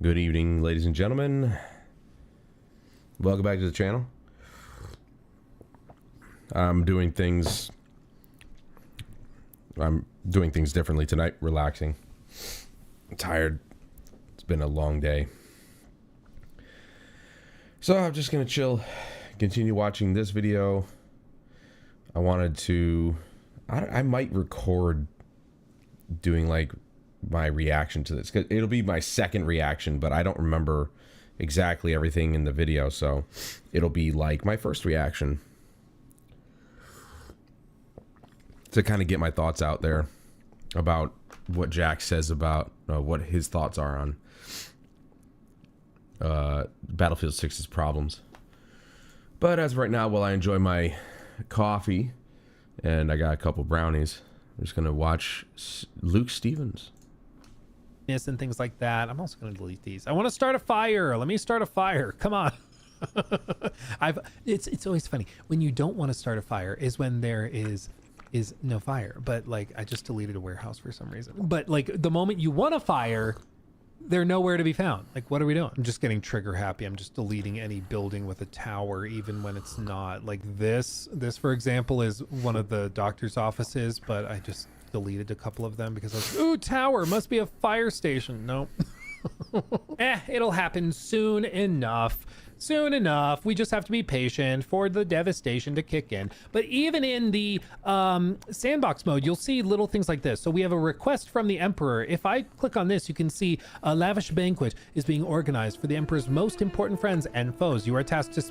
Good evening, ladies and gentlemen. Welcome back to the channel. I'm doing things differently tonight, relaxing. I'm tired. It's been a long day. So I'm just gonna chill, continue watching this video. I might record doing like my reaction to this. It'll be my second reaction, but I don't remember exactly everything in the video, so it'll be like my first reaction to kind of get my thoughts out there about what Jack says about what his thoughts are on Battlefield 6's problems. But as of right now, while I enjoy my coffee and I got a couple brownies, I'm just gonna watch Luke Stevens and things like that. I'm also going to delete these. I want to start a fire. Let me start a fire. Come on. It's always funny when you don't want to start a fire is when there is no fire. But like I just deleted a warehouse for some reason. But like the moment you want a fire, they're nowhere to be found. Like, what are we doing? I'm just getting trigger happy. I'm just deleting any building with a tower, even when it's not. Like this for example is one of the doctor's offices, but I just deleted a couple of them because I was, ooh, tower must be a fire station. Nope. It'll happen soon enough. Soon enough. We just have to be patient for the devastation to kick in. But even in the sandbox mode, you'll see little things like this. So we have a request from the Emperor. If I click on this, you can see a lavish banquet is being organized for the Emperor's most important friends and foes. You are tasked to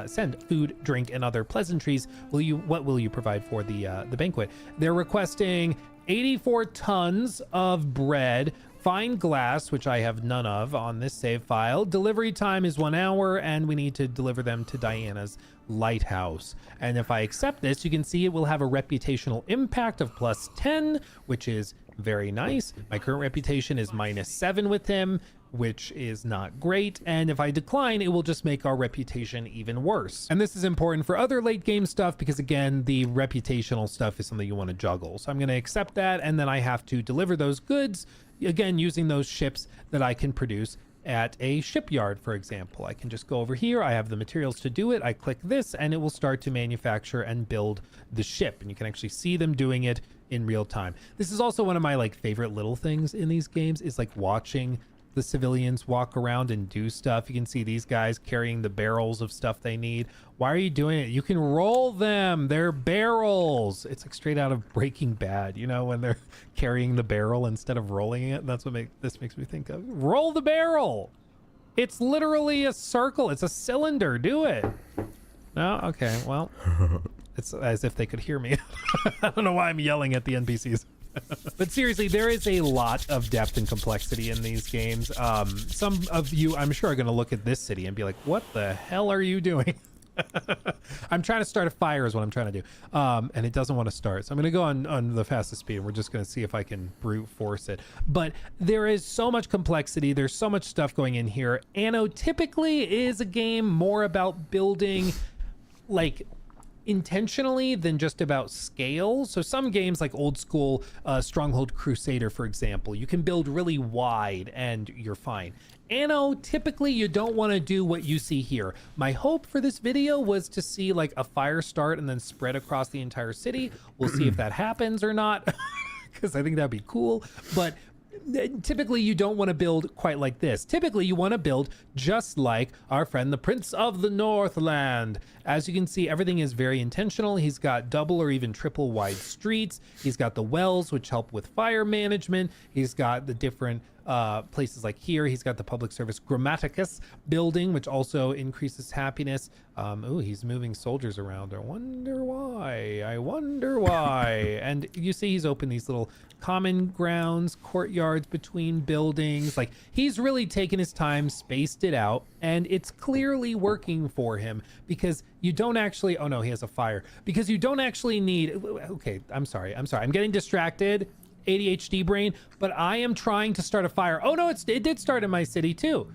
send food, drink, and other pleasantries. What will you provide for the banquet? They're requesting 84 tons of bread, fine glass, which I have none of on this save file. Delivery time is 1 hour, and we need to deliver them to Diana's lighthouse. And if I accept this, you can see it will have a reputational impact of +10, which is very nice. My current reputation is -7 with him, which is not great. And if I decline, it will just make our reputation even worse. And this is important for other late game stuff because, again, the reputational stuff is something you want to juggle. So I'm going to accept that, and then I have to deliver those goods, again, using those ships that I can produce at a shipyard, for example. I can just go over here. I have the materials to do it. I click this, and it will start to manufacture and build the ship. And you can actually see them doing it in real time. This is also one of my like favorite little things in these games is like watching the civilians walk around and do stuff. You can see these guys carrying the barrels of stuff they need. Why are you doing it? You can roll them. They're barrels. It's like straight out of Breaking Bad, you know, when they're carrying the barrel instead of rolling it. That's what this makes me think of. Roll the barrel. It's literally a circle. It's a cylinder. Do it. No? Okay. Well, it's as if they could hear me. I don't know why I'm yelling at the NPCs. But seriously, there is a lot of depth and complexity in these games. Some of you, I'm sure, are going to look at this city and be like, what the hell are you doing? I'm trying to start a fire is what I'm trying to do. And it doesn't want to start. So I'm going to go on the fastest speed, and we're just going to see if I can brute force it. But there is so much complexity. There's so much stuff going in here. Anno typically is a game more about building like intentionally than just about scale. So some games like old school Stronghold Crusader, for example, you can build really wide and you're fine. Anno, typically you don't want to do what you see here. My hope for this video was to see like a fire start and then spread across the entire city. We'll see if that happens or not, because I think that'd be cool. But typically you don't want to build quite like this. Typically you want to build just like our friend the Prince of the Northland. As you can see, everything is very intentional. He's got double or even triple wide streets. He's got the wells, which help with fire management. He's got the different places like here. He's got the public service Grammaticus building, which also increases happiness. Ooh, he's moving soldiers around. I wonder why. And you see he's opened these little common grounds, courtyards between buildings. Like, he's really taken his time, spaced it out, and it's clearly working for him because you don't actually, oh no, he has a fire. Because you don't actually need, okay, I'm sorry. I'm getting distracted. ADHD brain, but I am trying to start a fire. Oh no, it did start in my city too.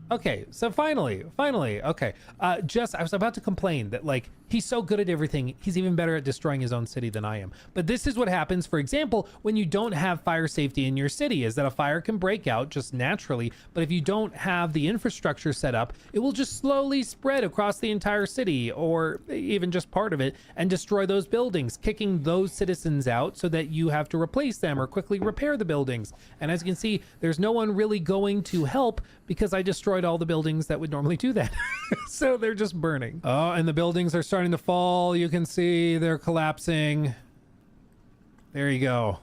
Okay, so finally, okay. I was about to complain that like He's so good at everything. He's even better at destroying his own city than I am. But this is what happens, for example, when you don't have fire safety in your city, is that a fire can break out just naturally. But if you don't have the infrastructure set up, it will just slowly spread across the entire city, or even just part of it, and destroy those buildings, kicking those citizens out so that you have to replace them or quickly repair the buildings. And as you can see, there's no one really going to help because I destroyed all the buildings that would normally do that. So they're just burning. Oh, and the buildings are starting to fall. You can see they're collapsing. There you go.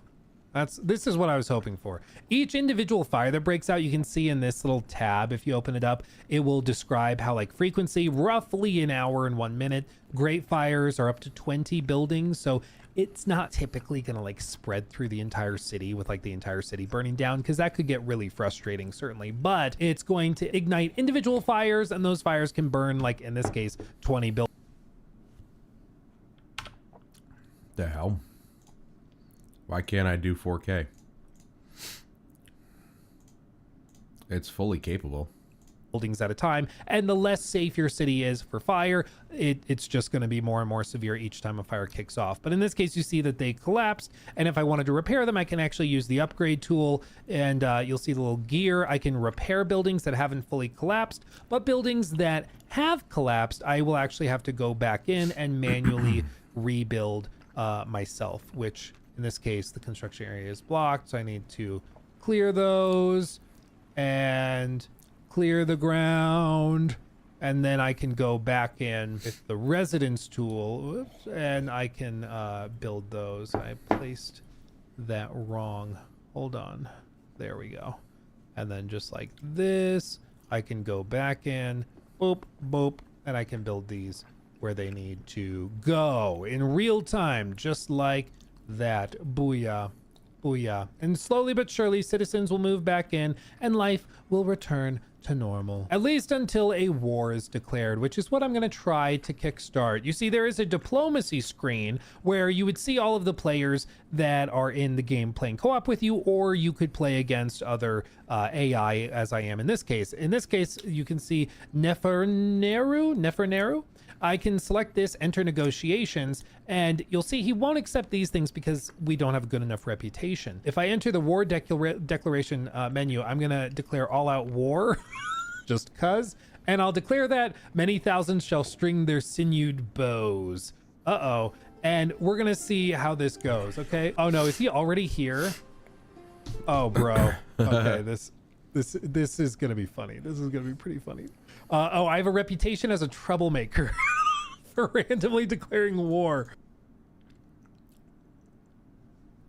This is what I was hoping for. Each individual fire that breaks out, you can see in this little tab, if you open it up, it will describe how, like, frequency, roughly an hour and 1 minute. Great fires are up to 20 buildings, so it's not typically gonna like spread through the entire city with like the entire city burning down, because that could get really frustrating, certainly. But it's going to ignite individual fires, and those fires can burn, like in this case, 20 buildings. The hell? Why can't I do 4K? It's fully capable. Buildings at a time, and the less safe your city is for fire, it's just going to be more and more severe each time a fire kicks off. But in this case, you see that they collapsed, and if I wanted to repair them, I can actually use the upgrade tool, and you'll see the little gear. I can repair buildings that haven't fully collapsed, but buildings that have collapsed, I will actually have to go back in and manually rebuild myself, which in this case, the construction area is blocked, so I need to clear those and clear the ground, and then I can go back in with the residence tool, and I can build those. I placed that wrong. Hold on. There we go. And then just like this, I can go back in, boop, boop, and I can build these where they need to go in real time, just like that. Booyah. Booyah. And slowly but surely, citizens will move back in, and life will return to normal, at least until a war is declared, which is what I'm going to try to kickstart. You see, there is a diplomacy screen where you would see all of the players that are in the game playing co-op with you, or you could play against other AI, as I am in this case. In this case, you can see Neferneru. I can select this, enter negotiations, and you'll see he won't accept these things because we don't have a good enough reputation. If I enter the war declaration menu, I'm gonna declare all-out war, just cuz, and I'll declare that many thousands shall string their sinewed bows. Uh-oh. And we're gonna see how this goes, okay? Oh no, is he already here? Oh, bro. Okay, this is gonna be funny. This is gonna be pretty funny. Oh, I have a reputation as a troublemaker for randomly declaring war.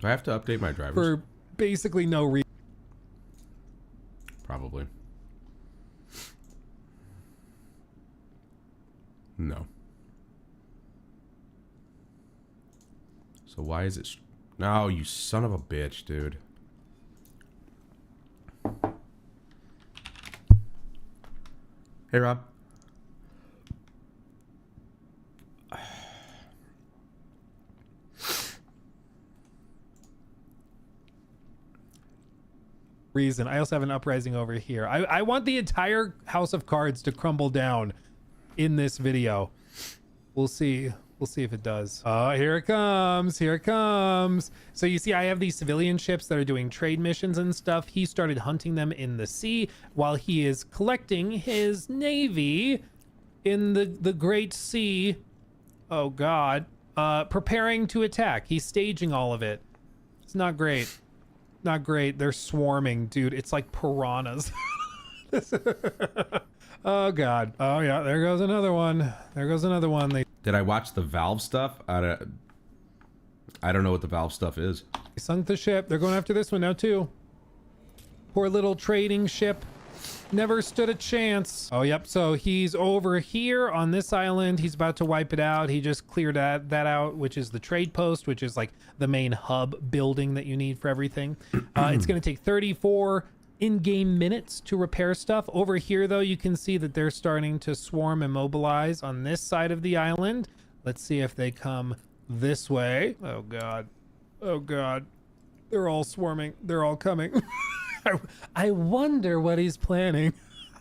Do I have to update my drivers? For basically no reason. Probably. No. So why is it... No, you son of a bitch, dude. Hey, Rob. Reason. I also have an uprising over here. I want the entire house of cards to crumble down in this video. We'll see. We'll see if it does. Oh, here it comes. Here it comes. So you see, I have these civilian ships that are doing trade missions and stuff. He started hunting them in the sea while he is collecting his navy in the Great Sea. Oh, God. Preparing to attack. He's staging all of it. It's not great. Not great. They're swarming, dude. It's like piranhas. Oh, God. Oh, yeah. There goes another one. There goes another one. Did I watch the Valve stuff? I don't know what the Valve stuff is. They sunk the ship. They're going after this one now, too. Poor little trading ship. Never stood a chance. Oh, yep. So he's over here on this island. He's about to wipe it out. He just cleared that out, which is the trade post, which is like the main hub building that you need for everything. It's going to take 34 in-game minutes to repair stuff. Over here, though, you can see that they're starting to swarm and mobilize on this side of the island. Let's see if they come this way. Oh, God. Oh, God. They're all swarming. They're all coming. I wonder what he's planning.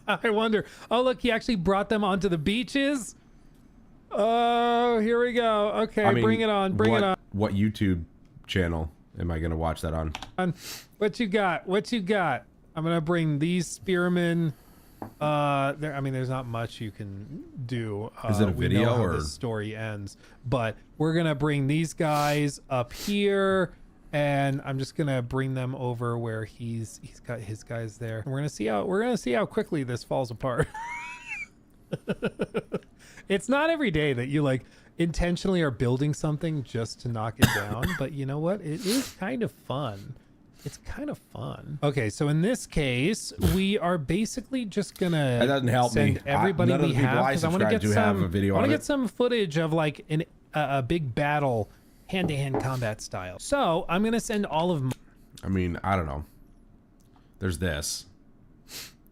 I wonder. Oh, look, he actually brought them onto the beaches. Oh, here we go. Okay, I mean, bring it on. Bring it on. What YouTube channel am I gonna watch that on? What you got? What you got? I'm gonna bring these spearmen. I mean, there's not much you can do. Is it a we video know how or this story ends? But we're gonna bring these guys up here, and I'm just gonna bring them over where he's got his guys there. And we're gonna see how quickly this falls apart. It's not every day that you like intentionally are building something just to knock it down, but you know what? It is kind of fun. It's kind of fun. Okay, so in this case, we are basically just gonna that doesn't help send me. everybody None of we the people have I because I want to subscribe get to some. have a video I want on to it. get some footage of like a big battle, hand-to-hand combat style. So I'm gonna send all of. I mean, I don't know. There's this.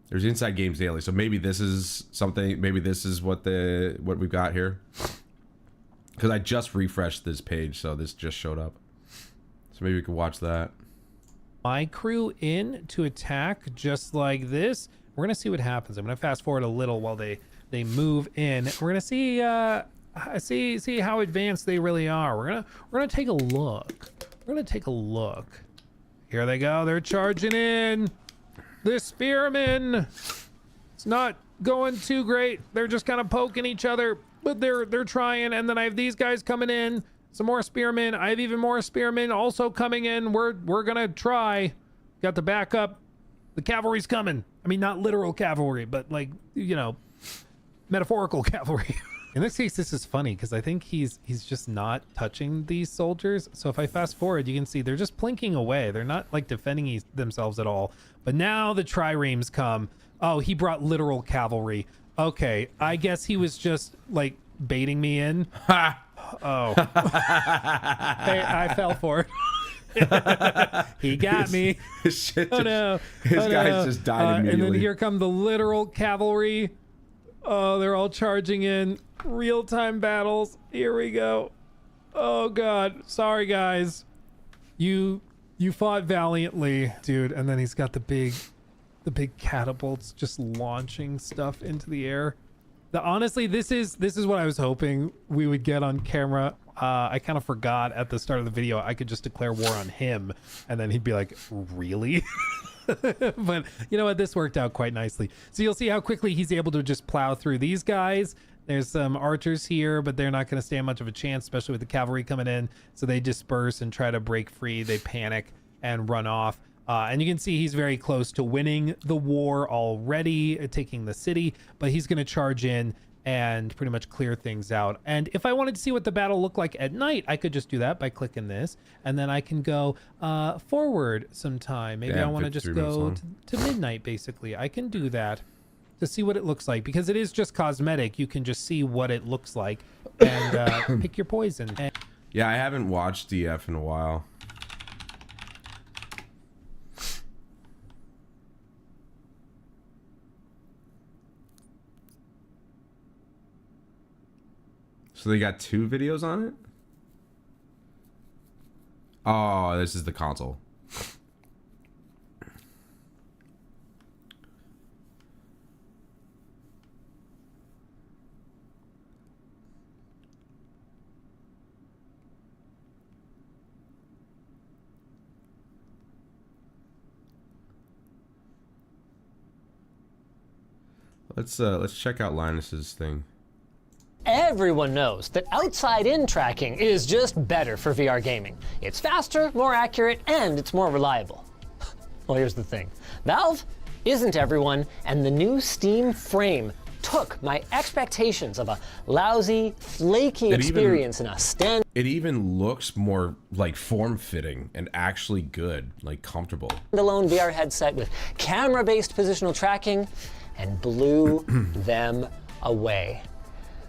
There's Inside Games Daily, so maybe this is something. Maybe this is what we've got here. Because I just refreshed this page, so this just showed up. So maybe we could watch that. My crew in to attack just like this. We're gonna see what happens. I'm gonna fast forward a little while they move in. We're gonna see see how advanced they really are. We're gonna take a look. We're gonna take a look. Here they go. They're charging in. The spearmen. It's not going too great. They're just kind of poking each other, but they're trying. And then I have these guys coming in. Some more spearmen. I have even more spearmen also coming in. We're gonna try. Got the backup. The cavalry's coming. I mean, not literal cavalry, but like, you know, metaphorical cavalry. In this case, this is funny because I think he's just not touching these soldiers. So if I fast forward, you can see they're just plinking away. They're not like defending themselves at all. But now the triremes come. Oh, he brought literal cavalry. Okay, I guess he was just like baiting me in. Ha! Oh. Hey, I fell for it. He got me. Shit Oh no. His Oh, guys no. just died And immediately. then here come the literal cavalry. Oh, they're all charging in. Real-time battles. Here we go. Oh god. Sorry guys. You fought valiantly, dude. And then he's got the big catapults just launching stuff into the air. Honestly, this is what I was hoping we would get on camera. I kind of forgot at the start of the video I could just declare war on him, and then he'd be like, really? But you know what? This worked out quite nicely. So you'll see how quickly he's able to just plow through these guys. There's some archers here, but they're not going to stand much of a chance, especially with the cavalry coming in. So they disperse and try to break free. They panic and run off. And you can see he's very close to winning the war already, taking the city, but he's going to charge in and pretty much clear things out. And if I wanted to see what the battle looked like at night, I could just do that by clicking this, and then I can go forward some time. Maybe I want to just go to midnight, basically. I can do that to see what it looks like, because it is just cosmetic. You can just see what it looks like and pick your poison. Yeah, I haven't watched DF in a while. So they got 2 videos on it? Oh, this is the console. Let's check out Linus's thing. Everyone knows that outside-in tracking is just better for VR gaming. It's faster, more accurate, and it's more reliable. Well, here's the thing. Valve isn't everyone, and the new Steam Frame took my expectations of a lousy, flaky experience in a It even looks more like form-fitting and actually good, like comfortable. standalone VR headset with camera-based positional tracking, and blew them away.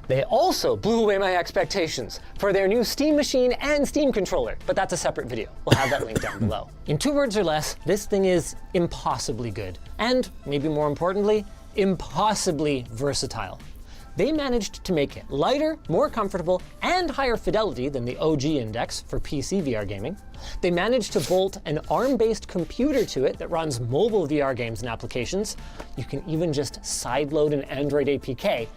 They also blew away my expectations for their new Steam Machine and Steam controller, but that's a separate video. We'll have that link down below. In 2 words or less, this thing is impossibly good, and maybe more importantly, impossibly versatile. They managed to make it lighter, more comfortable, and higher fidelity than the OG Index for PC VR gaming. They managed to bolt an ARM-based computer to it that runs mobile VR games and applications. You can even just sideload an Android APK,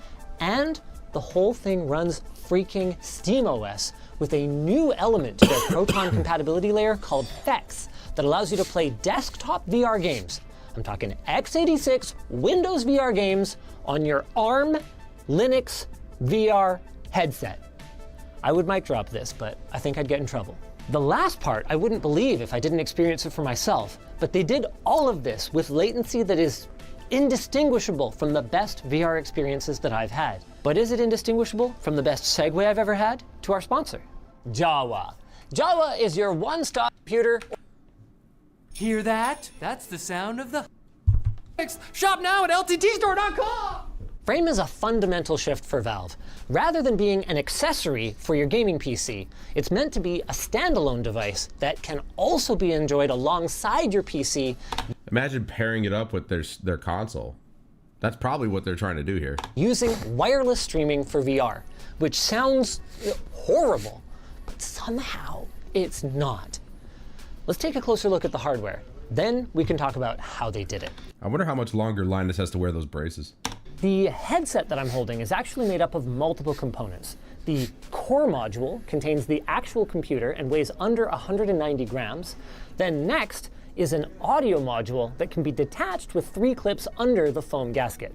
and the whole thing runs freaking SteamOS with a new element to their Proton compatibility layer called FEX that allows you to play desktop VR games. I'm talking x86 Windows VR games on your ARM Linux VR headset. I would mic drop this, but I think I'd get in trouble. The last part I wouldn't believe if I didn't experience it for myself, but they did all of this with latency that is indistinguishable from the best VR experiences that I've had. But is it indistinguishable from the best segue I've ever had? To our sponsor, Jawa. Jawa is your one-stop computer. Hear that? That's the sound of the shop now at lttstore.com. Frame is a fundamental shift for Valve. Rather than being an accessory for your gaming PC, it's meant to be a standalone device that can also be enjoyed alongside your PC. Imagine pairing it up with their console. That's probably what they're trying to do here. Using wireless streaming for VR, which sounds horrible, but somehow it's not. Let's take a closer look at the hardware. Then we can talk about how they did it. I wonder how much longer Linus has to wear those braces. The headset that I'm holding is actually made up of multiple components. The core module contains the actual computer and weighs under 190 grams. Then next is an audio module that can be detached with 3 clips under the foam gasket.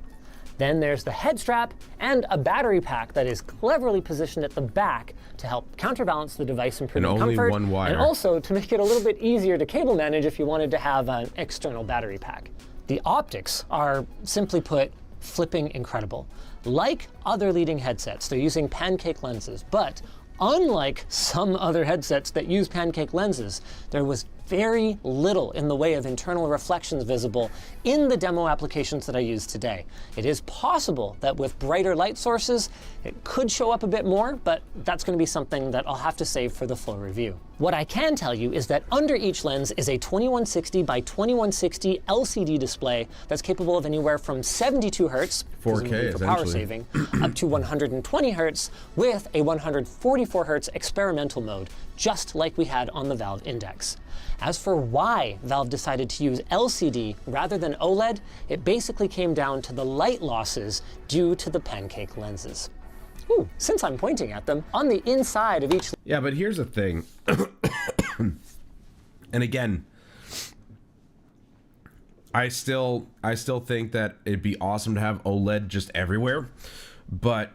Then there's the head strap and a battery pack that is cleverly positioned at the back to help counterbalance the device, improving and only comfort, one wire. and also to make it a little bit easier to cable manage if you wanted to have an external battery pack. The optics are, simply put, flipping incredible. Like other leading headsets, they're using pancake lenses, but unlike some other headsets that use pancake lenses, there was very little in the way of internal reflections visible in the demo applications that I use today. It is possible that with brighter light sources, it could show up a bit more, but that's going to be something that I'll have to save for the full review. What I can tell you is that under each lens is a 2160 by 2160 LCD display that's capable of anywhere from 72 Hz, 4K for power essentially, saving, up to 120 Hz with a 144 Hz experimental mode, just like we had on the Valve Index. As for why Valve decided to use LCD rather than OLED, it basically came down to the light losses due to the pancake lenses. Ooh, since I'm pointing at them, on the inside of each... Yeah, but here's the thing. And again, I still think that it'd be awesome to have OLED just everywhere, but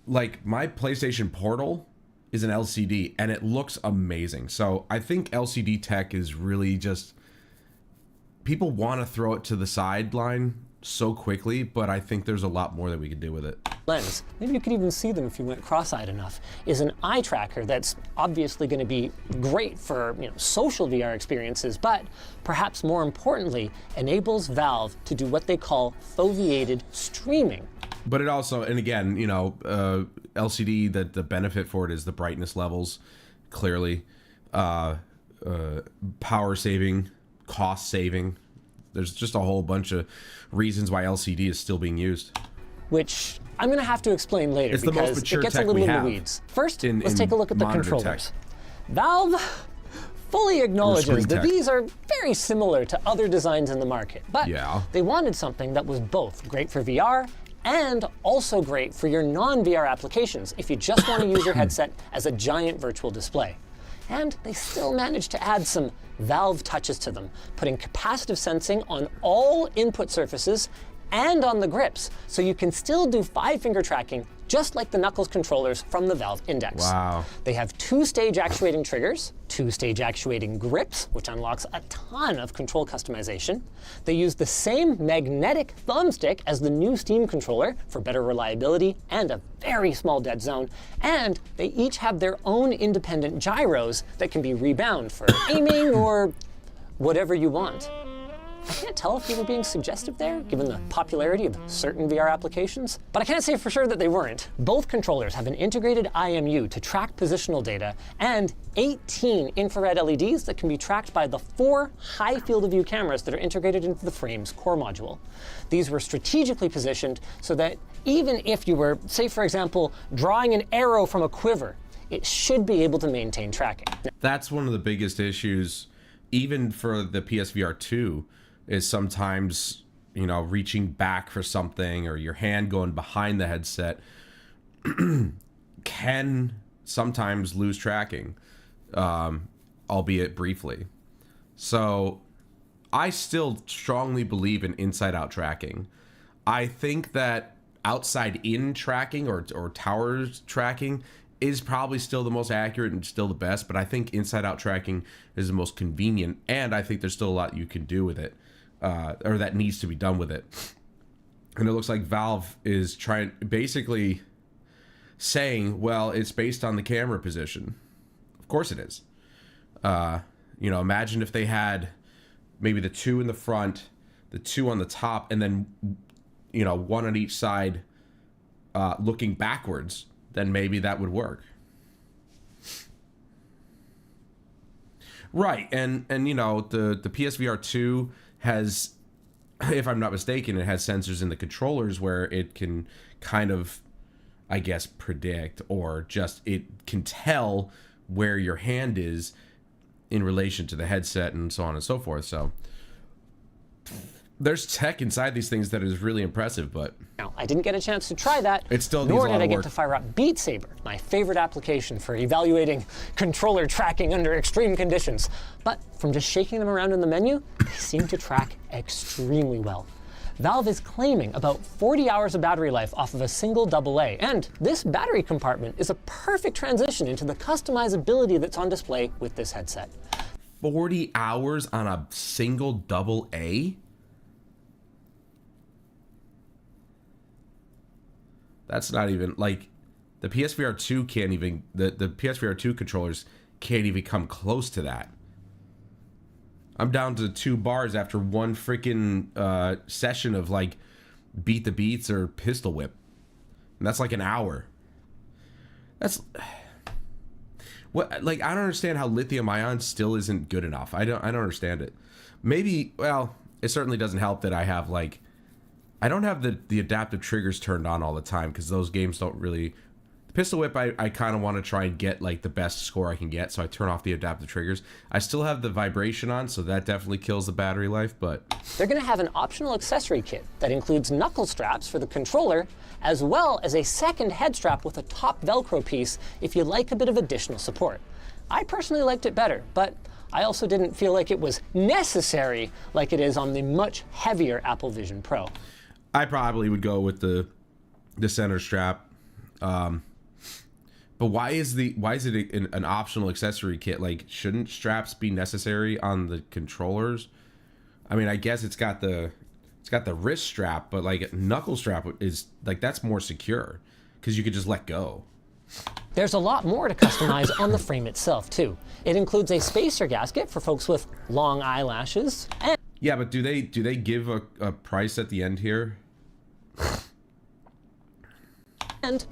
like my PlayStation Portal is an LCD and it looks amazing. So I think LCD tech is really just, people want to throw it to the sideline so quickly, but I think there's a lot more that we could do with it. lens, maybe you could even see them if you went cross-eyed enough, is an eye tracker that's obviously going to be great for social VR experiences, but perhaps more importantly, enables Valve to do what they call foveated streaming. But it also, and again, LCD, the benefit for it is the brightness levels, clearly, power saving, cost saving. There's just a whole bunch of reasons why LCD is still being used. Which I'm going to have to explain later It's the most because mature it gets a tech little we in the have weeds. First, in let's take a look at the monitor controllers. tech. Valve fully acknowledges screen that tech. these are very similar to other designs in the market, but Yeah. they wanted something that was both great for VR and also great for your non-VR applications if you just want to use your headset as a giant virtual display. And they still managed to add some Valve touches to them, putting capacitive sensing on all input surfaces and on the grips, so you can still do 5-finger tracking just like the Knuckles controllers from the Valve Index. Wow. They have 2-stage actuating triggers, 2-stage actuating grips, which unlocks a ton of control customization. They use the same magnetic thumbstick as the new Steam controller for better reliability and a very small dead zone. And they each have their own independent gyros that can be rebound for aiming or whatever you want. I can't tell if they were being suggestive there, given the popularity of certain VR applications, but I can't say for sure that they weren't. Both controllers have an integrated IMU to track positional data and 18 infrared LEDs that can be tracked by the 4 high field of view cameras that are integrated into the frame's core module. These were strategically positioned so that even if you were, say for example, drawing an arrow from a quiver, it should be able to maintain tracking. That's one of the biggest issues, even for the PSVR 2, is sometimes you know, reaching back for something or your hand going behind the headset can sometimes lose tracking, albeit briefly. So I still strongly believe in inside-out tracking. I think that outside-in tracking or towers tracking is probably still the most accurate and still the best, but I think inside-out tracking is the most convenient, and I think there's still a lot you can do with it, or that needs to be done with it. And it looks like Valve is basically saying, well, it's based on the camera position. Of course it is. You know, imagine if they had maybe the 2 in the front, the 2 on the top, and then, you know, 1 on each side looking backwards, then maybe that would work. Right, and you know, the PSVR 2 has, if I'm not mistaken, it has sensors in the controllers where it can kind of, I guess, predict, or just it can tell where your hand is in relation to the headset and so on and so forth. So there's tech inside these things that is really impressive, but Now, I didn't get a chance to try that, it still needs nor a lot did I of get work. to fire up Beat Saber, my favorite application for evaluating controller tracking under extreme conditions. But from just shaking them around in the menu, they seem to track extremely well. Valve is claiming about 40 hours of battery life off of a single AA, and this battery compartment is a perfect transition into the customizability that's on display with this headset. 40 hours on a single AA? That's not even, like, the PSVR 2 can't even, the PSVR 2 controllers can't even come close to that. I'm down to 2 bars after one freaking session of, like, Beat the Beats or Pistol Whip. And that's like an hour. That's... What, like, I don't understand how lithium ion still isn't good enough. I don't understand it. Maybe, well, it certainly doesn't help that I have, like, I don't have the adaptive triggers turned on all the time, because those games don't really... Pistol Whip, I kind of want to try and get, like, the best score I can get, so I turn off the adaptive triggers. I still have the vibration on, so that definitely kills the battery life, but... They're going to have an optional accessory kit that includes knuckle straps for the controller, as well as a second head strap with a top Velcro piece if you like a bit of additional support. I personally liked it better, but I also didn't feel like it was necessary like it is on the much heavier Apple Vision Pro. I probably would go with the center strap. But why is it an optional accessory kit? Like, shouldn't straps be necessary on the controllers? I mean, I guess it's got the wrist strap, but like knuckle strap is like, that's more secure because you could just let go. There's a lot more to customize on the frame itself too. It includes a spacer gasket for folks with long eyelashes, and Yeah, but do they give a price at the end here?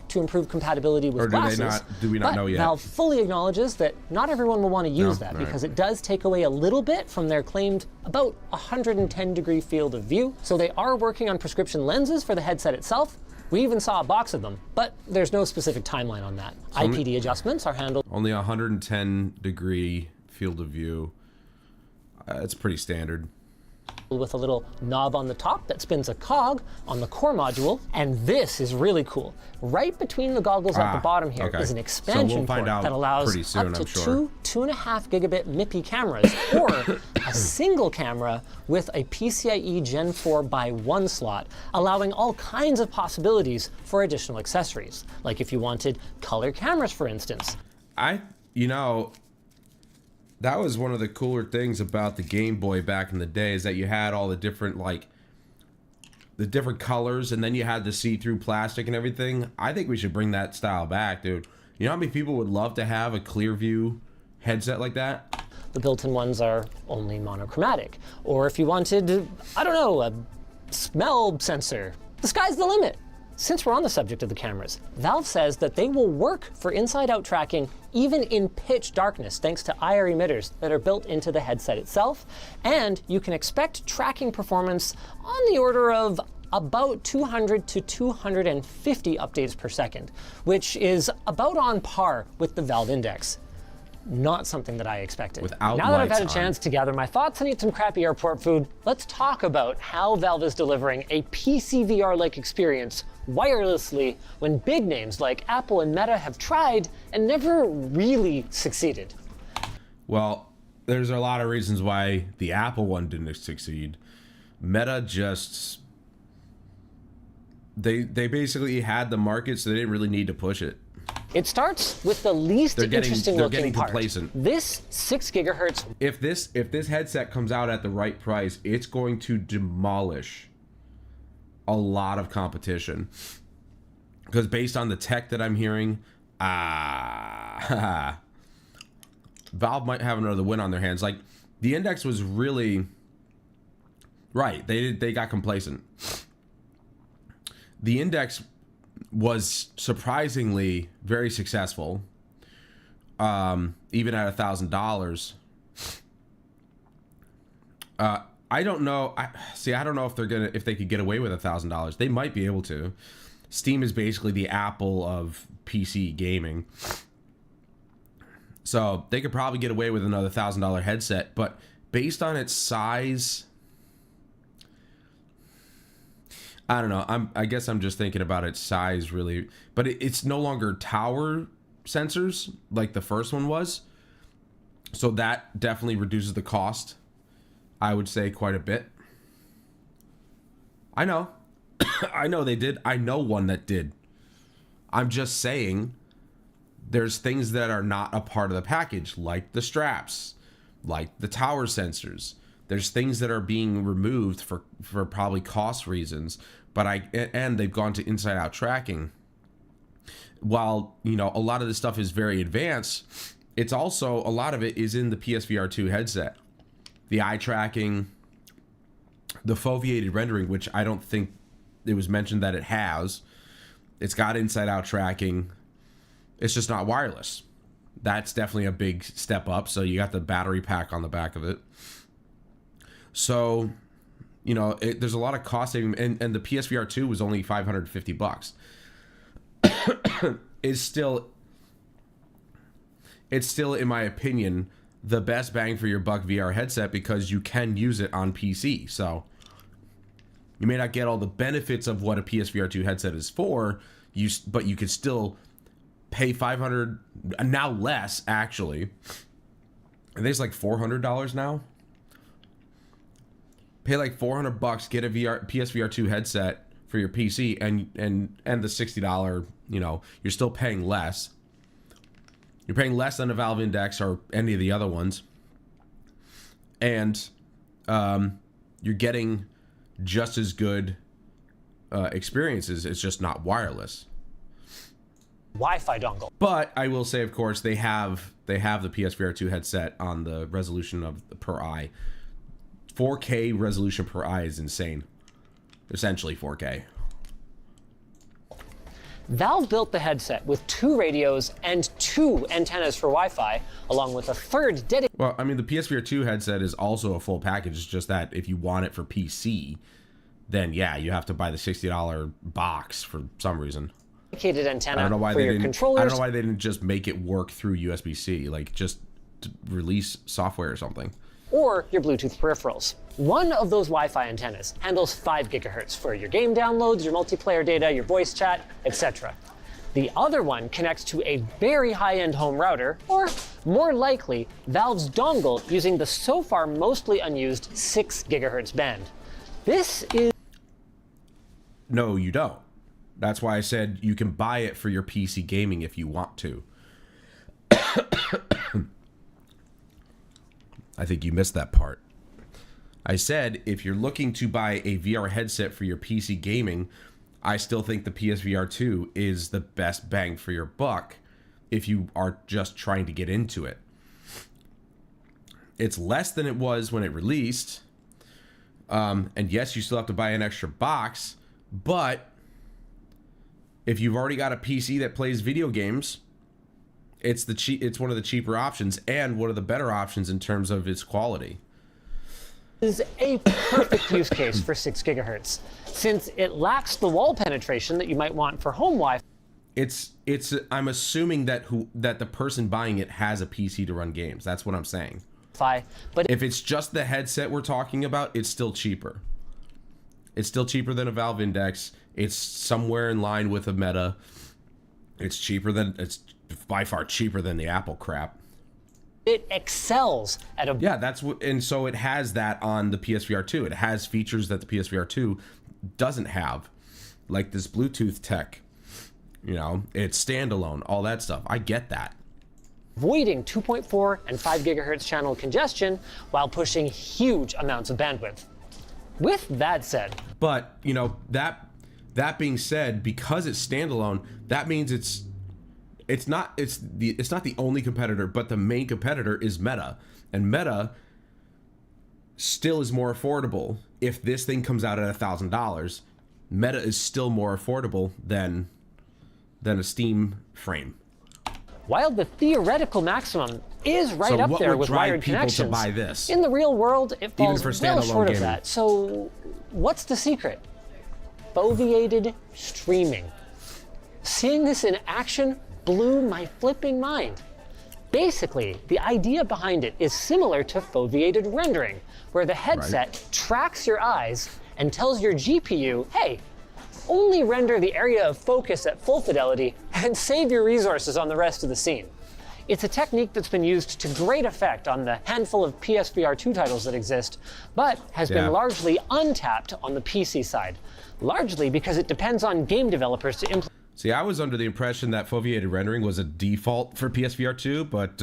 to improve compatibility with Or glasses. do we not know yet? Valve fully acknowledges that not everyone will want to use that right. because it does take away a little bit from their claimed about 110-degree field of view. So they are working on prescription lenses for the headset itself. We even saw a box of them, but there's no specific timeline on that. IPD adjustments are handled Only 110-degree field of view. It's pretty standard. with a little knob on the top that spins a cog on the core module, and this is really cool. Right between the goggles at the bottom here is okay. an So expansion we'll find port out that allows pretty soon, up to I'm sure. two 2.5 gigabit MIPI cameras, or a single camera with a PCIe Gen 4 by 1 slot, allowing all kinds of possibilities for additional accessories, like if you wanted color cameras, for instance. You know, that was one of the cooler things about the Game Boy back in the day, is that you had all the different, like, the different colors, and then you had the see-through plastic and everything. I think we should bring that style back, dude. You know how many people would love to have a clear view headset like that? The built-in ones are only monochromatic. Or if you wanted, I don't know, a smell sensor, the sky's the limit. Since we're on the subject of the cameras, Valve says that they will work for inside-out tracking even in pitch darkness thanks to IR emitters that are built into the headset itself, and you can expect tracking performance on the order of about 200 to 250 updates per second, which is about on par with the Valve Index. not something that I expected. Without now that I've had a lights on. chance to gather my thoughts and eat some crappy airport food, let's talk about how Valve is delivering a PC VR-like experience wirelessly when big names like Apple and Meta have tried and never really succeeded. Well, there's a lot of reasons why the Apple one didn't succeed. Meta just... They basically had the market, so they didn't really need to push it. It starts with the least interesting they're looking getting part. complacent. This 6 gigahertz If this headset comes out at the right price, it's going to demolish a lot of competition. Because based on the tech that I'm hearing, Valve might have another win on their hands. Like, the Index was really right. They got complacent. The Index was surprisingly very successful, even at $1,000. I don't know. I don't know if they could get away with $1,000. They might be able to. Steam is basically the Apple of PC gaming, so they could probably get away with another $1,000 headset. But based on its size, I don't know. I guess I'm just thinking about its size, really. But it's no longer tower sensors like the first one was. So that definitely reduces the cost, I would say, quite a bit. I know. I know they did. I know one that did. I'm just saying there's things that are not a part of the package, like the straps, like the tower sensors. There's things that are being removed for probably cost reasons, and they've gone to inside out tracking. While, you know, a lot of this stuff is very advanced, it's also, a lot of it is in the PSVR 2 headset. The eye tracking, the foveated rendering, which I don't think it was mentioned that it has. It's got inside out tracking. It's just not wireless. That's definitely a big step up. So you got the battery pack on the back of it. So, you know, there's a lot of cost saving, and the PSVR 2 was only $550. It's still, in my opinion, the best bang for your buck VR headset because you can use it on PC. So you may not get all the benefits of what a PSVR 2 headset is for, but you could still pay $500, now less actually. I think it's like $400 now. Pay like $400, get a PSVR 2 headset for your PC, and the $60, you know, you're still paying less. You're paying less than a Valve Index or any of the other ones. And you're getting just as good experiences. It's just not wireless. Wi-Fi dongle. But I will say, of course, they have the PSVR 2 headset on the resolution of per eye. 4K resolution per eye is insane. Essentially 4K. Valve built the headset with 2 radios and 2 antennas for Wi-Fi, along with a third dedicated... Well, I mean, the PSVR 2 headset is also a full package. It's just that if you want it for PC, then yeah, you have to buy the $60 box for some reason. Antenna I don't know why for they your didn't. controllers. I don't know why they didn't just make it work through USB-C, like just release software or something. Or your Bluetooth peripherals. One of those Wi-Fi antennas handles 5 gigahertz for your game downloads, your multiplayer data, your voice chat, etc. The other one connects to a very high-end home router, or more likely, Valve's dongle using the so far mostly unused 6 gigahertz band. This is... No, you don't. That's why I said you can buy it for your PC gaming if you want to. I think you missed that part. I said if you're looking to buy a VR headset for your PC gaming, I still think the PSVR 2 is the best bang for your buck if you are just trying to get into it. It's less than it was when it released. And yes, you still have to buy an extra box, but if you've already got a PC that plays video games, it's one of the cheaper options and one of the better options in terms of its quality. Is a perfect use case for 6 gigahertz, since it lacks the wall penetration that you might want for home Wi-Fi. I'm assuming that the person buying it has a PC to run games. That's what I'm saying. But If it's just the headset we're talking about, it's still cheaper. It's still cheaper than a Valve Index. It's somewhere in line with a Meta. It's by far cheaper than the Apple crap. it excels at a Yeah, that's what, and so it has that on the PSVR 2. It has features that the PSVR 2 doesn't have, like this Bluetooth tech. You know, it's standalone, all that stuff. I get that. avoiding 2.4 and 5 gigahertz channel congestion while pushing huge amounts of bandwidth. With that said, But, you know, that being said, because it's standalone, that means it's not the only competitor, but the main competitor is Meta. And Meta still is more affordable. If this thing comes out at $1,000, Meta is still more affordable than a Steam frame. while the theoretical maximum is right So up what there would with drive wired people to connections, buy this? in the real world, it falls for well standalone short of gaming? that. So, what's the secret? Foveated streaming. Seeing this in action blew my flipping mind. Basically, the idea behind it is similar to foveated rendering, where the headset tracks your eyes and tells your GPU, hey, only render the area of focus at full fidelity and save your resources on the rest of the scene. It's a technique that's been used to great effect on the handful of PSVR 2 titles that exist, but has Yeah. been largely untapped on the PC side, largely because it depends on game developers to implement. See, I was under the impression that foveated rendering was a default for PSVR 2, but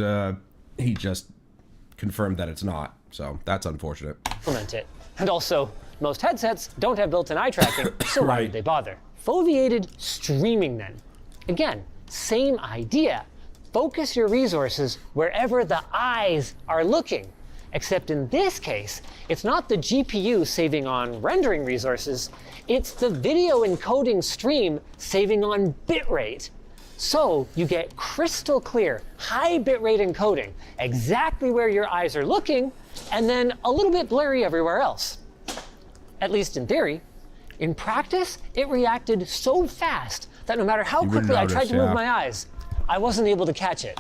he just confirmed that it's not. So that's unfortunate. It. And also, most headsets don't have built-in eye tracking, so why Right. would they bother? Foveated streaming then. Again, same idea. Focus your resources wherever the eyes are looking. Except in this case, it's not the GPU saving on rendering resources, it's the video encoding stream saving on bitrate. So you get crystal clear, high bitrate encoding, exactly where your eyes are looking, and then a little bit blurry everywhere else. At least in theory. In practice, it reacted so fast that no matter how wouldn't quickly I tried notice, to move yeah. my eyes, I wasn't able to catch it.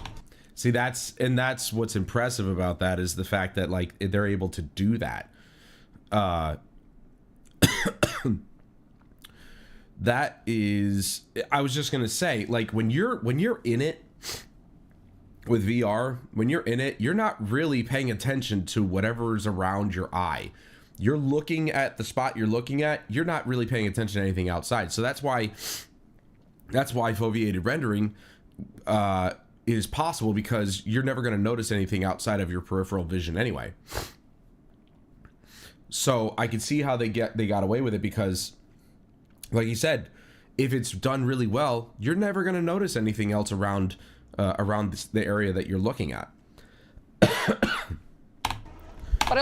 See, that's what's impressive about that is the fact that like they're able to do that. That is, I was just gonna say, like when you're in it with VR, when you're in it, you're not really paying attention to whatever's around your eye. You're looking at the spot you're looking at. You're not really paying attention to anything outside. So that's why foveated rendering is possible, because you're never going to notice anything outside of your peripheral vision anyway. So I can see how they got away with it, because like you said, if it's done really well, you're never going to notice anything else around the area that you're looking at.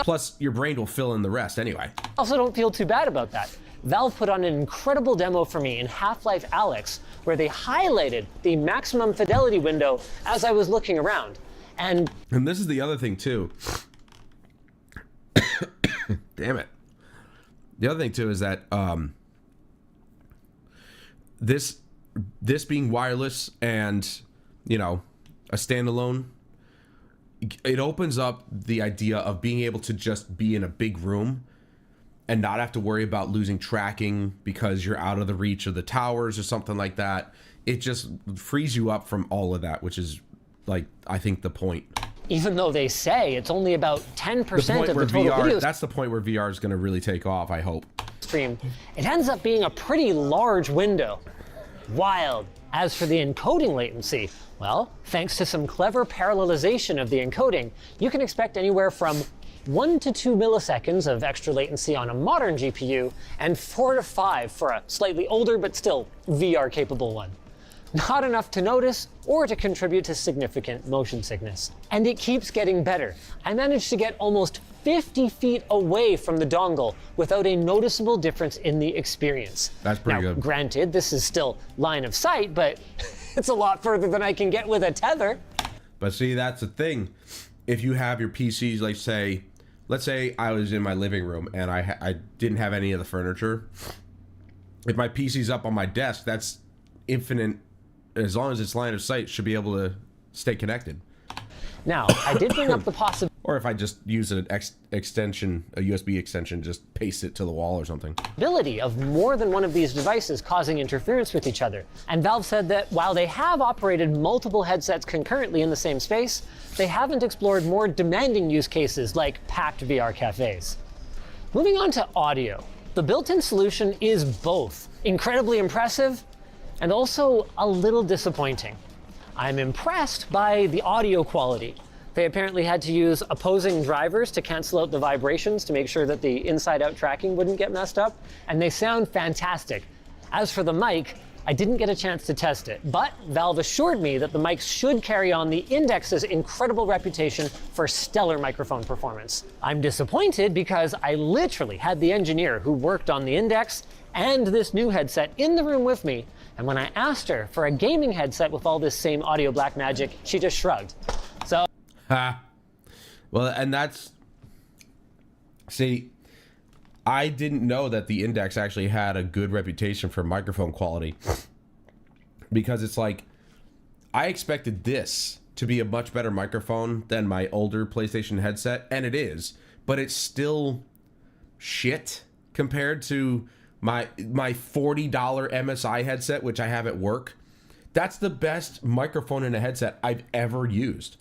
Plus your brain will fill in the rest anyway. Also don't feel too bad about that. Valve put on an incredible demo for me in Half-Life Alyx, where they highlighted the maximum fidelity window as I was looking around. And this is the other thing too. Damn it. The other thing too is that this being wireless and, you know, a standalone, it opens up the idea of being able to just be in a big room and not have to worry about losing tracking because you're out of the reach of the towers or something like that. It just frees you up from all of that, which is, like, I think the point. even though they say it's only about 10% of the total VR, video that's the point where VR is going to really take off, I hope. stream, it ends up being a pretty large window. Wild. As for the encoding latency, well, thanks to some clever parallelization of the encoding, you can expect anywhere from 1 to 2 milliseconds of extra latency on a modern GPU, and 4 to 5 for a slightly older but still VR-capable one. Not enough to notice or to contribute to significant motion sickness. And it keeps getting better. I managed to get almost 50 feet away from the dongle without a noticeable difference in the experience. That's pretty Now, good. Granted, this is still line of sight, but it's a lot further than I can get with a tether. But see, that's the thing. If you have your PCs, like let's say I was in my living room and I didn't have any of the furniture. If my PC's up on my desk, that's infinite as long as it's line of sight, should be able to stay connected. Now, I did bring up the possibility Or if I just use an extension, a USB extension, just paste it to the wall or something. of more than one of these devices causing interference with each other. And Valve said that while they have operated multiple headsets concurrently in the same space, they haven't explored more demanding use cases like packed VR cafes. Moving on to audio. The built-in solution is both incredibly impressive and also a little disappointing. I'm impressed by the audio quality. They apparently had to use opposing drivers to cancel out the vibrations to make sure that the inside-out tracking wouldn't get messed up, and they sound fantastic. As for the mic, I didn't get a chance to test it, but Valve assured me that the mics should carry on the Index's incredible reputation for stellar microphone performance. I'm disappointed because I literally had the engineer who worked on the Index and this new headset in the room with me, and when I asked her for a gaming headset with all this same audio black magic, she just shrugged. So Ha. Well, and that's... See, I didn't know that the Index actually had a good reputation for microphone quality. Because it's like, I expected this to be a much better microphone than my older PlayStation headset, and it is, but it's still shit compared to my $40 MSI headset, which I have at work. That's the best microphone in a headset I've ever used.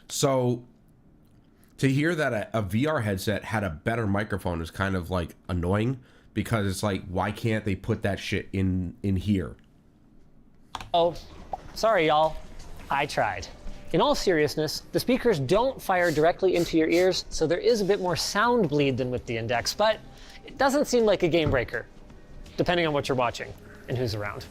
So to hear that a VR headset had a better microphone is kind of like annoying, because it's like, why can't they put that shit in here? Oh, sorry, y'all. I tried. In all seriousness, the speakers don't fire directly into your ears, so there is a bit more sound bleed than with the Index, but it doesn't seem like a game breaker, depending on what you're watching and who's around.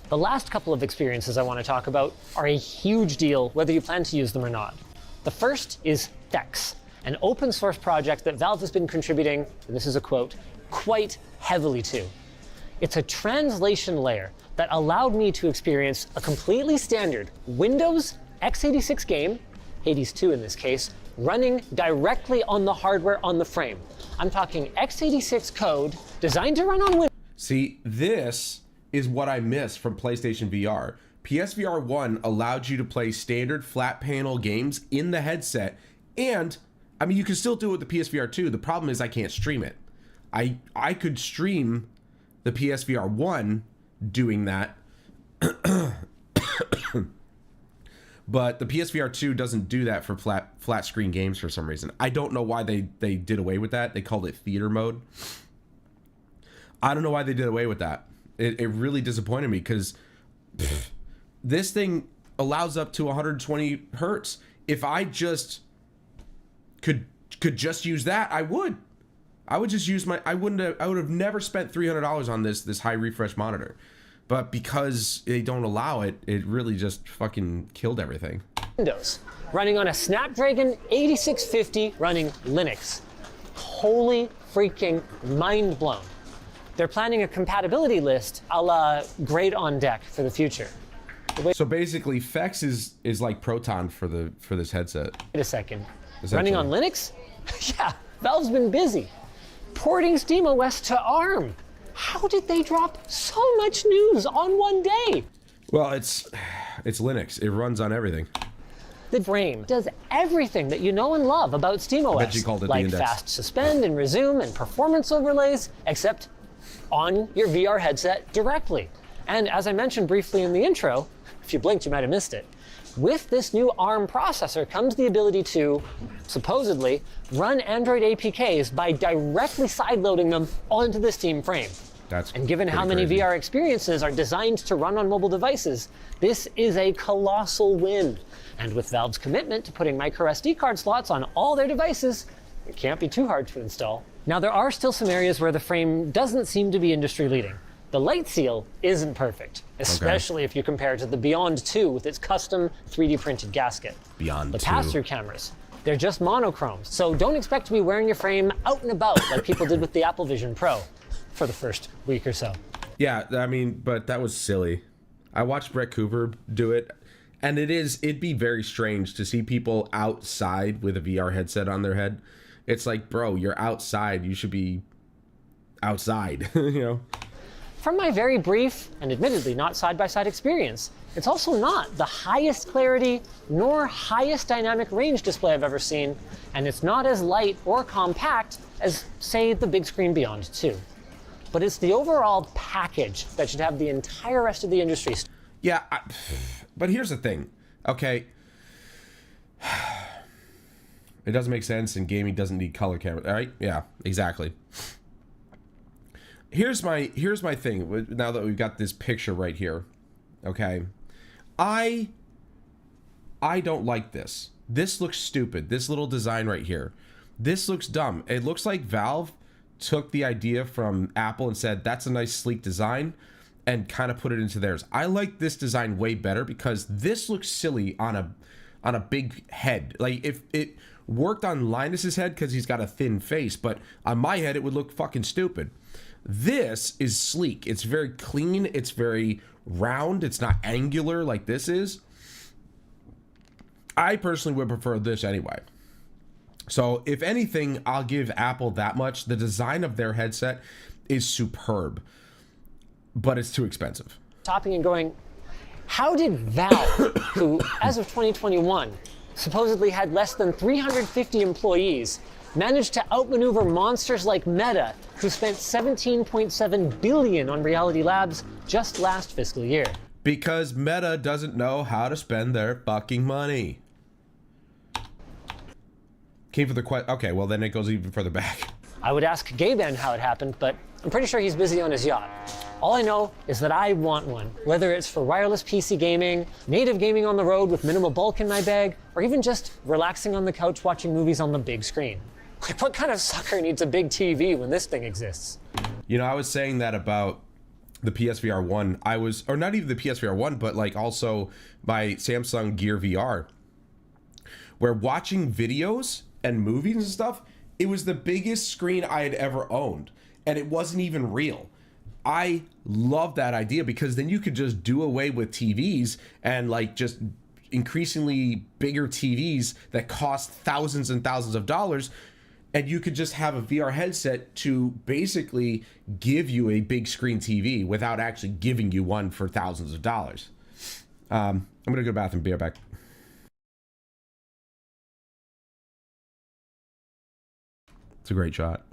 The last couple of experiences I want to talk about are a huge deal, whether you plan to use them or not. The first is Thex, an open source project that Valve has been contributing, and this is a quote, quite heavily to. It's a translation layer that allowed me to experience a completely standard Windows x86 game, Hades 2 in this case, running directly on the hardware on the frame. I'm talking x86 code designed to run on Windows. See, this is what I miss from PlayStation VR. PSVR 1 allowed you to play standard flat panel games in the headset, and I mean, you can still do it with the PSVR 2. The problem is I can't stream it. I could stream the PSVR 1 doing that, but the PSVR 2 doesn't do that for flat screen games for some reason. I don't know why they did away with that. They called it theater mode. I don't know why they did away with that. It really disappointed me, because this thing allows up to 120 hertz. If I just could just use that, I would just use I would have never spent $300 on this high refresh monitor. But because they don't allow it, it really just fucking killed everything. Windows, running on a Snapdragon 8650 running Linux. Holy freaking mind blown. They're planning a compatibility list a la Great on Deck for the future. So basically, Fex is like Proton for this headset. Wait a second. Running on Linux? Yeah, Valve's been busy porting SteamOS to ARM. How did they drop so much news on one day? Well, it's Linux. It runs on everything. The frame does everything that you know and love about SteamOS, I bet you called it like the Index. fast suspend and resume and performance overlays, except on your VR headset directly. And as I mentioned briefly in the intro, if you blinked, you might have missed it. With this new ARM processor comes the ability to, supposedly, run Android APKs by directly sideloading them onto the Steam frame. And given how many crazy. VR experiences are designed to run on mobile devices, this is a colossal win. And with Valve's commitment to putting micro SD card slots on all their devices, it can't be too hard to install. Now, there are still some areas where the frame doesn't seem to be industry leading. The light seal isn't perfect, especially if you compare it to the Beyond 2 with its custom 3D printed gasket. Beyond The 2. pass-through cameras, they're just monochromes, so don't expect to be wearing your frame out and about like people did with the Apple Vision Pro for the first week or so. Yeah, I mean, but that was silly. I watched Brett Cooper do it, and it'd be very strange to see people outside with a VR headset on their head. It's like, bro, you're outside. You should be outside, you know? from my very brief and admittedly not side-by-side experience, it's also not the highest clarity nor highest dynamic range display I've ever seen, and it's not as light or compact as, say, the big screen Beyond 2. But it's the overall package that should have the entire rest of the industry. Yeah, but here's the thing, okay? It doesn't make sense, and gaming doesn't need color camera, all right? Yeah, exactly. Here's my thing. Now that we've got this picture right here, okay? I don't like this. This looks stupid. This little design right here. This looks dumb. It looks like Valve took the idea from Apple and said, that's a nice sleek design, and kind of put it into theirs. I like this design way better because this looks silly on a big head. Like, if it worked on Linus's head because he's got a thin face, but on my head it would look fucking stupid. This is sleek. It's very clean. It's very round. It's not angular like this is. I personally would prefer this anyway. So if anything, I'll give Apple that much. The design of their headset is superb, but it's too expensive. Stopping and going, how did Valve, who as of 2021 supposedly had less than 350 employees, manage to outmaneuver monsters like Meta, who spent $17.7 billion on Reality Labs just last fiscal year? Because Meta doesn't know how to spend their fucking money. Came for the question. Okay, well then it goes even further back. I would ask Gaben how it happened, but I'm pretty sure he's busy on his yacht. All I know is that I want one, whether it's for wireless PC gaming, native gaming on the road with minimal bulk in my bag, or even just relaxing on the couch watching movies on the big screen. Like, what kind of sucker needs a big TV when this thing exists? You know, I was saying that about the PSVR 1. Or not even the PSVR 1, but like also my Samsung Gear VR, where watching videos and movies and stuff, it was the biggest screen I had ever owned, and it wasn't even real. I love that idea because then you could just do away with TVs and like just increasingly bigger TVs that cost thousands and thousands of dollars, and you could just have a VR headset to basically give you a big screen TV without actually giving you one for thousands of dollars. I'm gonna go to the bathroom, be right back. It's a great shot.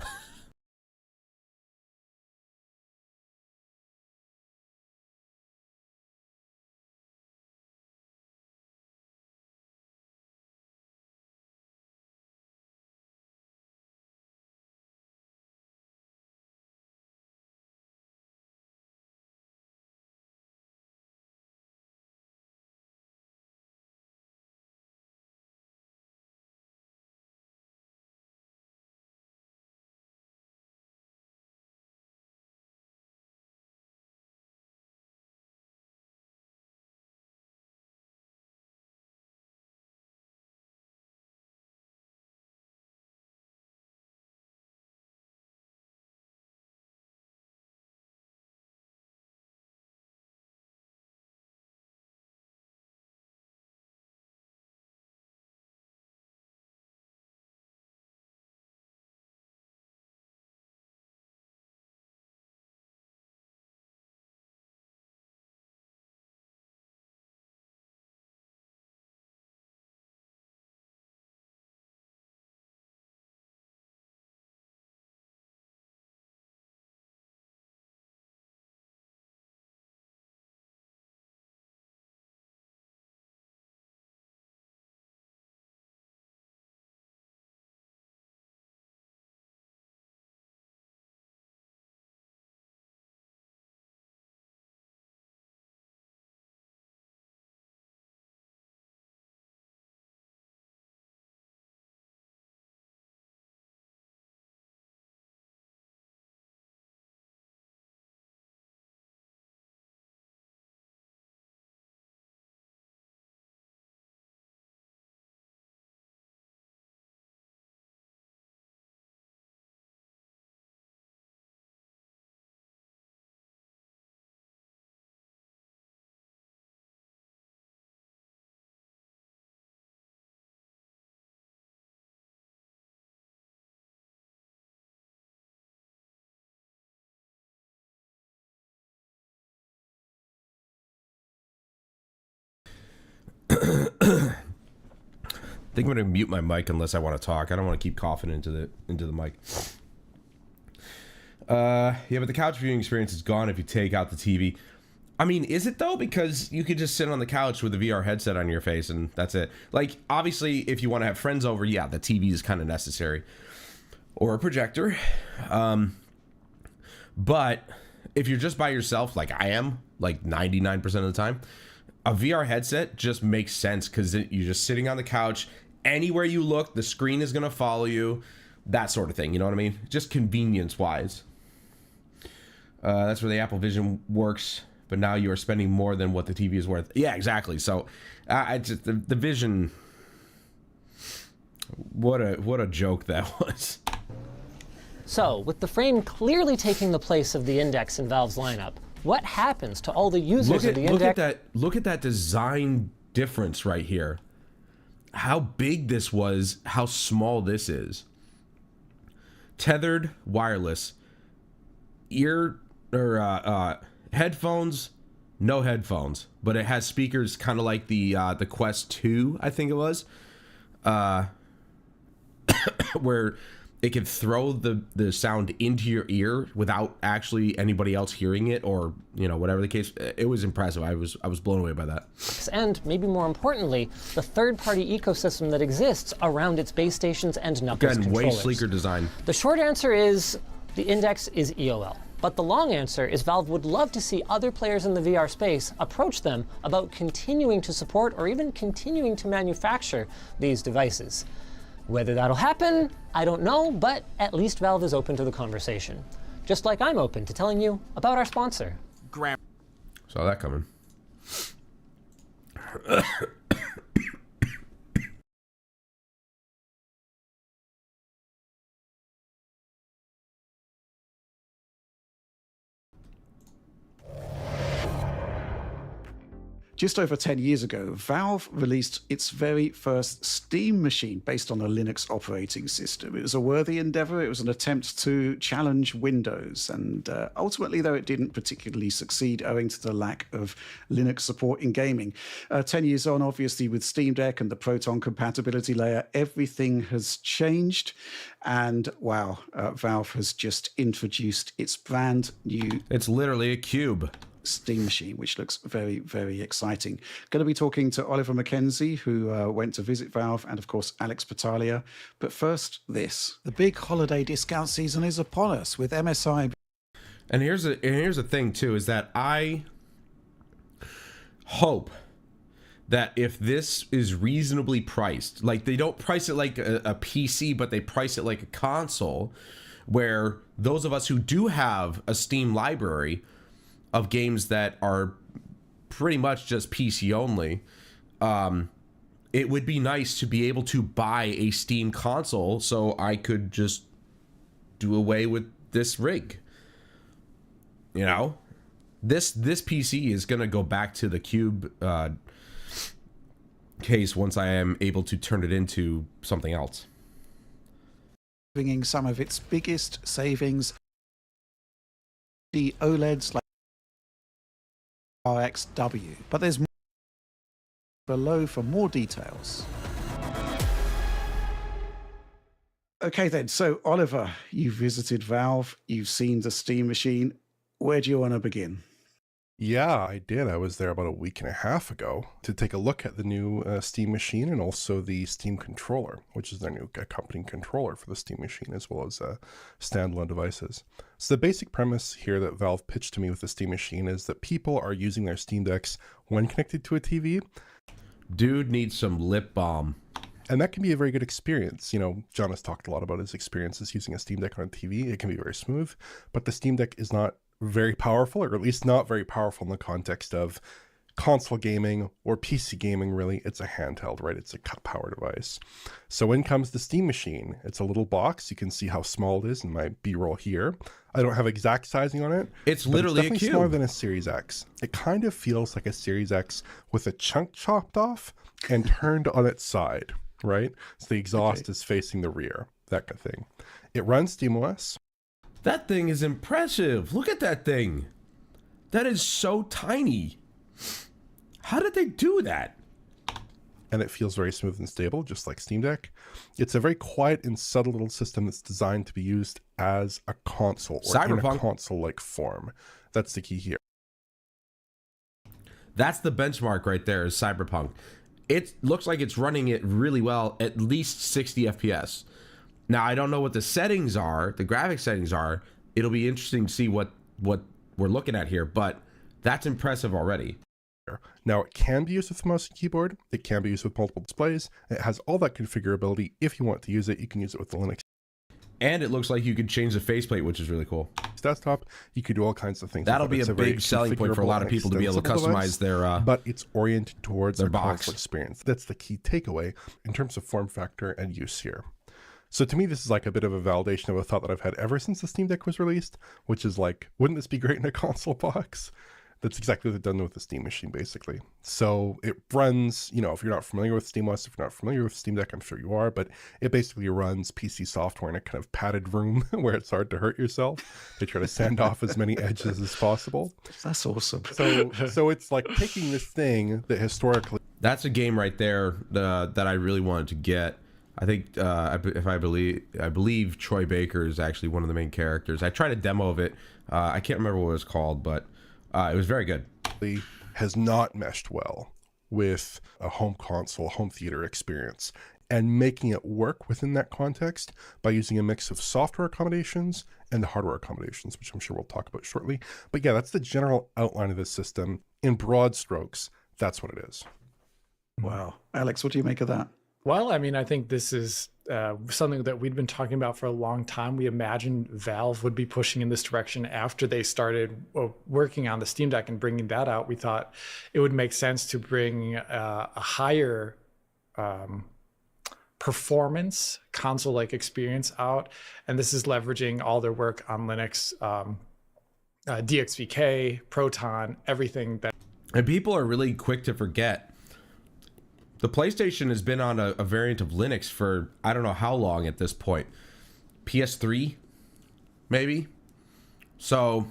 I think I'm gonna mute my mic unless I want to talk. I don't want to keep coughing into the mic. Yeah, but the couch viewing experience is gone if you take out the TV. I mean, is it though? Because you could just sit on the couch with a VR headset on your face and that's it. Like, obviously, if you want to have friends over, yeah, the TV is kind of necessary. Or a projector. But if you're just by yourself, like I am, like 99% of the time, a VR headset just makes sense because you're just sitting on the couch. Anywhere you look, the screen is going to follow you. That sort of thing. You know what I mean? Just convenience-wise. That's where the Apple Vision works. But now you are spending more than what the TV is worth. Yeah, exactly. So, just the Vision. What a joke that was. So, with the frame clearly taking the place of the Index in Valve's lineup, what happens to all the users of the Index? Look at that design difference right here. How big this was, how small this is. Tethered wireless. Headphones, no headphones, but it has speakers kind of like the Quest 2, I think it was, where it can throw the sound into your ear without actually anybody else hearing it, or whatever the case. It was impressive. I was blown away by that. And maybe more importantly, the third-party ecosystem that exists around its base stations and Knuckles controllers. Way sleeker design. The short answer is the Index is EOL. But the long answer is Valve would love to see other players in the VR space approach them about continuing to support or even continuing to manufacture these devices. Whether that'll happen, I don't know, but at least Valve is open to the conversation. Just like I'm open to telling you about our sponsor. Saw that coming. Just over 10 years ago, Valve released its very first Steam machine based on a Linux operating system. It was a worthy endeavor. It was an attempt to challenge Windows. And ultimately, though, it didn't particularly succeed owing to the lack of Linux support in gaming. 10 years on, obviously, with Steam Deck and the Proton compatibility layer, everything has changed. And wow, Valve has just introduced its brand new... It's literally a cube. Steam machine, which looks very, very exciting. Going to be talking to Oliver Mackenzie, who went to visit Valve, and of course Alex Battaglia. But first, this. The big holiday discount season is upon us with MSI. And here's the thing too, is that I hope that if this is reasonably priced, like they don't price it like a PC, but they price it like a console, where those of us who do have a Steam library of games that are pretty much just PC only, it would be nice to be able to buy a Steam console so I could just do away with this rig. This PC is gonna go back to the Cube case once I am able to turn it into something else. Bringing some of its biggest savings, the OLEDs like RXW, but there's more below for more details. Okay then, so Oliver, you visited Valve, you've seen the Steam machine. Where do you want to begin? Yeah, I did. I was there about a week and a half ago to take a look at the new Steam machine and also the Steam controller, which is their new accompanying controller for the Steam machine, as well as standalone devices. So the basic premise here that Valve pitched to me with the Steam machine is that people are using their Steam Decks when connected to a TV. Dude needs some lip balm. And that can be a very good experience. John has talked a lot about his experiences using a Steam Deck on a TV. It can be very smooth, but the Steam Deck is not very powerful, or at least not very powerful in the context of console gaming or PC gaming. Really, it's a handheld, right? It's a power device. So in comes the Steam machine. It's a little box. You can see how small it is in my B-roll here. I don't have exact sizing on it. It's literally a cube. Smaller than a Series X. It kind of feels like a Series X with a chunk chopped off and turned on its side, right? So the exhaust is facing the rear, that kind of thing. It runs SteamOS. That thing is impressive. Look at that thing. That is so tiny. How did they do that? and it feels very smooth and stable, just like Steam Deck. It's a very quiet and subtle little system that's designed to be used as a console or in a console-like form. That's the key here. That's the benchmark right there, is Cyberpunk. It looks like it's running it really well, at least 60 FPS. Now, I don't know what the settings are, the graphic settings are. It'll be interesting to see what we're looking at here, but that's impressive already. Now, it can be used with the mouse and keyboard. It can be used with multiple displays. It has all that configurability. If you want to use it, you can use it with the Linux. And it looks like you could change the faceplate, which is really cool. Desktop, you could do all kinds of things. That'll be a big selling point for a lot of people to be able to customize their but it's oriented towards their box experience. That's the key takeaway in terms of form factor and use here. So to me, this is like a bit of a validation of a thought that I've had ever since the Steam Deck was released, which is like, wouldn't this be great in a console box? That's exactly what they've done with the Steam machine, basically. So it runs, you know, if you're not familiar with SteamOS, if you're not familiar with Steam Deck, I'm sure you are, but it basically runs PC software in a kind of padded room where it's hard to hurt yourself. They try to sand off as many edges as possible. That's awesome. So it's like taking this thing that historically... That's a game right there that I really wanted to get. I think, I believe Troy Baker is actually one of the main characters. I tried a demo of it. I can't remember what it was called, but it was very good. Has not meshed well with a home console, home theater experience, and making it work within that context by using a mix of software accommodations and the hardware accommodations, which I'm sure we'll talk about shortly. But yeah, that's the general outline of this system. In broad strokes, that's what it is. Wow. Alex, what do you make of that? Well, I mean, I think this is something that we'd been talking about for a long time. We imagined Valve would be pushing in this direction after they started working on the Steam Deck and bringing that out. We thought it would make sense to bring a higher performance console-like experience out. And this is leveraging all their work on Linux, DXVK, Proton, everything that. And people are really quick to forget. The PlayStation has been on a variant of Linux for I don't know how long at this point. PS3, maybe? So,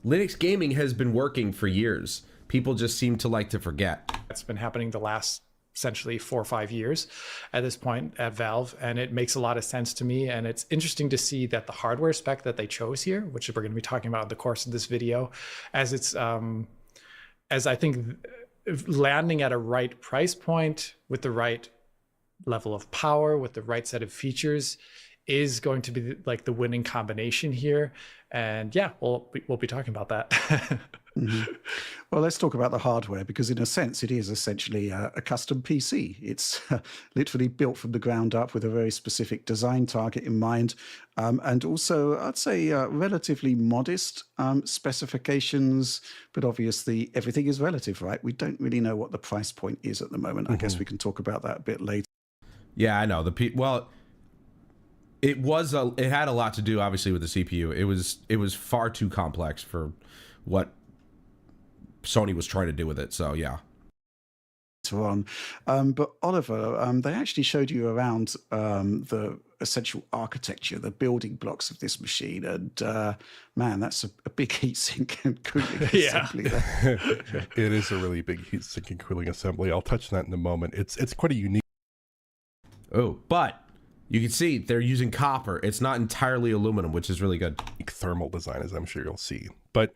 Linux gaming has been working for years. People just seem to like to forget. It's been happening the last essentially 4 or 5 years at this point at Valve, and it makes a lot of sense to me. And it's interesting to see that the hardware spec that they chose here, which we're going to be talking about in the course of this video, as it's, as I think, landing at a right price point with the right level of power, with the right set of features, is going to be like the winning combination here. And yeah, we'll be talking about that. Mm-hmm. Well, let's talk about the hardware, because in a sense, it is essentially a custom PC. It's literally built from the ground up with a very specific design target in mind. And also, I'd say relatively modest specifications, but obviously everything is relative, right? We don't really know what the price point is at the moment. I guess we can talk about that a bit later. Yeah, I know. Well, it had a lot to do, obviously, with the CPU. It was far too complex for what Sony was trying to do with it. So yeah. On, but Oliver, they actually showed you around the essential architecture, the building blocks of this machine, and man, that's a big heatsink and cooling assembly there. It is a really big heatsink and cooling assembly. I'll touch on that in a moment. It's quite a unique. Oh, but you can see they're using copper. It's not entirely aluminum, which is really good. Thermal design, as I'm sure you'll see. But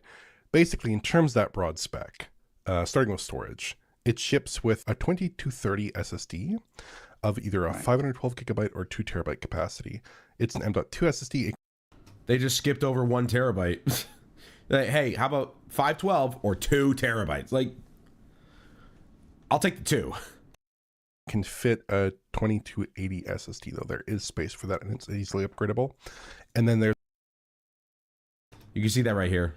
basically, in terms of that broad spec, starting with storage, it ships with a 2230 SSD of either a 512 gigabyte or 2 terabyte capacity. It's an M.2 SSD. They just skipped over 1 terabyte. Hey, how about 512 or 2 terabytes? Like, I'll take the 2. Can fit a 2280 SSD, though there is space for that, and it's easily upgradable. And then there's, you can see that right here.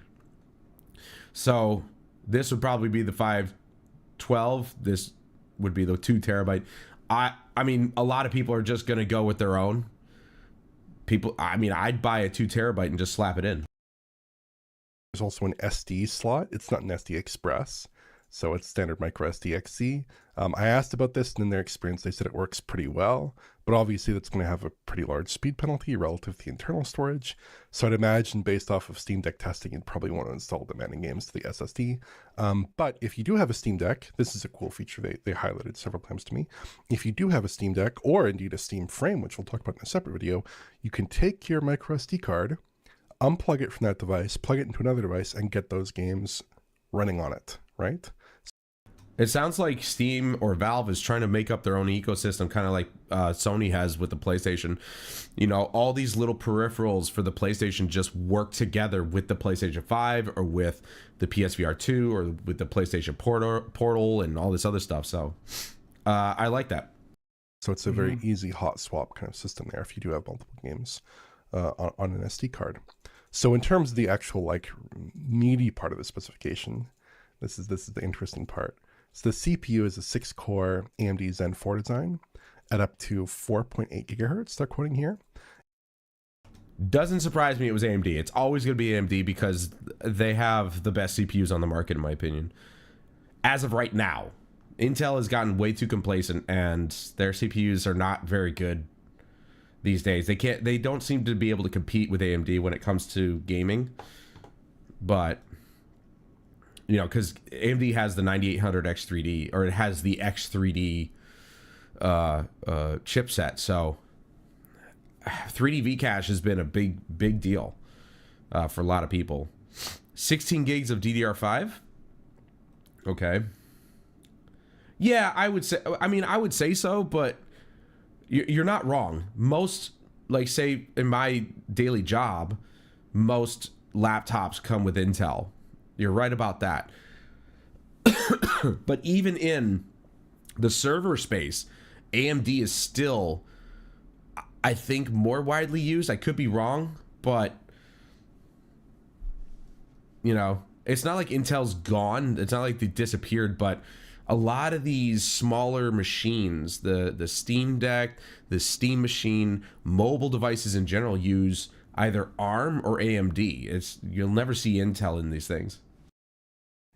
So this would probably be the 512. This would be the 2 terabyte. I mean, a lot of people are just gonna go with their own. I'd buy a 2 terabyte and just slap it in. There's also an SD slot. It's not an SD Express. So it's standard micro SD XC. I asked about this, and in their experience, they said it works pretty well, but obviously that's going to have a pretty large speed penalty relative to the internal storage. So I'd imagine, based off of Steam Deck testing, you'd probably want to install demanding games to the SSD. But if you do have a Steam Deck, this is a cool feature they highlighted several times to me. If you do have a Steam Deck, or indeed a Steam frame, which we'll talk about in a separate video, you can take your micro SD card, unplug it from that device, plug it into another device, and get those games running on it, right? It sounds like Steam or Valve is trying to make up their own ecosystem, kind of like Sony has with the PlayStation. You know, all these little peripherals for the PlayStation just work together with the PlayStation 5 or with the PSVR 2 or with the PlayStation Portal and all this other stuff. So I like that. So it's a very easy hot swap kind of system there if you do have multiple games on an SD card. So in terms of the actual like meaty part of the specification, this is the interesting part. So the CPU is a 6-core AMD Zen 4 design at up to 4.8 gigahertz, they're quoting here. Doesn't surprise me it was AMD. It's always going to be AMD because they have the best CPUs on the market, in my opinion. As of right now, Intel has gotten way too complacent, and their CPUs are not very good these days. They don't seem to be able to compete with AMD when it comes to gaming. But you know, because AMD has the 9800 X3D, or it has the X3D chipset. So 3D Vcache has been a big deal for a lot of people. 16 gigs of DDR5. Okay. Yeah, I would say so, but you're not wrong. Most, like, say in my daily job, most laptops come with Intel. You're right about that. But even in the server space, AMD is still, I think, more widely used. I could be wrong, but you know, it's not like Intel's gone. It's not like they disappeared, but a lot of these smaller machines, the Steam Deck, the Steam Machine, mobile devices in general use either ARM or AMD. You'll never see Intel in these things.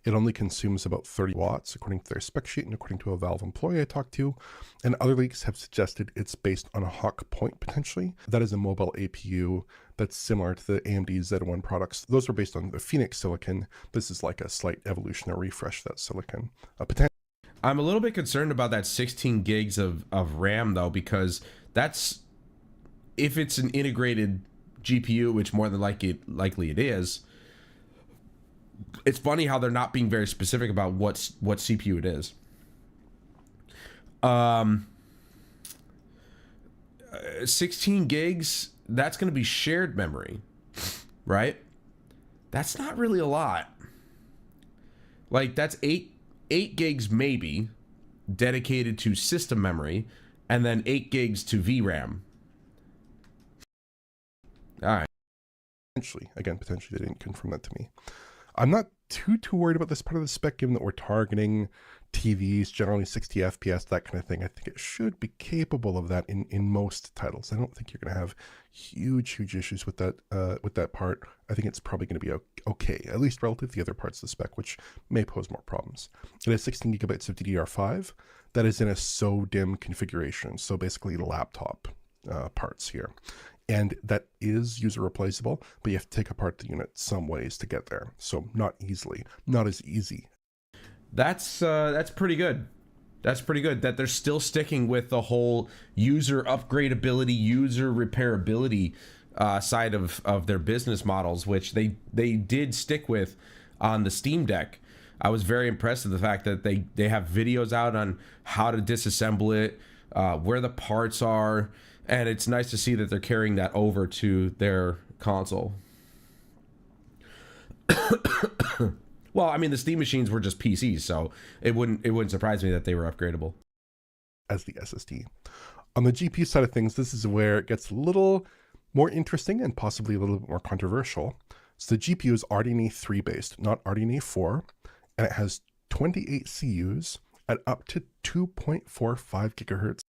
It only consumes about 30 watts, according to their spec sheet and according to a Valve employee I talked to. And other leaks have suggested it's based on a Hawk Point, potentially. That is a mobile APU that's similar to the AMD Z1 products. Those were based on the Phoenix silicon. This is like a slight evolution or refresh of that silicon. I'm a little bit concerned about that 16 gigs of RAM, though, because that's, if it's an integrated GPU, which more than likely it is, it's funny how they're not being very specific about what CPU it is. 16 gigs, that's going to be shared memory, right? That's not really a lot. Like, that's 8 gigs maybe dedicated to system memory, and then 8 gigs to VRAM. All right. Potentially they didn't confirm that to me. I'm not too worried about this part of the spec, given that we're targeting TVs, generally 60 FPS, that kind of thing. I think it should be capable of that in most titles. I don't think you're going to have huge issues with that part. I think it's probably going to be okay, at least relative to the other parts of the spec, which may pose more problems. It has 16 gigabytes of DDR5. That is in a SODIMM configuration, so basically laptop parts here. And that is user replaceable, but you have to take apart the unit some ways to get there. So not as easy. That's pretty good. That's pretty good that they're still sticking with the whole user upgradability, user repairability side of their business models, which they did stick with on the Steam Deck. I was very impressed with the fact that they have videos out on how to disassemble it, where the parts are. And it's nice to see that they're carrying that over to their console. Well, I mean, the Steam machines were just PCs, so it wouldn't surprise me that they were upgradable. As the SSD. On the GPU side of things, this is where it gets a little more interesting and possibly a little bit more controversial. So the GPU is RDNA 3 based, not RDNA 4, and it has 28 CUs at up to 2.45 gigahertz.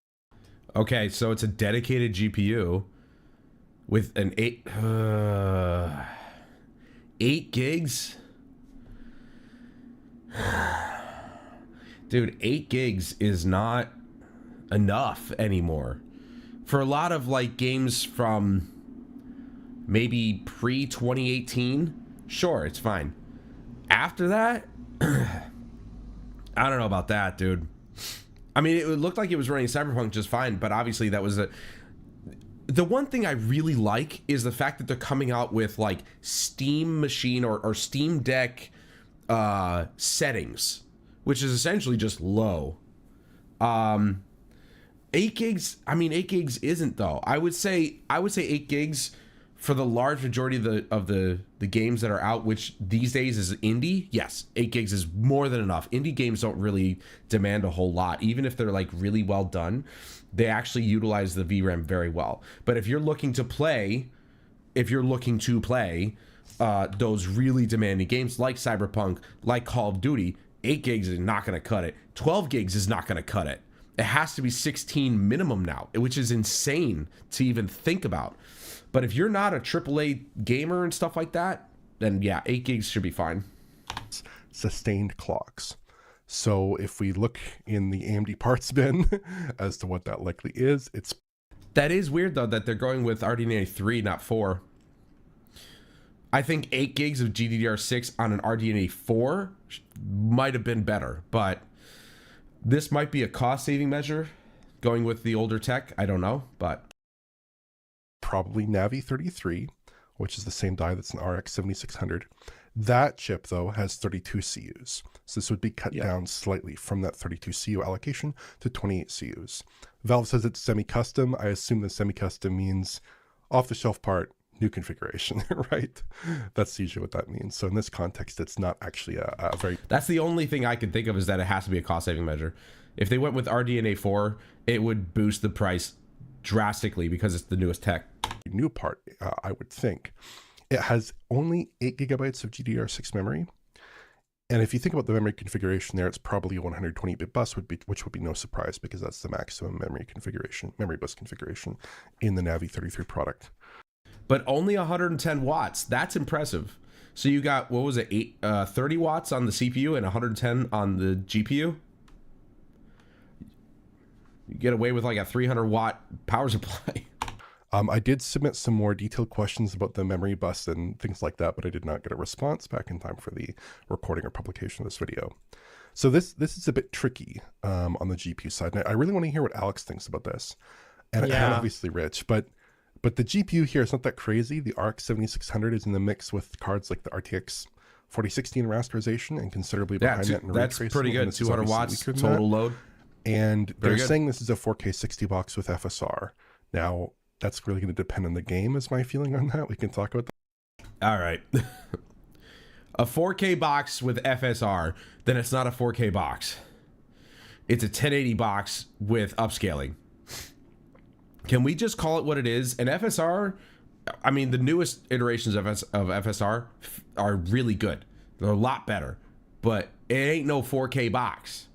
Okay, so it's a dedicated GPU with an 8 gigs. Dude, 8 gigs is not enough anymore. For a lot of like games from maybe pre-2018, sure, it's fine. After that, I don't know about that, dude. I mean, it looked like it was running Cyberpunk just fine, but obviously that was the one thing I really like is the fact that they're coming out with like Steam machine or Steam Deck settings, which is essentially just low. 8 gigs, I mean 8 gigs isn't though. I would say 8 gigs for the large majority of the games that are out, which these days is indie. Yes, 8 gigs is more than enough. Indie games don't really demand a whole lot. Even if they're like really well done, they actually utilize the VRAM very well. But if you're looking to play those really demanding games like Cyberpunk, like Call of Duty, 8 gigs is not going to cut it. 12 gigs is not going to cut it. It has to be 16 minimum now, which is insane to even think about. But if you're not a AAA gamer and stuff like that, then yeah, 8 gigs should be fine. Sustained clocks. So if we look in the AMD parts bin as to what that likely is, that is weird though that they're going with RDNA 3, not 4. I think 8 gigs of GDDR6 on an RDNA 4 might have been better, but this might be a cost-saving measure going with the older tech. I don't know, but probably Navi 33, which is the same die that's an RX 7600. That chip, though, has 32 CUs. So this would be cut down slightly from that 32 CU allocation to 28 CUs. Valve says it's semi-custom. I assume the semi-custom means off-the-shelf part, new configuration, right? That's usually what that means. So in this context, it's not actually a very... That's the only thing I can think of is that it has to be a cost-saving measure. If they went with RDNA 4, it would boost the price drastically because it's the newest tech. New part, I would think. It has only 8 gigabytes of GDDR6 memory. And if you think about the memory configuration there, it's probably a 128-bit bus, which would be no surprise because that's the maximum memory bus configuration in the Navi 33 product. But only 110 watts. That's impressive. So you got, what was it, 30 watts on the CPU and 110 on the GPU? You get away with like a 300-watt power supply. I did submit some more detailed questions about the memory bus and things like that, but I did not get a response back in time for the recording or publication of this video. So this is a bit tricky on the GPU side. And I really want to hear what Alex thinks about this. And obviously Rich, but the GPU here is not that crazy. The RX 7600 is in the mix with cards like the RTX 4060 in rasterization and considerably behind that in ray tracing. That's pretty good. 200 watts total load. And they're saying this is a 4K 60 box with FSR. Now, that's really going to depend on the game, is my feeling on that. We can talk about that. All right. A 4K box with FSR, then it's not a 4K box. It's a 1080 box with upscaling. Can we just call it what it is? And FSR, I mean, the newest iterations of FSR are really good. They're a lot better, but it ain't no 4K box.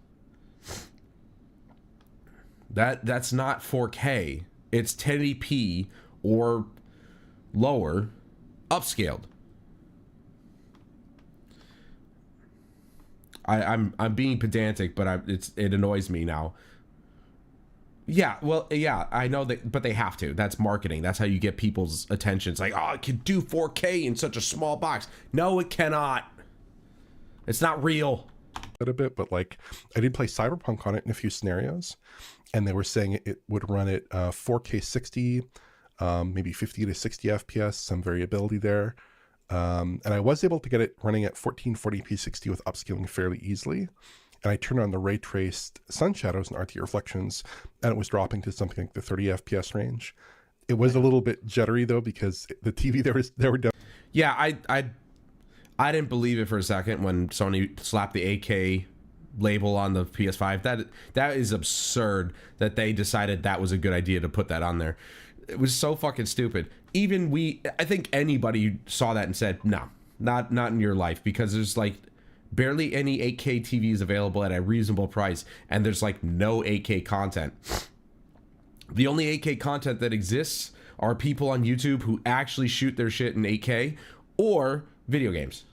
That's not 4K. It's 1080p or lower, upscaled. I'm being pedantic, but it annoys me now. Yeah, well, yeah, I know that, but they have to. That's marketing. That's how you get people's attention. It's like, oh, it can do 4K in such a small box. No, it cannot. It's not real. A bit, but like I did play Cyberpunk on it in a few scenarios, and they were saying it would run at 4K 60, maybe 50 to 60 FPS, some variability there. And I was able to get it running at 1440p 60 with upscaling fairly easily. And I turned on the ray traced sun shadows and RT reflections, and it was dropping to something like the 30 FPS range. It was a little bit jittery though because the TV there were down. Yeah, I didn't believe it for a second when Sony slapped the 8K label on the PS5. That is absurd that they decided that was a good idea to put that on there. It was so fucking stupid. I think anybody saw that and said, no, not in your life, because there's like barely any 8K TVs available at a reasonable price, and there's like no 8K content. The only 8K content that exists are people on YouTube who actually shoot their shit in 8K or video games,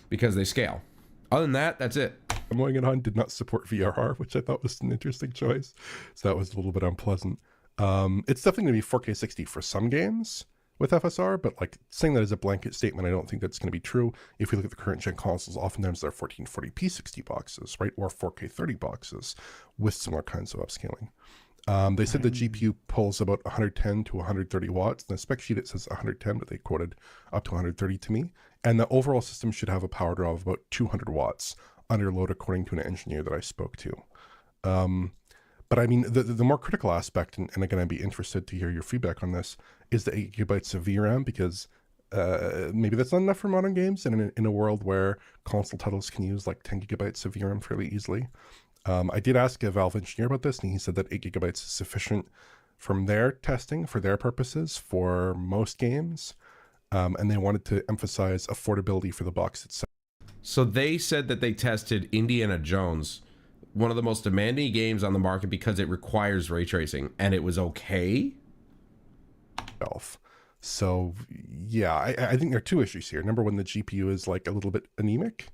because they scale. Other than that, that's it. demoing it on did not support VRR, which I thought was an interesting choice. So that was a little bit unpleasant. It's definitely going to be 4K 60 for some games with FSR, but like saying that as a blanket statement, I don't think that's going to be true. If we look at the current gen consoles, oftentimes they're 1440p 60 boxes, right? Or 4K 30 boxes with similar kinds of upscaling. They said the GPU pulls about 110 to 130 watts. In the spec sheet, it says 110, but they quoted up to 130 to me. And the overall system should have a power draw of about 200 watts under load, according to an engineer that I spoke to. But I mean, the more critical aspect, and again, I'd be interested to hear your feedback on this, is the 8 gigabytes of VRAM, because maybe that's not enough for modern games, and in a world where console titles can use like 10 gigabytes of VRAM fairly easily. I did ask a Valve engineer about this, and he said that 8 gigabytes is sufficient from their testing, for their purposes, for most games, and they wanted to emphasize affordability for the box itself. So they said that they tested Indiana Jones, one of the most demanding games on the market, because it requires ray tracing, and it was okay. So yeah, I think there are two issues here. Number one, the GPU is like a little bit anemic,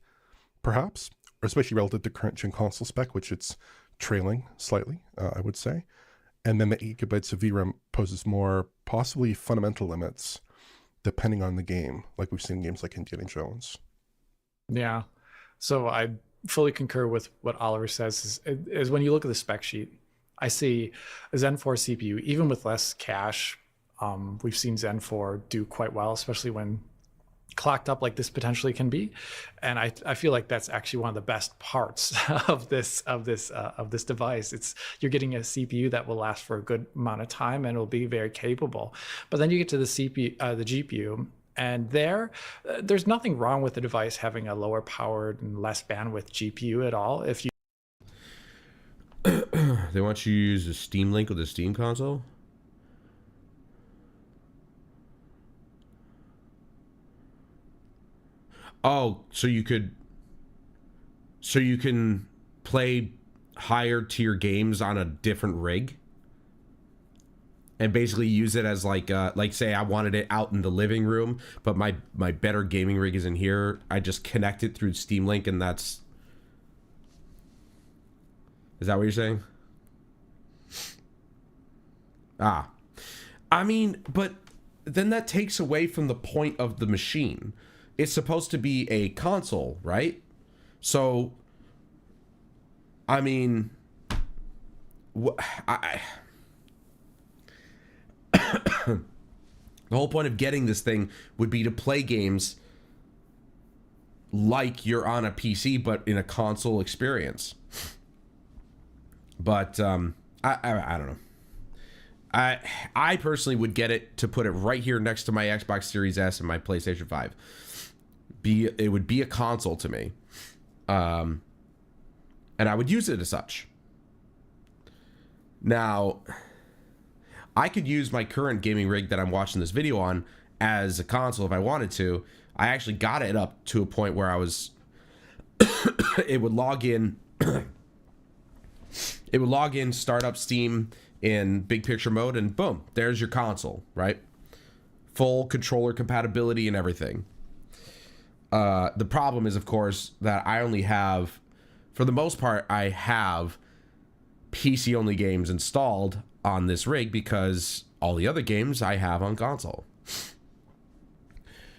perhaps, or especially relative to current gen console spec, which it's trailing slightly, I would say. And then the 8 gigabytes of VRAM poses more possibly fundamental limits depending on the game, like we've seen in games like Indiana Jones. Yeah. So I fully concur with what Oliver says is when you look at the spec sheet, I see a Zen 4 CPU, even with less cache. We've seen Zen 4 do quite well, especially when clocked up like this potentially can be. And I feel like that's actually one of the best parts of this device. You're getting a CPU that will last for a good amount of time and will be very capable. But then you get to the GPU, and there's nothing wrong with the device having a lower powered and less bandwidth GPU at all. If you They want you to use a Steam Link with a Steam console? Oh, so you can play higher tier games on a different rig and basically use it as like say I wanted it out in the living room, but my better gaming rig is in here. I just connect it through Steam Link, and is that what you're saying? I mean, but then that takes away from the point of the machine. It's supposed to be a console, right? So, I mean, the whole point of getting this thing would be to play games like you're on a PC, but in a console experience. But I don't know. I personally would get it to put it right here next to my Xbox Series S and my PlayStation 5. It would be a console to me, and I would use it as such. Now, I could use my current gaming rig that I'm watching this video on as a console if I wanted to. I actually got it up to a point where I was it would log in start up Steam in big picture mode, and boom, there's your console, right? Full controller compatibility and everything. The problem is, of course, that I only have, for the most part, I have PC only games installed on this rig because all the other games I have on console.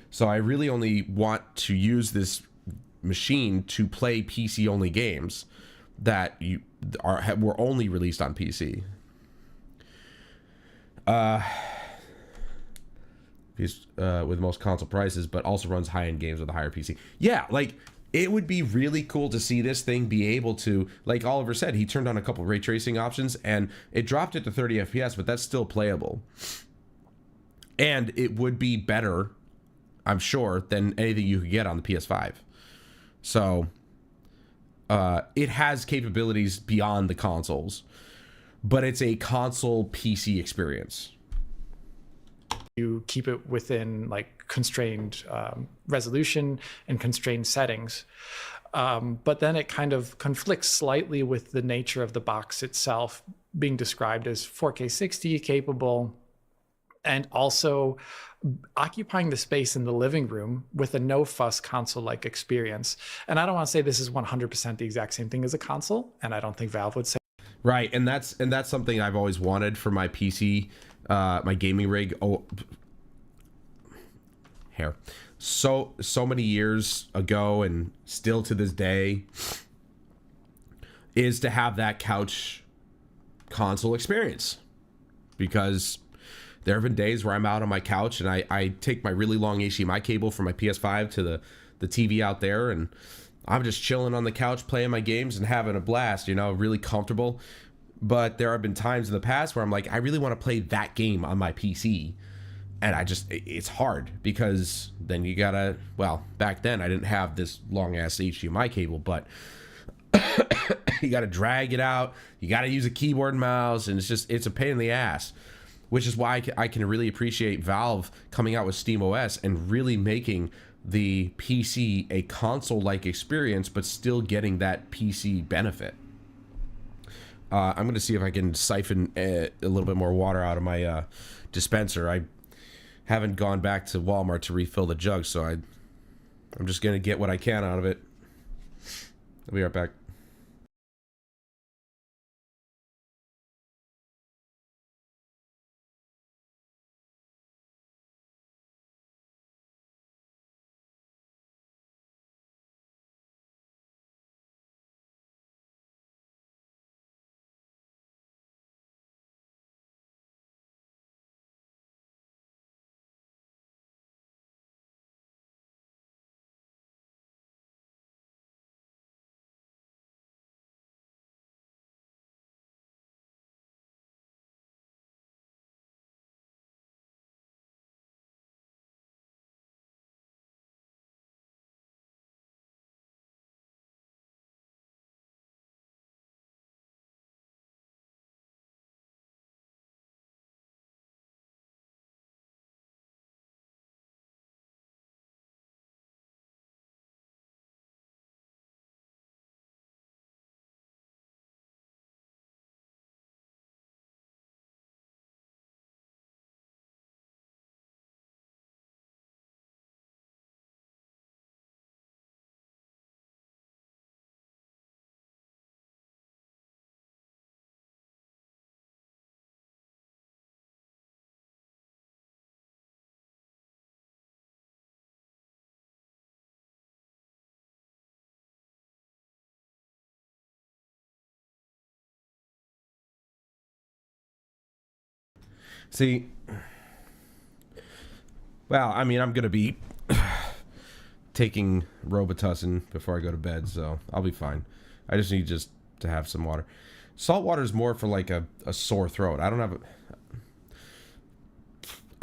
So I really only want to use this machine to play PC only games that were only released on PC. With most console prices, but also runs high-end games with a higher PC. Yeah, like, it would be really cool to see this thing be able to, like Oliver said, he turned on a couple ray tracing options and it dropped it to 30 FPS, but that's still playable. And it would be better, I'm sure, than anything you could get on the PS5. So, it has capabilities beyond the consoles, but it's a console PC experience. You keep it within like constrained resolution and constrained settings. But then it kind of conflicts slightly with the nature of the box itself being described as 4K 60 capable and also occupying the space in the living room with a no fuss console-like experience. And I don't want to say this is 100% the exact same thing as a console, and I don't think Valve would say. Right, and that's something I've always wanted for my PC, my gaming rig. Oh, hair. So many years ago, and still to this day, is to have that couch console experience, because there have been days where I'm out on my couch and I take my really long HDMI cable from my PS5 to the TV out there, and I'm just chilling on the couch playing my games and having a blast, you know, really comfortable. But there have been times in the past where I'm like, I really want to play that game on my PC, and it's hard, because then you gotta, well, back then I didn't have this long ass HDMI cable, but you gotta drag it out, you gotta use a keyboard and mouse, and it's a pain in the ass. Which is why I can really appreciate Valve coming out with SteamOS and really making the PC a console-like experience, but still getting that PC benefit. I'm going to see if I can siphon a little bit more water out of my dispenser. I haven't gone back to Walmart to refill the jug, so I'm just going to get what I can out of it. I'll be right back. See, well, I mean, I'm going to be taking Robitussin before I go to bed, so I'll be fine. I just need to have some water. Salt water is more for like a sore throat. I don't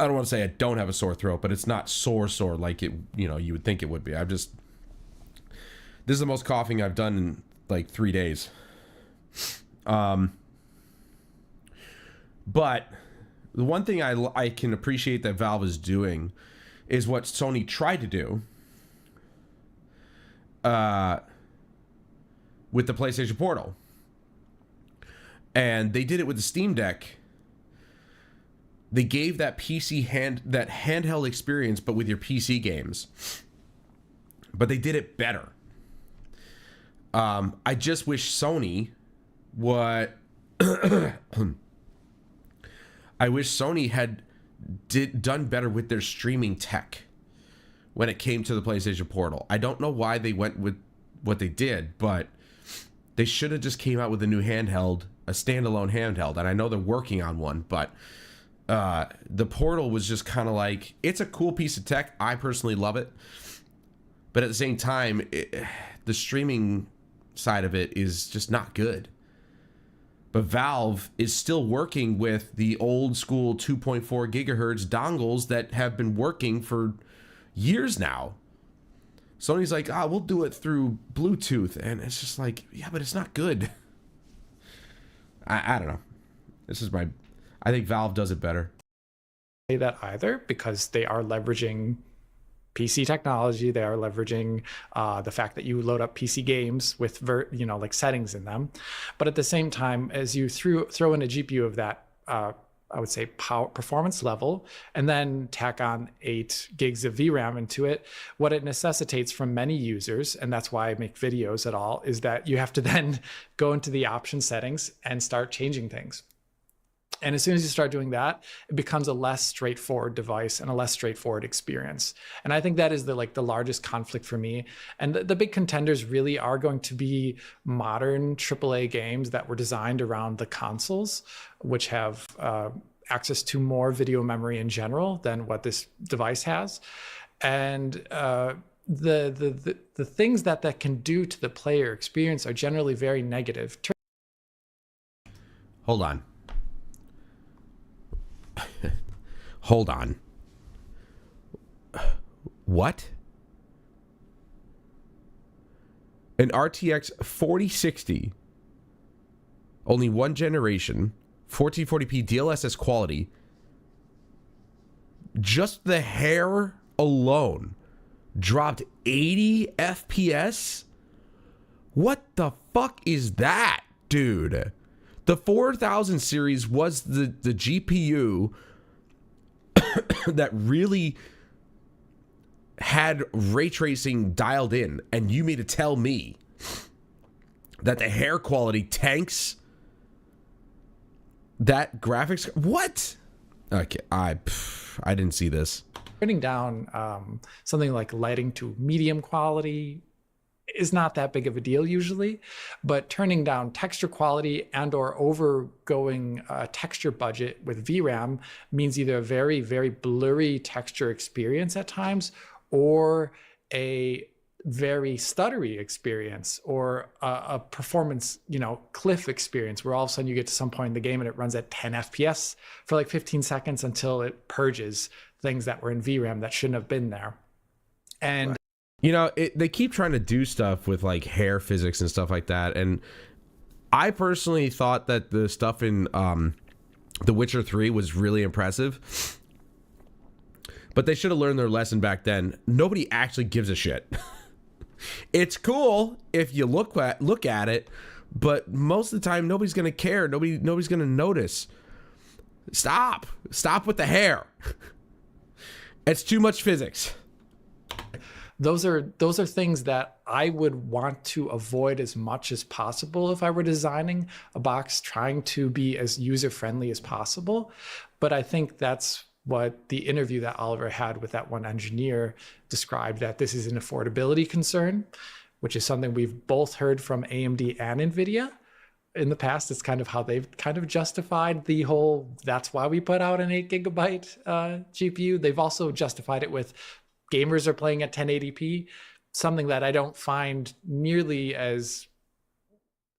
want to say I don't have a sore throat, but it's not sore like it, you would think it would be. This is the most coughing I've done in like 3 days. But the one thing I can appreciate that Valve is doing is what Sony tried to do with the PlayStation Portal. And they did it with the Steam Deck. They gave that handheld experience, but with your PC games. But they did it better. I just wish Sony I wish Sony had done better with their streaming tech when it came to the PlayStation Portal. I don't know why they went with what they did, but they should have just came out with a new handheld, a standalone handheld. And I know they're working on one, but the Portal was just kind of like, it's a cool piece of tech. I personally love it. But at the same time, the streaming side of it is just not good. But Valve is still working with the old school 2.4 gigahertz dongles that have been working for years now. Sony's like, we'll do it through Bluetooth. And it's just like, yeah, but it's not good. I don't know. I think Valve does it better. Say that either, because they are leveraging PC technology. They are leveraging the fact that you load up PC games with like settings in them. But at the same time, as you throw in a GPU of that I would say, performance level, and then tack on 8 gigs of VRAM into it. What it necessitates from many users, and that's why I make videos at all, is that you have to then go into the option settings and start changing things. And as soon as you start doing that, it becomes a less straightforward device and a less straightforward experience. And I think that is the largest conflict for me. And the big contenders really are going to be modern AAA games that were designed around the consoles, which have access to more video memory in general than what this device has. And the things that can do to the player experience are generally very negative. Hold on. Hold on. What? An RTX 4060, only one generation, 1440p DLSS quality. Just the hair alone dropped 80 FPS? What the fuck is that, dude? The 4000 series was the GPU that really had ray tracing dialed in, and you mean to tell me that the hair quality tanks that graphics? What? Okay, I didn't see this. Turning down something like lighting to medium quality is not that big of a deal usually, but turning down texture quality and or overgoing texture budget with VRAM means either a very, very blurry texture experience at times, or a very stuttery experience, or a performance, cliff experience where all of a sudden you get to some point in the game and it runs at 10 FPS for like 15 seconds until it purges things that were in VRAM that shouldn't have been there. And they keep trying to do stuff with like hair physics and stuff like that. And I personally thought that the stuff in The Witcher 3 was really impressive. But they should have learned their lesson back then. Nobody actually gives a shit. It's cool if you look at it, but most of the time nobody's gonna care. Nobody's gonna notice. Stop with the hair. It's too much physics. Those are things that I would want to avoid as much as possible if I were designing a box, trying to be as user-friendly as possible. But I think that's what the interview that Oliver had with that one engineer described, that this is an affordability concern, which is something we've both heard from AMD and NVIDIA in the past. It's kind of how they've kind of justified the whole, that's why we put out an 8 gigabyte GPU. They've also justified it with gamers are playing at 1080p, something that I don't find nearly as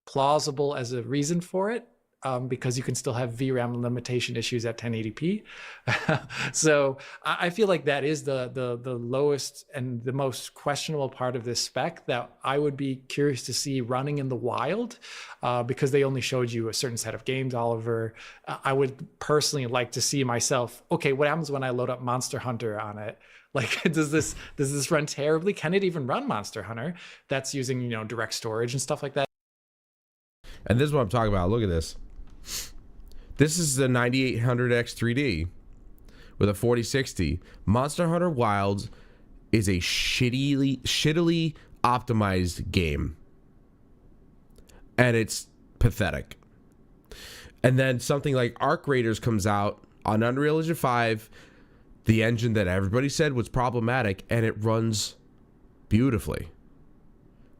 plausible as a reason for it, because you can still have VRAM limitation issues at 1080p. So I feel like that is the lowest and the most questionable part of this spec that I would be curious to see running in the wild, because they only showed you a certain set of games, Oliver. I would personally like to see myself, okay, what happens when I load up Monster Hunter on it? Like, does this run terribly? Can it even run Monster Hunter? That's using, direct storage and stuff like that. And this is what I'm talking about. Look at this. This is the 9800X 3D with a 4060. Monster Hunter Wilds is a shittily optimized game. And it's pathetic. And then something like Arc Raiders comes out on Unreal Engine 5, the engine that everybody said was problematic, and it runs beautifully.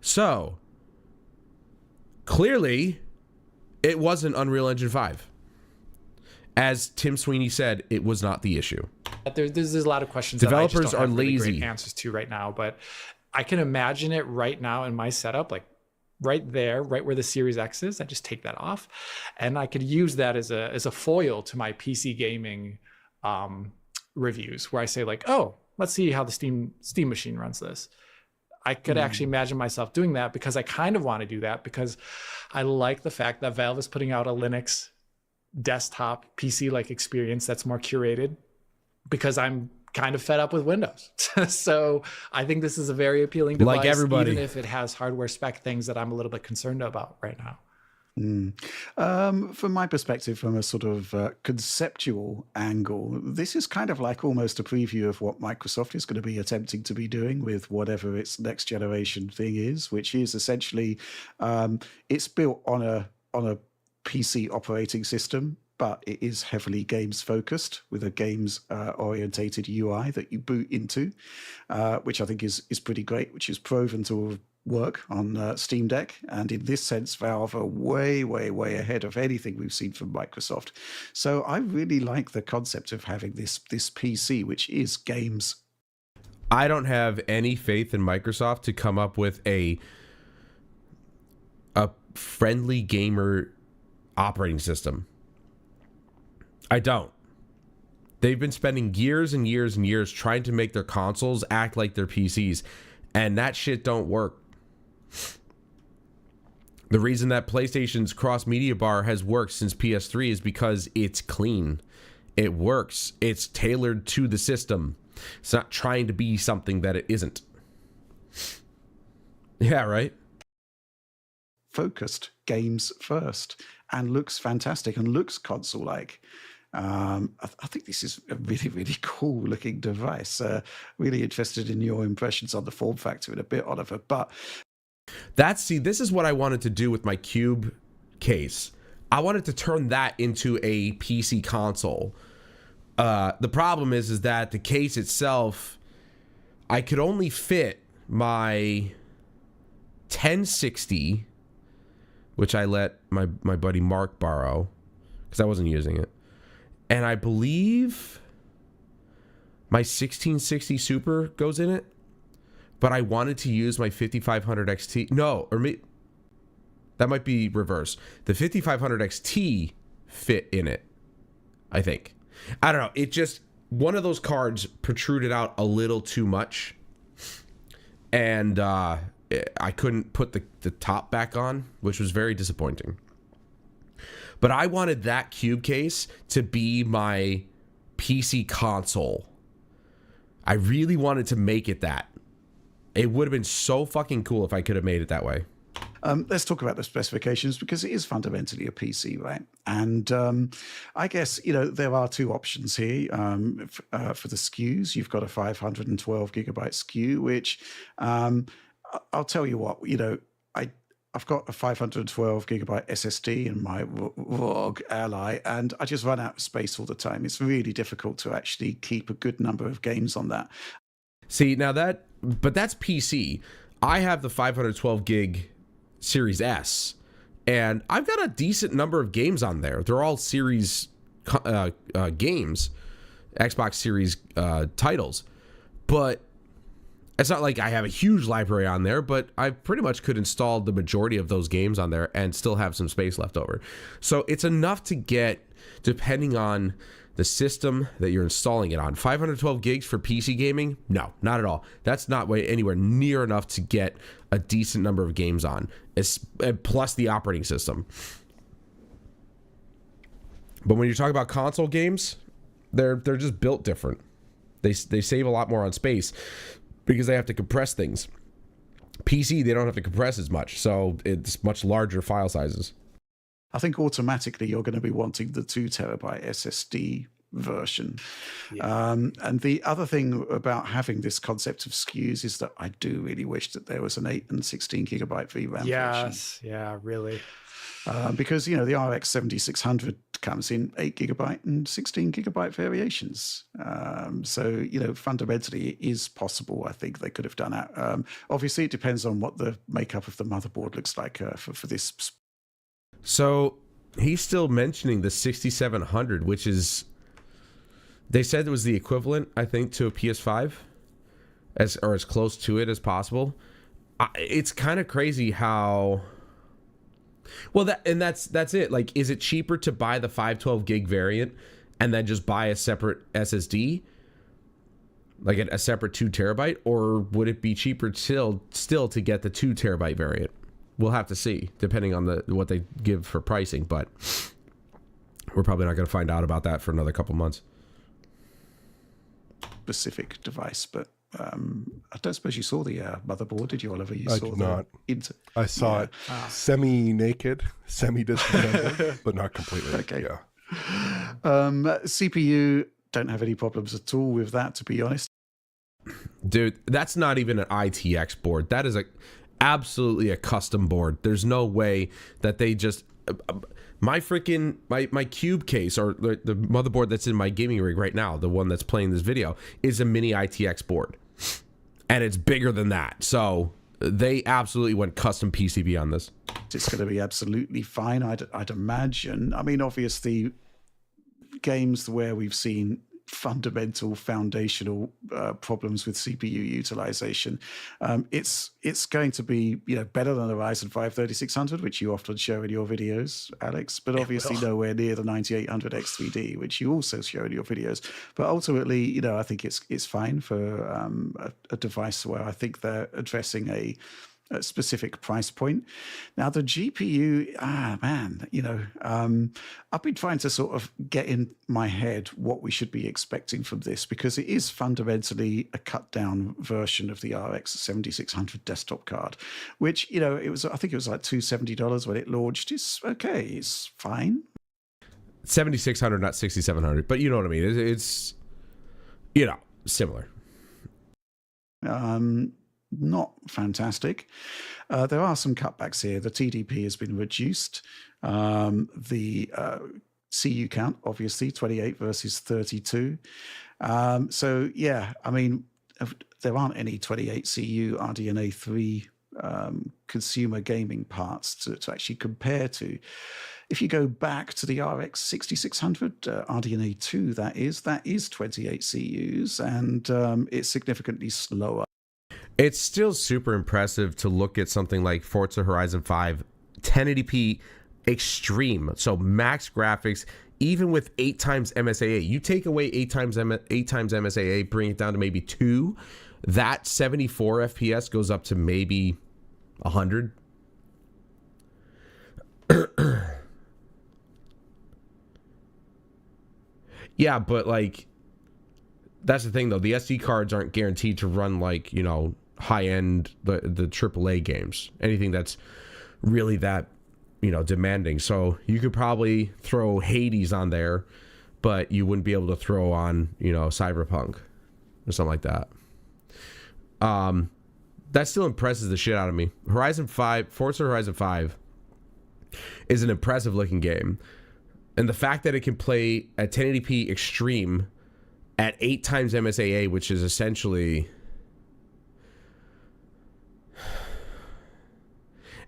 So, clearly, it wasn't Unreal Engine 5. As Tim Sweeney said, it was not the issue. There's a lot of questions Developers that I just don't have are really lazy. great answers to right now, but I can imagine it right now in my setup, like right there, right where the Series X is. I just take that off, and I could use that as a foil to my PC gaming reviews, where I say like, oh, let's see how the Steam machine runs this. I could actually imagine myself doing that, because I kind of want to do that, because I like the fact that Valve is putting out a Linux desktop PC-like experience that's more curated, because I'm kind of fed up with Windows. So I think this is a very appealing device, like everybody, even if it has hardware spec things that I'm a little bit concerned about right now. From my perspective, from a sort of conceptual angle, this is kind of like almost a preview of what Microsoft is going to be attempting to be doing with whatever its next generation thing is, which is essentially it's built on a PC operating system, but it is heavily games focused with a games orientated UI that you boot into, which I think is pretty great, which is proven to work on Steam Deck. And in this sense, Valve are way, way, way ahead of anything we've seen from Microsoft. So I really like the concept of having this PC, which is games. I don't have any faith in Microsoft to come up with a friendly gamer operating system. I don't. They've been spending years and years and years trying to make their consoles act like their PCs, and that shit don't work. The reason that PlayStation's cross-media bar has worked since PS3 is because it's clean. It works. It's tailored to the system. It's not trying to be something that it isn't. Yeah, right? Focused games first, and looks fantastic and looks console-like. I think this is a really, really cool looking device. Really interested in your impressions on the form factor in a bit, Oliver. But this is what I wanted to do with my Cube case. I wanted to turn that into a PC console. The problem is that the case itself, I could only fit my 1060, which I let my buddy Mark borrow because I wasn't using it. And I believe my 1660 Super goes in it, but I wanted to use my 5500 XT. No, that might be reverse. The 5500 XT fit in it, I think. I don't know. It just, one of those cards protruded out a little too much, and I couldn't put the top back on, which was very disappointing. But I wanted that Cube case to be my PC console. I really wanted to make it that. It would have been so fucking cool if I could have made it that way. Let's talk about the specifications, because it is fundamentally a PC, right? And I guess, there are two options here for the SKUs. You've got a 512 gigabyte SKU, which I'll tell you what, I've got a 512 gigabyte SSD in my ROG Ally, and I just run out of space all the time. It's really difficult to actually keep a good number of games on that. See, now but that's PC. I have the 512 gig Series S, and I've got a decent number of games on there. They're all Series games, Xbox Series titles, but it's not like I have a huge library on there, but I pretty much could install the majority of those games on there and still have some space left over. So it's enough to get, depending on the system that you're installing it on. 512 gigs for PC gaming? No, not at all. That's not anywhere near enough to get a decent number of games on, plus the operating system. But when you're talking about console games, they're just built different. They save a lot more on space because they have to compress things. PC, they don't have to compress as much, so it's much larger file sizes. I think automatically you're going to be wanting the 2 terabyte SSD version. Yeah. And the other thing about having this concept of SKUs is that I do really wish that there was an 8 and 16 gigabyte VRAM version. Yes, yeah, really. Because, the RX 7600 comes in 8 gigabyte and 16 gigabyte variations. So, fundamentally it is possible. I think they could have done that. Obviously, it depends on what the makeup of the motherboard looks like for this. So he's still mentioning the 6700, which is, they said it was the equivalent, I think, to a PS5, or as close to it as possible. It's kind of crazy how. Well, that's it. Like, is it cheaper to buy the 512 gig variant and then just buy a separate SSD, like a separate 2 terabyte, or would it be cheaper still to get the 2 terabyte variant? We'll have to see, depending on what they give for pricing, but we're probably not going to find out about that for another couple months. Specific device, but I don't suppose you saw the motherboard, did you, Oliver? You I saw did not. I saw it semi-naked, semi-disassembled, but not completely. Okay. Yeah. CPU, don't have any problems at all with that, to be honest. Dude, that's not even an ITX board. That is absolutely a custom board. There's no way that they just my cube case, or the motherboard that's in my gaming rig right now, the one that's playing this video, is a mini ITX board, and it's bigger than that. So they absolutely went custom PCB on this. It's going to be absolutely fine, I'd imagine. I mean, obviously, games where we've seen fundamental foundational problems with CPU utilization, it's going to be better than the Ryzen 5 3600, which you often show in your videos, Alex, but obviously nowhere near the 9800 X3D, which you also show in your videos. But ultimately, I think it's fine for a device where I think they're addressing a specific price point. Now the GPU, I've been trying to sort of get in my head what we should be expecting from this, because it is fundamentally a cut down version of the RX 7600 desktop card, which, I think it was like $270 when it launched. It's okay. It's fine. 7600, not 6700, but you know what I mean. It's similar. Not fantastic. There are some cutbacks here. The TDP has been reduced. The CU count, obviously, 28 versus 32. So, yeah, I mean, there aren't any 28 CU RDNA 3 consumer gaming parts to actually compare to. If you go back to the RX 6600 RDNA 2, that is 28 CUs, and it's significantly slower. It's still super impressive to look at something like Forza Horizon 5 1080p extreme, so max graphics, even with 8 times MSAA. You take away 8 times MSAA, bring it down to maybe 2, that 74 FPS goes up to maybe 100. Yeah, but like, that's the thing though, the SD cards aren't guaranteed to run like, high-end the AAA games, anything that's really that demanding. So you could probably throw Hades on there, but you wouldn't be able to throw on Cyberpunk or something like that. That still impresses the shit out of me. Forza Horizon 5 is an impressive looking game, and the fact that it can play at 1080p extreme at 8 times MSAA, which is essentially,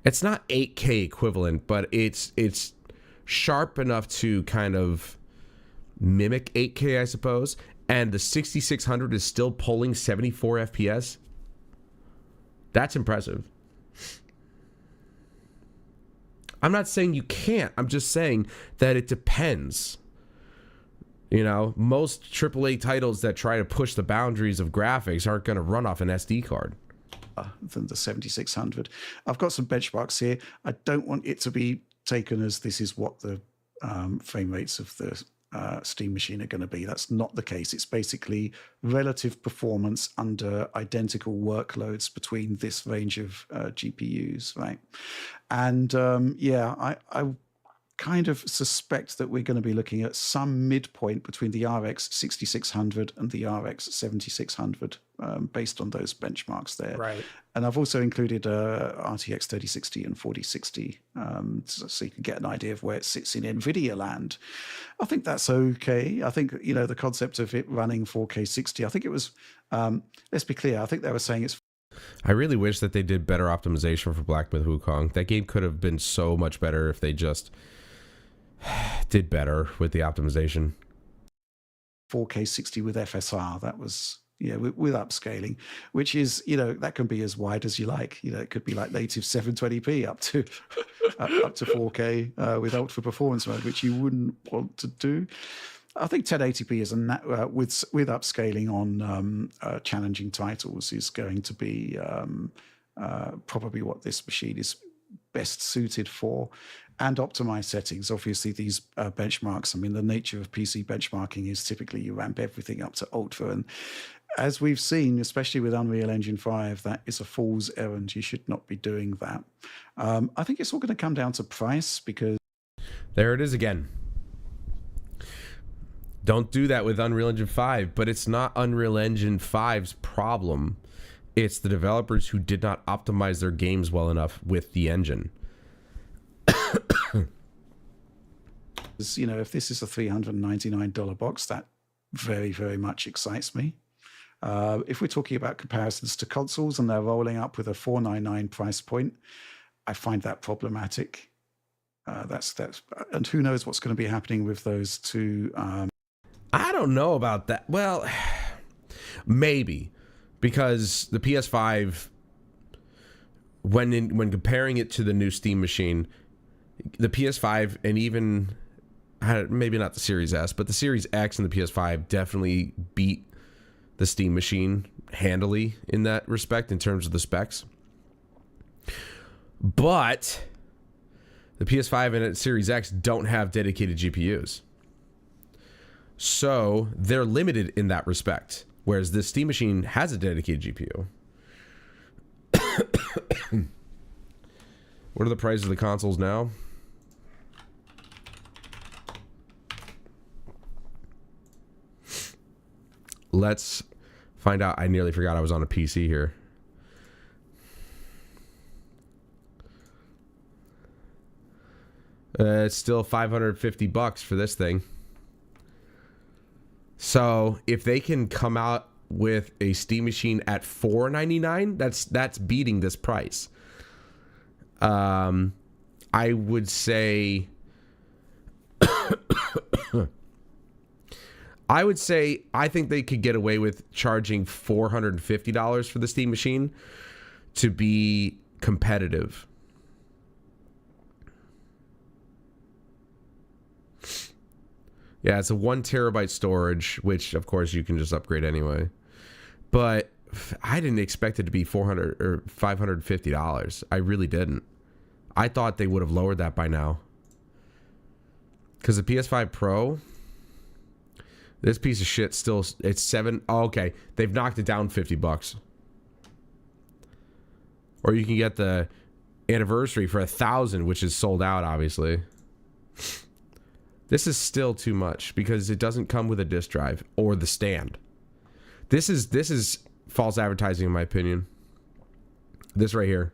it's not 8K equivalent, but it's sharp enough to kind of mimic 8K, I suppose. And the 6600 is still pulling 74 FPS. That's impressive. I'm not saying you can't. I'm just saying that it depends. Most AAA titles that try to push the boundaries of graphics aren't going to run off an SD card. Than the 7600. I've got some benchmarks here. I don't want it to be taken as this is what the frame rates of the Steam machine are going to be. That's not the case. It's basically relative performance under identical workloads between this range of GPUs, right? And I kind of suspect that we're going to be looking at some midpoint between the RX 6600 and the RX 7600 based on those benchmarks there. Right. And I've also included RTX 3060 and 4060 so you can get an idea of where it sits in NVIDIA land. I think that's okay. I think, the concept of it running 4K 60, I think it was, let's be clear, I think they were saying it's. I really wish that they did better optimization for Black Myth Wukong. That game could have been so much better if they just did better with the optimization. 4K 60 with FSR, that was with upscaling, which is that can be as wide as you like. It could be like native 720p up to 4K with ultra performance mode, which you wouldn't want to do. I think 1080p is with upscaling on challenging titles is going to be probably what this machine is best suited for, and optimized settings. Obviously, these benchmarks, I mean, the nature of PC benchmarking is typically you ramp everything up to ultra, and as we've seen, especially with Unreal Engine 5, that is a fool's errand. You should not be doing that. I think it's all going to come down to price, because There it is again. Don't do that with Unreal Engine 5, but it's not Unreal Engine 5's problem. It's the developers who did not optimize their games well enough with the engine. you know, if this is a $399 box, that very, very much excites me. If we're talking about comparisons to consoles and they're rolling up with a $499 price point, I find that problematic. That's and who knows what's going to be happening with those two. I don't know about that. Well, maybe, because the PS5, when comparing it to the new Steam machine, the PS5 and even maybe not the Series S, but the Series X and the PS5 definitely beat the Steam machine handily in that respect in terms of the specs. But the PS5 and Series X don't have dedicated GPUs. So they're limited in that respect. Whereas the Steam machine has a dedicated GPU. What are the prices of the consoles now? Let's find out. I nearly forgot I was on a PC here. It's still $550 for this thing. So if they can come out with a Steam machine at $499, that's beating this price. I would say I think they could get away with charging $450 for the Steam machine to be competitive. Yeah, it's a 1 terabyte storage, which of course you can just upgrade anyway. But I didn't expect it to be $400 or $550. I really didn't. I thought they would have lowered that by now. Because the PS5 Pro, this piece of shit still, it's okay. They've knocked it down $50. Or you can get the anniversary for $1,000, which is sold out, obviously. This is still too much because it doesn't come with a disc drive or the stand. This is false advertising in my opinion. This right here.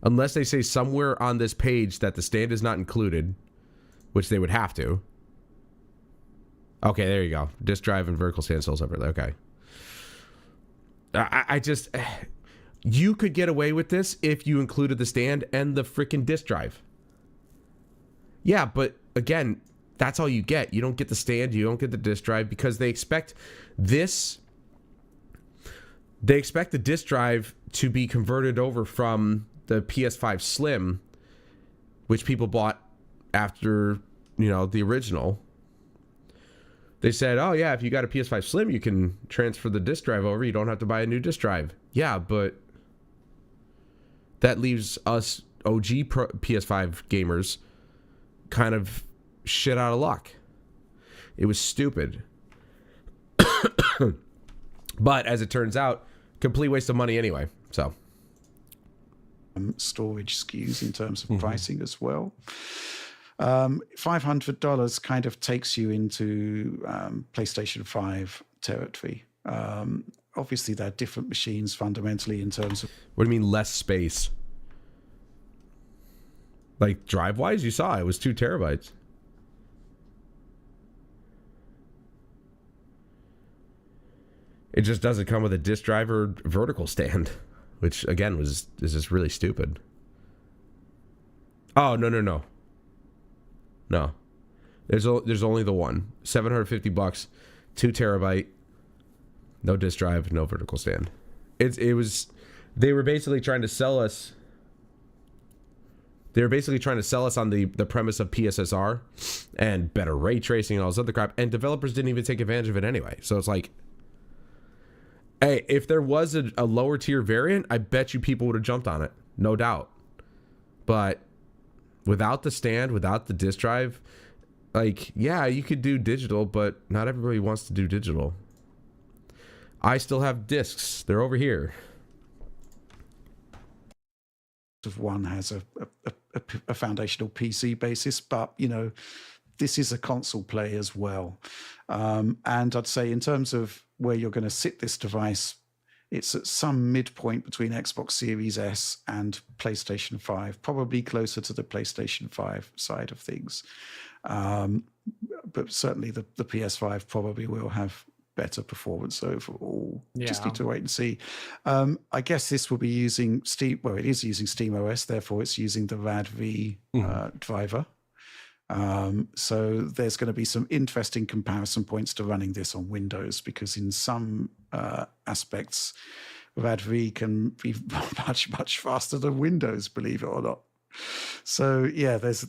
Unless they say somewhere on this page that the stand is not included, which they would have to. Okay, there you go. Disc drive and vertical stand still separate. Okay. I just... You could get away with this if you included the stand and the freaking disc drive. Yeah, but again, that's all you get. You don't get the stand, you don't get the disc drive, because they expect this... They expect the disc drive to be converted over from the PS5 Slim, which people bought after, you know, the original. They said, oh yeah, if you got a PS5 Slim, you can transfer the disc drive over. You don't have to buy a new disc drive. Yeah, but that leaves us OG PS5 gamers kind of shit out of luck. It was stupid. But as it turns out, complete waste of money anyway. So storage SKUs in terms of pricing as well. $500 kind of takes you into PlayStation 5 territory. Obviously, they're different machines fundamentally in terms of... What do you mean less space? Like drive-wise, you saw it was 2 terabytes. It just doesn't come with a disc drive or vertical stand, which again is just really stupid. Oh, no. No. There's only the one. $750, 2 terabyte, no disc drive, no vertical stand. They were basically trying to sell us. They were basically trying to sell us on the premise of PSSR and better ray tracing and all this other crap, and developers didn't even take advantage of it anyway. So it's like, hey, if there was a lower tier variant, I bet you people would have jumped on it, no doubt. But without the stand, without the disc drive, like, yeah, you could do digital, but not everybody wants to do digital. I still have discs. They're over here. Of one has a foundational PC basis, but you know, this is a console play as well. And I'd say in terms of where you're going to sit this device, it's at some midpoint between Xbox Series S and PlayStation 5, probably closer to the PlayStation 5 side of things. But certainly the PS5 probably will have better performance overall. Just need to wait and see. I guess this will be using Steam. Well, it is using SteamOS, therefore it's using the RAD-V driver. So there's going to be some interesting comparison points to running this on Windows, because in some aspects, RAD-V can be much faster than Windows, believe it or not. So yeah, there's a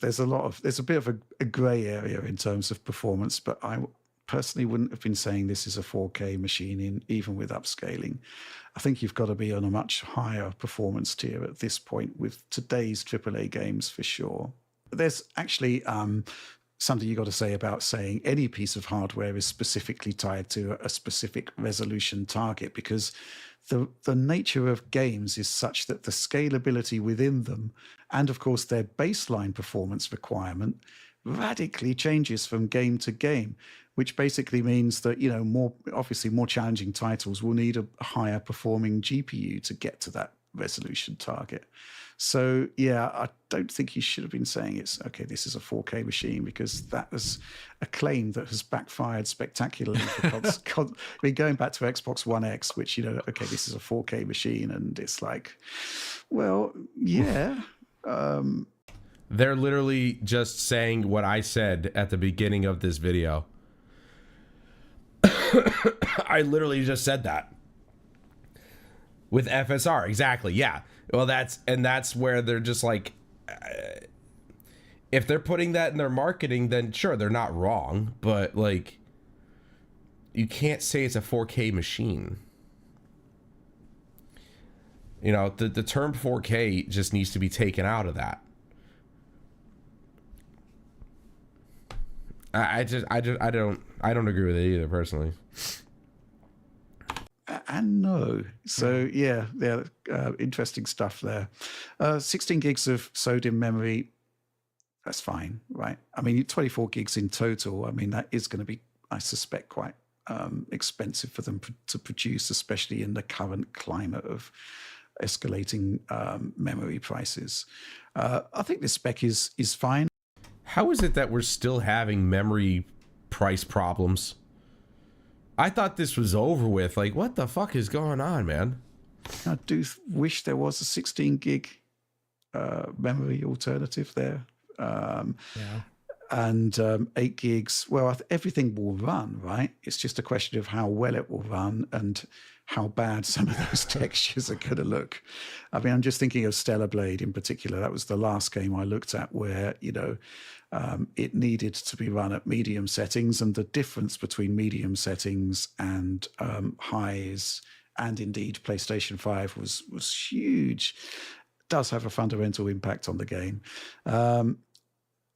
bit of a grey area in terms of performance, but I personally wouldn't have been saying this is a 4K machine even with upscaling. I think you've got to be on a much higher performance tier at this point with today's AAA games for sure. There's actually something you got to say about saying any piece of hardware is specifically tied to a specific resolution target, because the nature of games is such that the scalability within them, and of course their baseline performance requirement, radically changes from game to game, which basically means that, you know, more challenging titles will need a higher performing GPU to get to that resolution target. So yeah, I don't think you should have been saying it's okay, this is a 4K machine, because that was a claim that has backfired spectacularly for I mean, going back to Xbox One X, which, you know, okay, this is a 4K machine, and it's like, well, yeah. They're literally just saying what I said at the beginning of this video. I literally just said that. With FSR, exactly, yeah. Well, that's where they're just like, if they're putting that in their marketing, then sure, they're not wrong, but like, you can't say it's a 4K machine. You know, the term 4K just needs to be taken out of that. I don't agree with it either, personally. And no. So yeah, interesting stuff there. 16 gigs of SODIMM memory, that's fine, right? I mean, 24 gigs in total. I mean, that is going to be, I suspect, quite expensive for them to produce, especially in the current climate of escalating memory prices. I think the spec is fine. How is it that we're still having memory price problems? I thought this was over with. Like, what the fuck is going on, man? I do wish there was a 16 gig memory alternative there. And 8 gigs, well, everything will run, right? It's just a question of how well it will run and how bad some of those textures are going to look. I mean, I'm just thinking of Stellar Blade in particular. That was the last game I looked at where, you know, it needed to be run at medium settings, and the difference between medium settings and highs, and indeed PlayStation 5 was huge. It does have a fundamental impact on the game.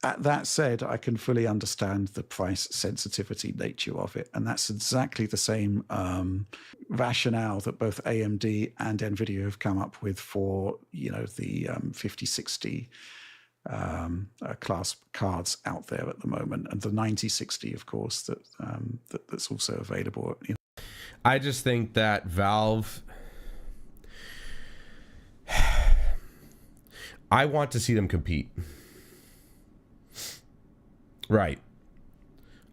That said, I can fully understand the price sensitivity nature of it, and that's exactly the same rationale that both AMD and NVIDIA have come up with for, you know, the 5060 class cards out there at the moment, and the 9060, of course, that's also available. You know. I just think that Valve, I want to see them compete. Right.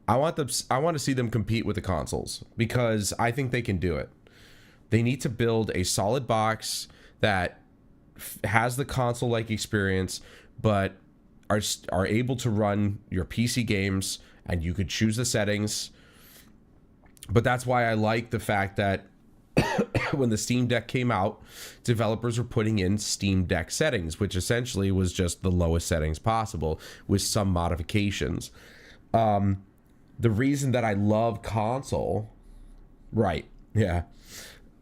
I want to see them compete with the consoles, because I think they can do it. They need to build a solid box that has the console-like experience, but are able to run your PC games, and you could choose the settings. But that's why I like the fact that when the Steam Deck came out, developers were putting in Steam Deck settings, which essentially was just the lowest settings possible with some modifications. The reason that I love console, right? Yeah.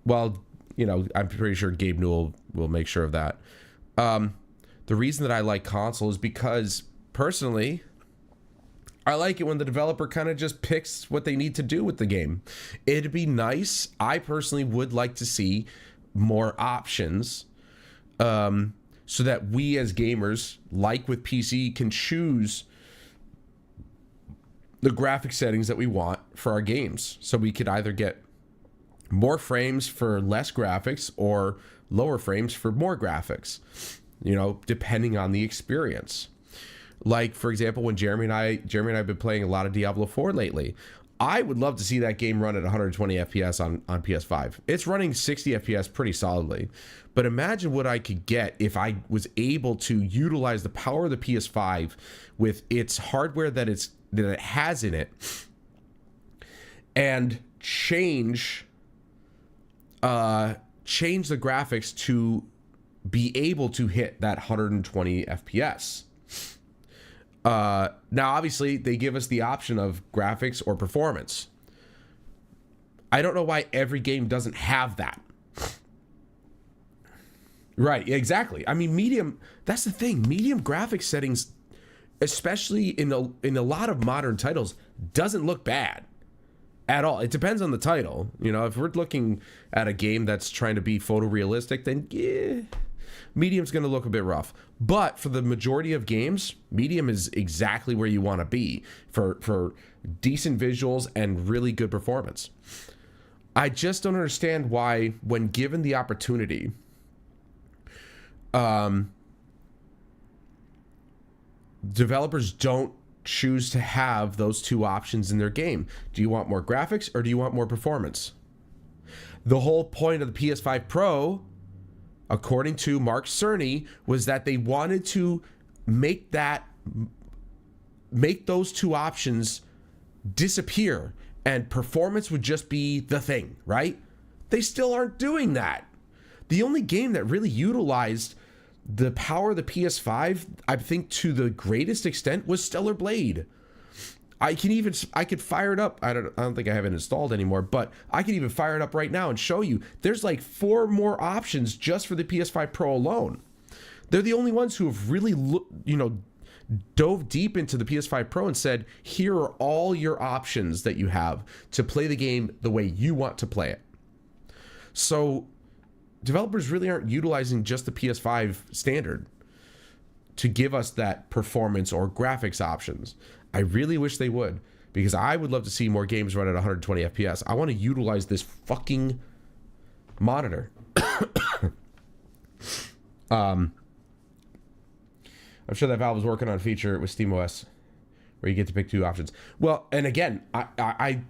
Well, you know, I'm pretty sure Gabe Newell will make sure of that. The reason that I like console is because personally, I like it when the developer kind of just picks what they need to do with the game. It'd be nice. I personally would like to see more options, so that we as gamers, like with PC, can choose the graphic settings that we want for our games. So we could either get more frames for less graphics or lower frames for more graphics, you know, depending on the experience. Like, for example, when Jeremy and I have been playing a lot of Diablo 4 lately. I would love to see that game run at 120 FPS on PS5. It's running 60 FPS pretty solidly. But imagine what I could get if I was able to utilize the power of the PS5 with its hardware that it has in it, and change the graphics to be able to hit that 120 FPS. Now, obviously, they give us the option of graphics or performance. I don't know why every game doesn't have that. Right, exactly. I mean, medium, that's the thing. Medium graphics settings, especially in a lot of modern titles, doesn't look bad at all. It depends on the title. You know, if we're looking at a game that's trying to be photorealistic, then yeah, medium's going to look a bit rough. But for the majority of games, medium is exactly where you want to be for decent visuals and really good performance. I just don't understand why, when given the opportunity, developers don't choose to have those two options in their game. Do you want more graphics or do you want more performance? The whole point of the PS5 Pro, according to Mark Cerny, was that they wanted to make those two options disappear and performance would just be the thing, right? They still aren't doing that. The only game that really utilized the power of the PS5, I think, to the greatest extent was Stellar Blade. I could fire it up. I don't think I have it installed anymore, but I can even fire it up right now and show you. There's like 4 more options just for the PS5 Pro alone. They're the only ones who have really, dove deep into the PS5 Pro and said, here are all your options that you have to play the game the way you want to play it. So developers really aren't utilizing just the PS5 standard to give us that performance or graphics options. I really wish they would, because I would love to see more games run at 120 FPS. I want to utilize this fucking monitor. I'm sure that Valve is working on a feature with SteamOS where you get to pick 2 options. Well, and again, I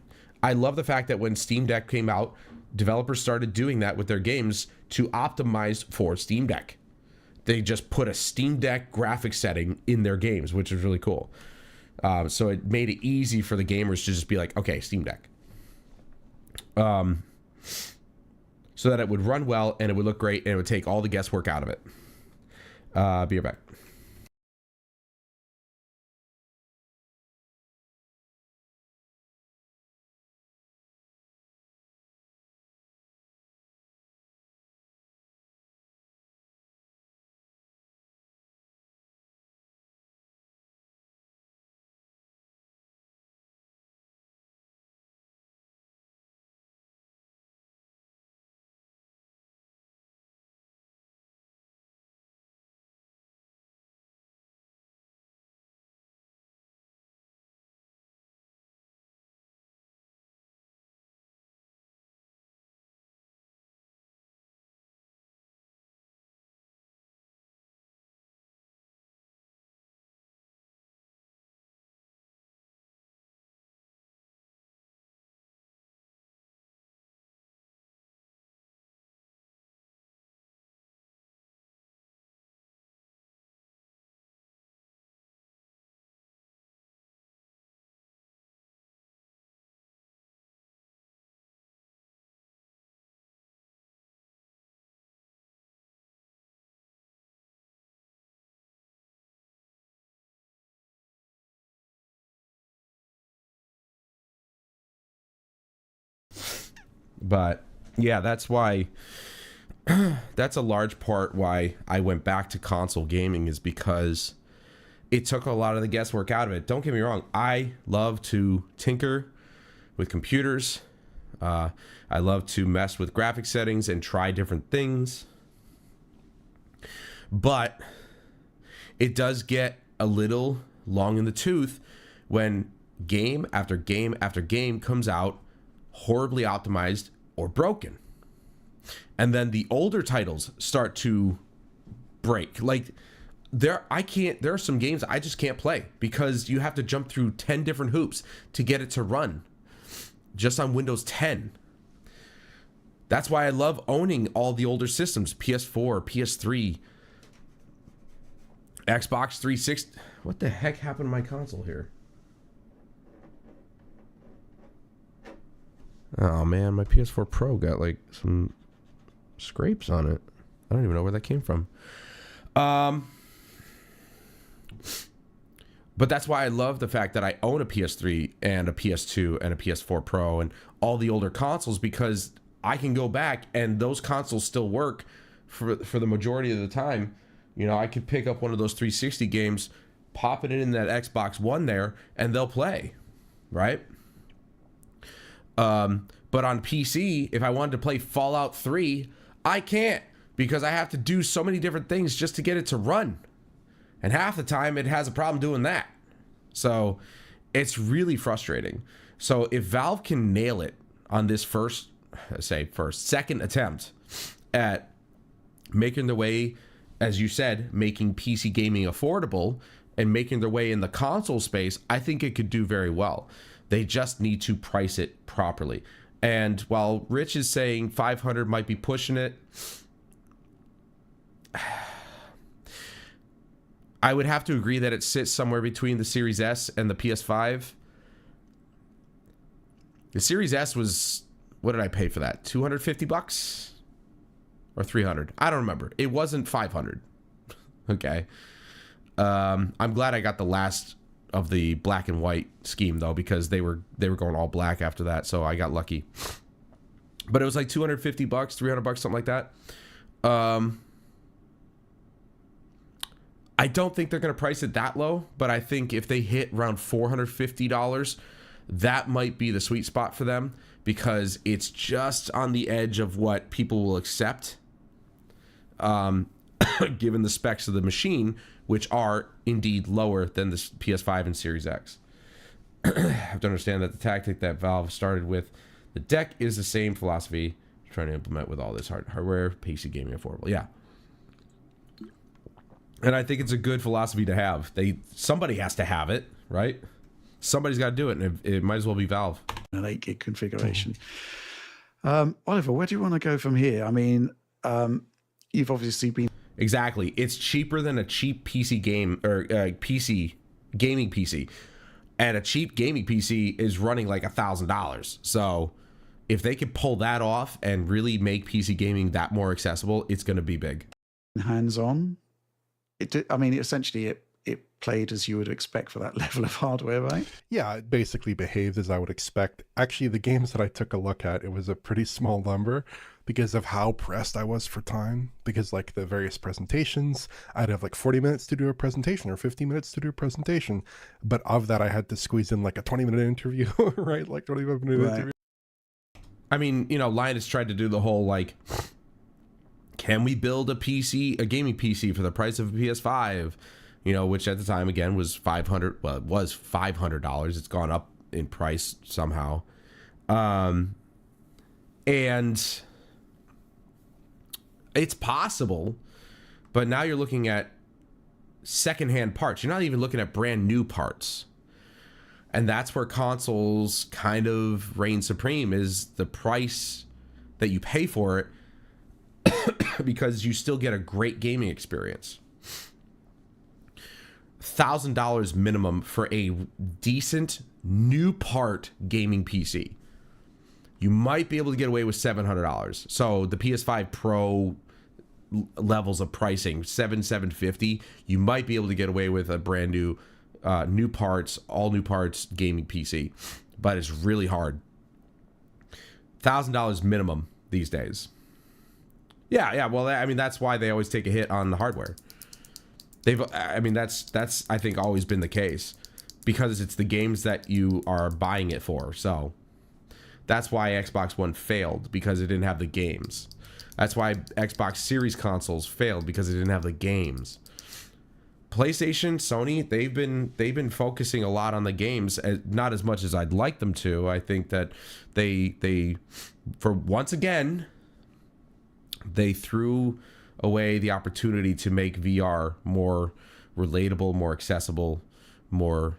love the fact that when Steam Deck came out, developers started doing that with their games to optimize for Steam Deck. They just put a Steam Deck graphics setting in their games, which is really cool. So it made it easy for the gamers to just be like, okay, Steam Deck. So that it would run well and it would look great and it would take all the guesswork out of it. Be right back. But yeah, that's why that's a large part why I went back to console gaming, is because it took a lot of the guesswork out of it. Don't get me wrong. I love to tinker with computers. I love to mess with graphic settings and try different things. But it does get a little long in the tooth when game after game after game comes out horribly optimized or broken. And then the older titles start to break. Like there are some games I just can't play because you have to jump through 10 different hoops to get it to run just on Windows 10. That's why I love owning all the older systems, PS4, PS3, Xbox 360. What the heck happened to my console here? Oh man, my PS4 Pro got like some scrapes on it. I don't even know where that came from. But that's why I love the fact that I own a PS3 and a PS2 and a PS4 Pro and all the older consoles, because I can go back and those consoles still work for the majority of the time. You know, I could pick up one of those 360 games, pop it in that Xbox One there, and they'll play, right? But on PC, if I wanted to play Fallout 3, I can't, because I have to do so many different things just to get it to run. And half the time it has a problem doing that. So it's really frustrating. So if Valve can nail it on this second attempt at making their way, as you said, making PC gaming affordable and making their way in the console space, I think it could do very well. They just need to price it properly. And while Rich is saying 500 might be pushing it, I would have to agree that it sits somewhere between the Series S and the PS5. The Series S was, what did I pay for that? $250 or $300? I don't remember. It wasn't $500. Okay. I'm glad I got the last of the black and white scheme though, because they were going all black after that, so I got lucky. But it was like $250, $300, something like that. I don't think they're going to price it that low, but I think if they hit around $450, that might be the sweet spot for them, because it's just on the edge of what people will accept, given the specs of the machine, which are indeed lower than the PS5 and Series X. I have to understand that the tactic that Valve started with the deck is the same philosophy trying to implement with all this hardware, PC gaming affordable. Yeah. And I think it's a good philosophy to have. Somebody has to have it, right? Somebody's got to do it, and it might as well be Valve. An 8 gig configuration. Oliver, where do you want to go from here? I mean, you've obviously been... Exactly. It's cheaper than a cheap PC game, or PC gaming PC. And a cheap gaming PC is running like $1,000. So if they can pull that off and really make PC gaming that more accessible, it's going to be big. Hands-on. Essentially it played as you would expect for that level of hardware, right? Yeah, it basically behaved as I would expect. Actually, the games that I took a look at, it was a pretty small number because of how pressed I was for time. Because like the various presentations, I'd have like 40 minutes to do a presentation or 50 minutes to do a presentation. But of that, I had to squeeze in like a 20-minute interview, right? Like 25-minute interview. I mean, Linus tried to do the whole like, can we build a gaming PC for the price of a PS5? Which at the time, again, was $500. Well, it was $500. It's gone up in price somehow. And it's possible, but now you're looking at secondhand parts. You're not even looking at brand new parts. And that's where consoles kind of reign supreme, is the price that you pay for it, because you still get a great gaming experience. $1,000 minimum for a decent new part gaming PC. You might be able to get away with $700. So the PS5 Pro levels of pricing, $750, you might be able to get away with a brand new new parts, all new parts gaming PC. But it's really hard. $1,000 minimum these days. Yeah. Well, I mean, that's why they always take a hit on the hardware. I mean, that's I think always been the case, because it's the games that you are buying it for. So that's why Xbox One failed, because it didn't have the games. That's why Xbox Series consoles failed, because it didn't have the games. PlayStation, Sony, they've been focusing a lot on the games, not as much as I'd like them to. I think that they for once again, they threw away the opportunity to make VR more relatable, more accessible, more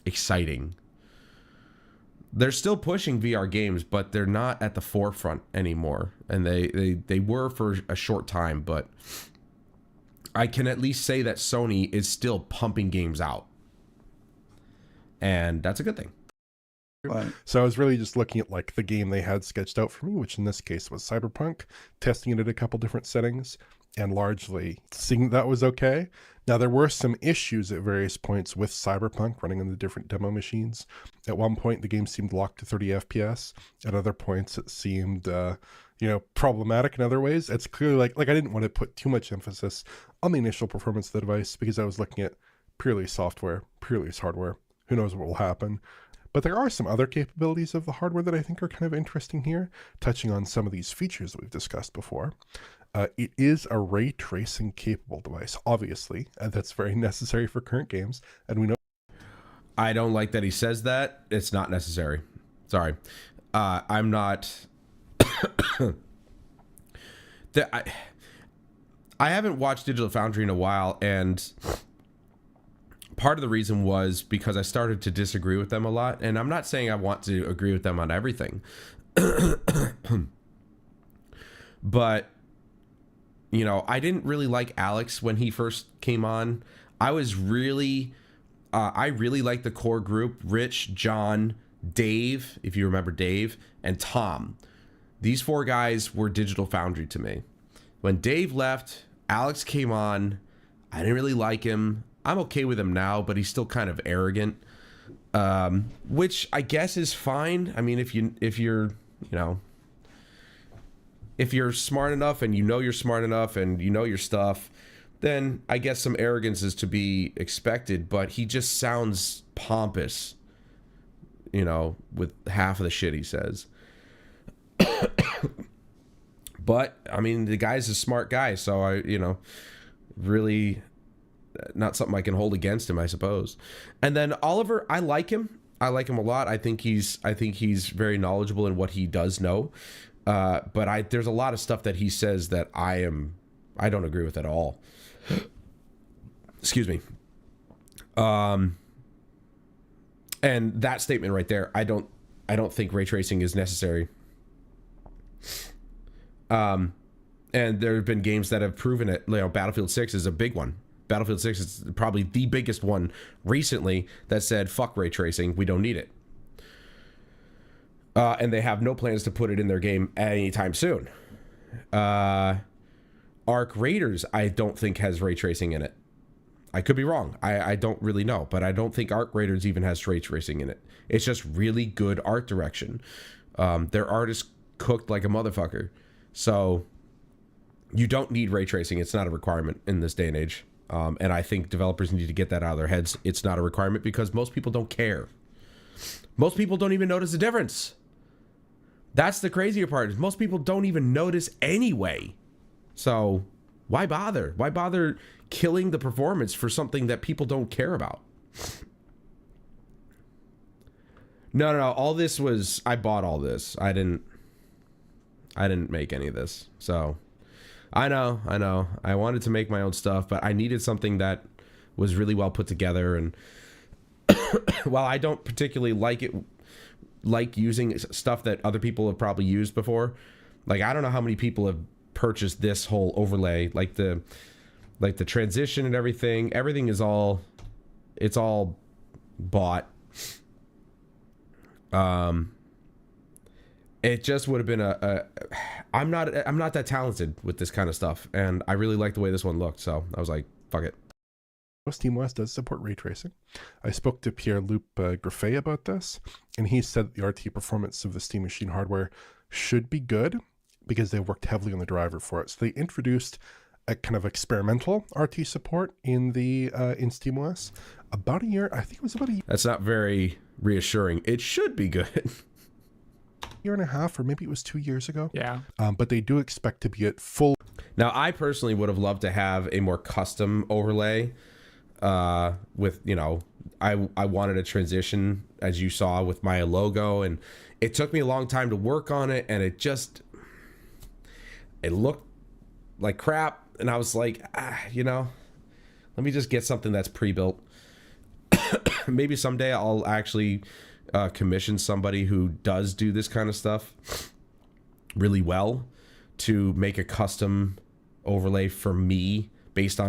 exciting. They're still pushing VR games, but they're not at the forefront anymore. And they were for a short time, but I can at least say that Sony is still pumping games out. And that's a good thing. Right. So I was really just looking at like the game they had sketched out for me, which in this case was Cyberpunk, testing it at a couple different settings, and largely seeing that was okay. Now, there were some issues at various points with Cyberpunk running on the different demo machines. At one point, the game seemed locked to 30 FPS. At other points, it seemed, problematic in other ways. It's clearly like I didn't want to put too much emphasis on the initial performance of the device, because I was looking at purely software, purely as hardware. Who knows what will happen? But there are some other capabilities of the hardware that I think are kind of interesting here, touching on some of these features that we've discussed before. It is a ray tracing capable device, obviously, and that's very necessary for current games. And we know. I don't like that he says that. It's not necessary. Sorry. I'm not. I haven't watched Digital Foundry in a while, and part of the reason was because I started to disagree with them a lot. And I'm not saying I want to agree with them on everything. But, I didn't really like Alex when he first came on. I really liked the core group: Rich, John, Dave, if you remember Dave, and Tom. These four guys were Digital Foundry to me. When Dave left, Alex came on. I didn't really like him. I'm okay with him now, but he's still kind of arrogant, which I guess is fine. I mean, if you're smart enough, and you're smart enough, and you know your stuff, then I guess some arrogance is to be expected. But he just sounds pompous, with half of the shit he says. But I mean, the guy's a smart guy, so I, really not something I can hold against him, I suppose. And then Oliver, I like him. I like him a lot. I think he's very knowledgeable in what he does know. But there's a lot of stuff that he says that I don't agree with at all. Excuse me. And that statement right there, I don't think ray tracing is necessary. And there have been games that have proven it. Battlefield 6 is a big one. Battlefield 6 is probably the biggest one recently that said, fuck ray tracing, we don't need it. And they have no plans to put it in their game anytime soon. Arc Raiders, I don't think has ray tracing in it. I could be wrong. I don't really know, but I don't think Arc Raiders even has ray tracing in it. It's just really good art direction. Their art is cooked like a motherfucker. So you don't need ray tracing. It's not a requirement in this day and age. And I think developers need to get that out of their heads. It's not a requirement because most people don't care. Most people don't even notice the difference. That's the crazier part, is most people don't even notice anyway. So why bother? Why bother killing the performance for something that people don't care about? No. All this was, I bought all this. I didn't make any of this. So I know. I wanted to make my own stuff, but I needed something that was really well put together. And while I don't particularly like using stuff that other people have probably used before, like I don't know how many people have purchased this whole overlay, like the transition and everything. Everything is all bought. It just would have been I'm not that talented with this kind of stuff, and I really like the way this one looked, so I was like, fuck it. SteamOS does support ray tracing. I spoke to Pierre-Luc Griffet about this, and he said that the RT performance of the Steam Machine hardware should be good because they worked heavily on the driver for it. So they introduced a kind of experimental RT support in the in SteamOS about a year. I think it was about a year. That's not very reassuring. It should be good. Year and a half, or maybe it was 2 years ago. Yeah. But they do expect to be at full. Now, I personally would have loved to have a more custom overlay with, you know, I wanted a transition, as you saw, with my logo, and it took me a long time to work on it, and it looked like crap, and I was like, you know, let me just get something that's pre-built. Maybe someday I'll actually commission somebody who does do this kind of stuff really well to make a custom overlay for me based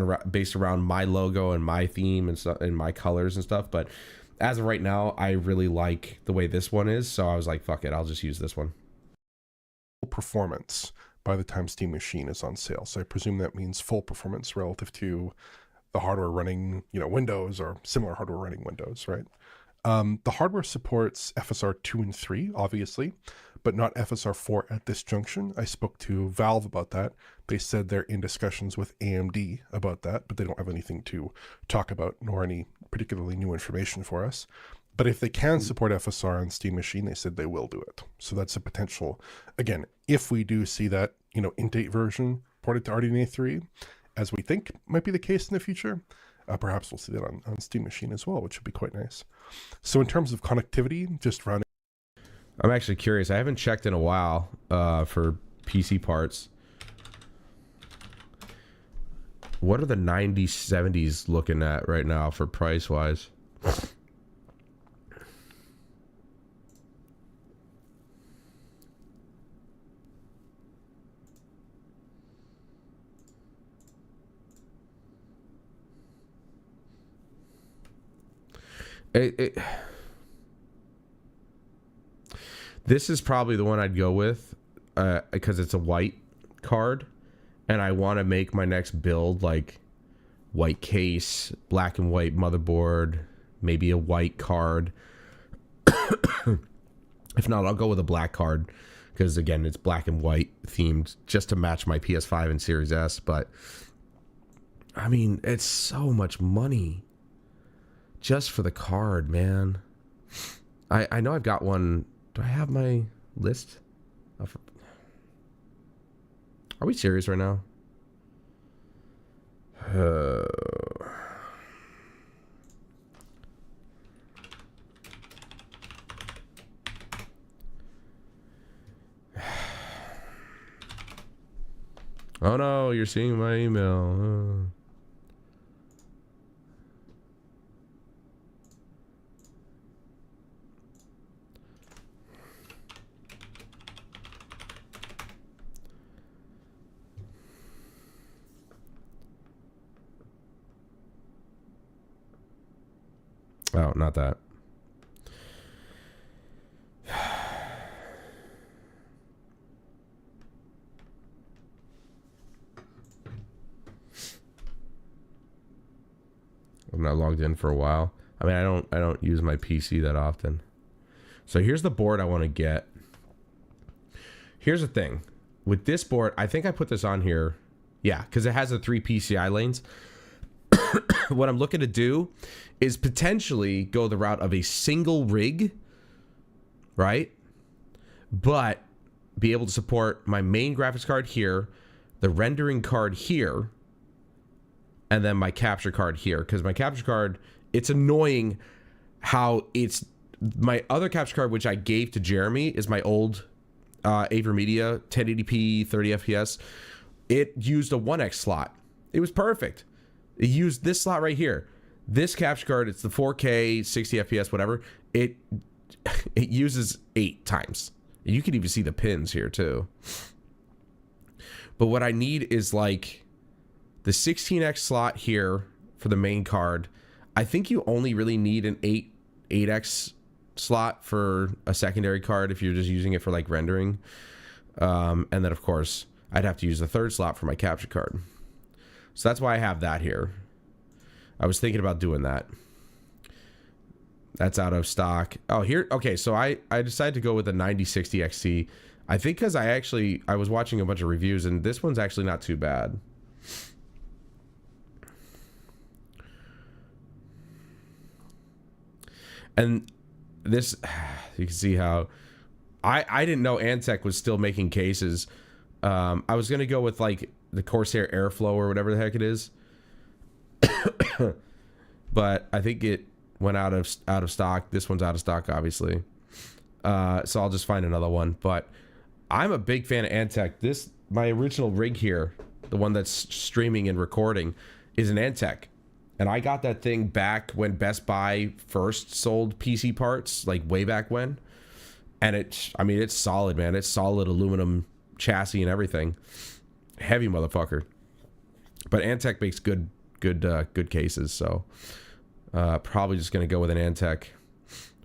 around my logo and my theme and stuff and my colors and stuff. But as of right now, I really like the way this one is, so I was like, fuck it, I'll just use this one. Performance by the time Steam Machine is on sale. So I presume that means full performance relative to the hardware running, you know, Windows or similar hardware running Windows, right? The hardware supports FSR 2 and 3, obviously, but not FSR 4 at this junction. I spoke to Valve about that. They said they're in discussions with AMD about that, but they don't have anything to talk about, nor any particularly new information for us. But if they can support FSR on Steam Machine, they said they will do it. So that's a potential, again, if we do see that, you know, in-date version ported to RDNA 3, as we think might be the case in the future, perhaps we'll see that on Steam Machine as well, which would be quite nice. So in terms of connectivity, just rounding. I'm actually curious. I haven't checked in a while for PC parts. What are the 9070s looking at right now for price-wise? This is probably the one I'd go with because it's a white card, and I want to make my next build like white case, black and white motherboard, maybe a white card. If not, I'll go with a black card because, again, it's black and white themed just to match my PS5 and Series S. But I mean, it's so much money just for the card, man. I know I've got one. Do I have my list? Are we serious right now? Oh no, you're seeing my email. Oh, not that. I'm not logged in for a while. I mean, I don't use my PC that often. So here's the board I want to get. Here's the thing. With this board, I think I put this on here. Yeah, because it has the 3 PCI lanes. What I'm looking to do is potentially go the route of a single rig, right? But be able to support my main graphics card here, the rendering card here, and then my capture card here. Because my capture card, it's annoying how it's... My other capture card, which I gave to Jeremy, is my old AverMedia 1080p 30 FPS. It used a 1X slot. It was perfect. It used this slot right here. This capture card, it's the 4K 60 FPS, whatever. It uses 8 times. You can even see the pins here too. But what I need is like the 16X slot here for the main card. I think you only really need an 8X slot for a secondary card if you're just using it for like rendering. And then of course I'd have to use the third slot for my capture card. So that's why I have that here. I was thinking about doing that. That's out of stock. Oh, here. Okay, so I decided to go with the 9060 XT. I think because I was watching a bunch of reviews, and this one's actually not too bad. And this, you can see how I didn't know Antec was still making cases. I was gonna go with like the Corsair Airflow or whatever the heck it is, but I think it went out of stock. This one's out of stock, obviously. So I'll just find another one. But I'm a big fan of Antec. My original rig here, the one that's streaming and recording, is an Antec. And I got that thing back when Best Buy first sold PC parts, like way back when. And it's solid, man. It's solid aluminum chassis and everything. Heavy motherfucker. But Antec makes good cases, so probably just gonna go with an Antec.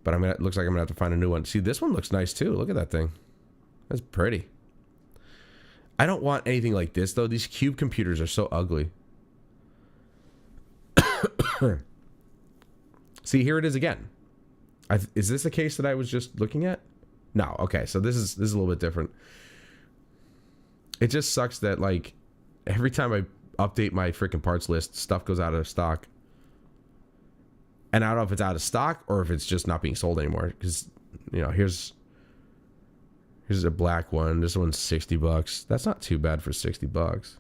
But it looks like I'm gonna have to find a new one. See, this one looks nice too. Look at that thing. That's pretty. I don't want anything like this though. These cube computers are so ugly. See, here it is again. Is this the case that I was just looking at? No. Okay, so this is a little bit different. It just sucks that like every time I update my freaking parts list, stuff goes out of stock. And I don't know if it's out of stock or if it's just not being sold anymore. Because, you know, here's a black one. This one's $60. That's not too bad for $60.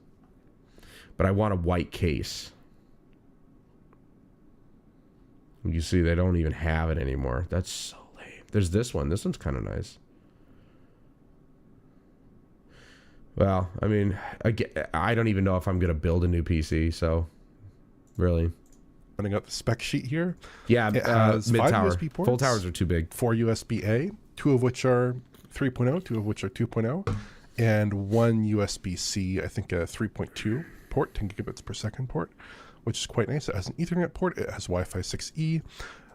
But I want a white case. You see, they don't even have it anymore. That's so lame. There's this one. This one's kind of nice. Well, I mean, I don't even know if I'm going to build a new PC, so really. Running out the spec sheet here. Yeah, it has mid 5 tower. USB ports, Full towers are too big. 4 USB-A, 2 of which are 3.0, 2 of which are 2.0, and 1 USB-C, I think a 3.2 port, 10 gigabits per second port, which is quite nice. It has an Ethernet port. It has Wi-Fi 6E.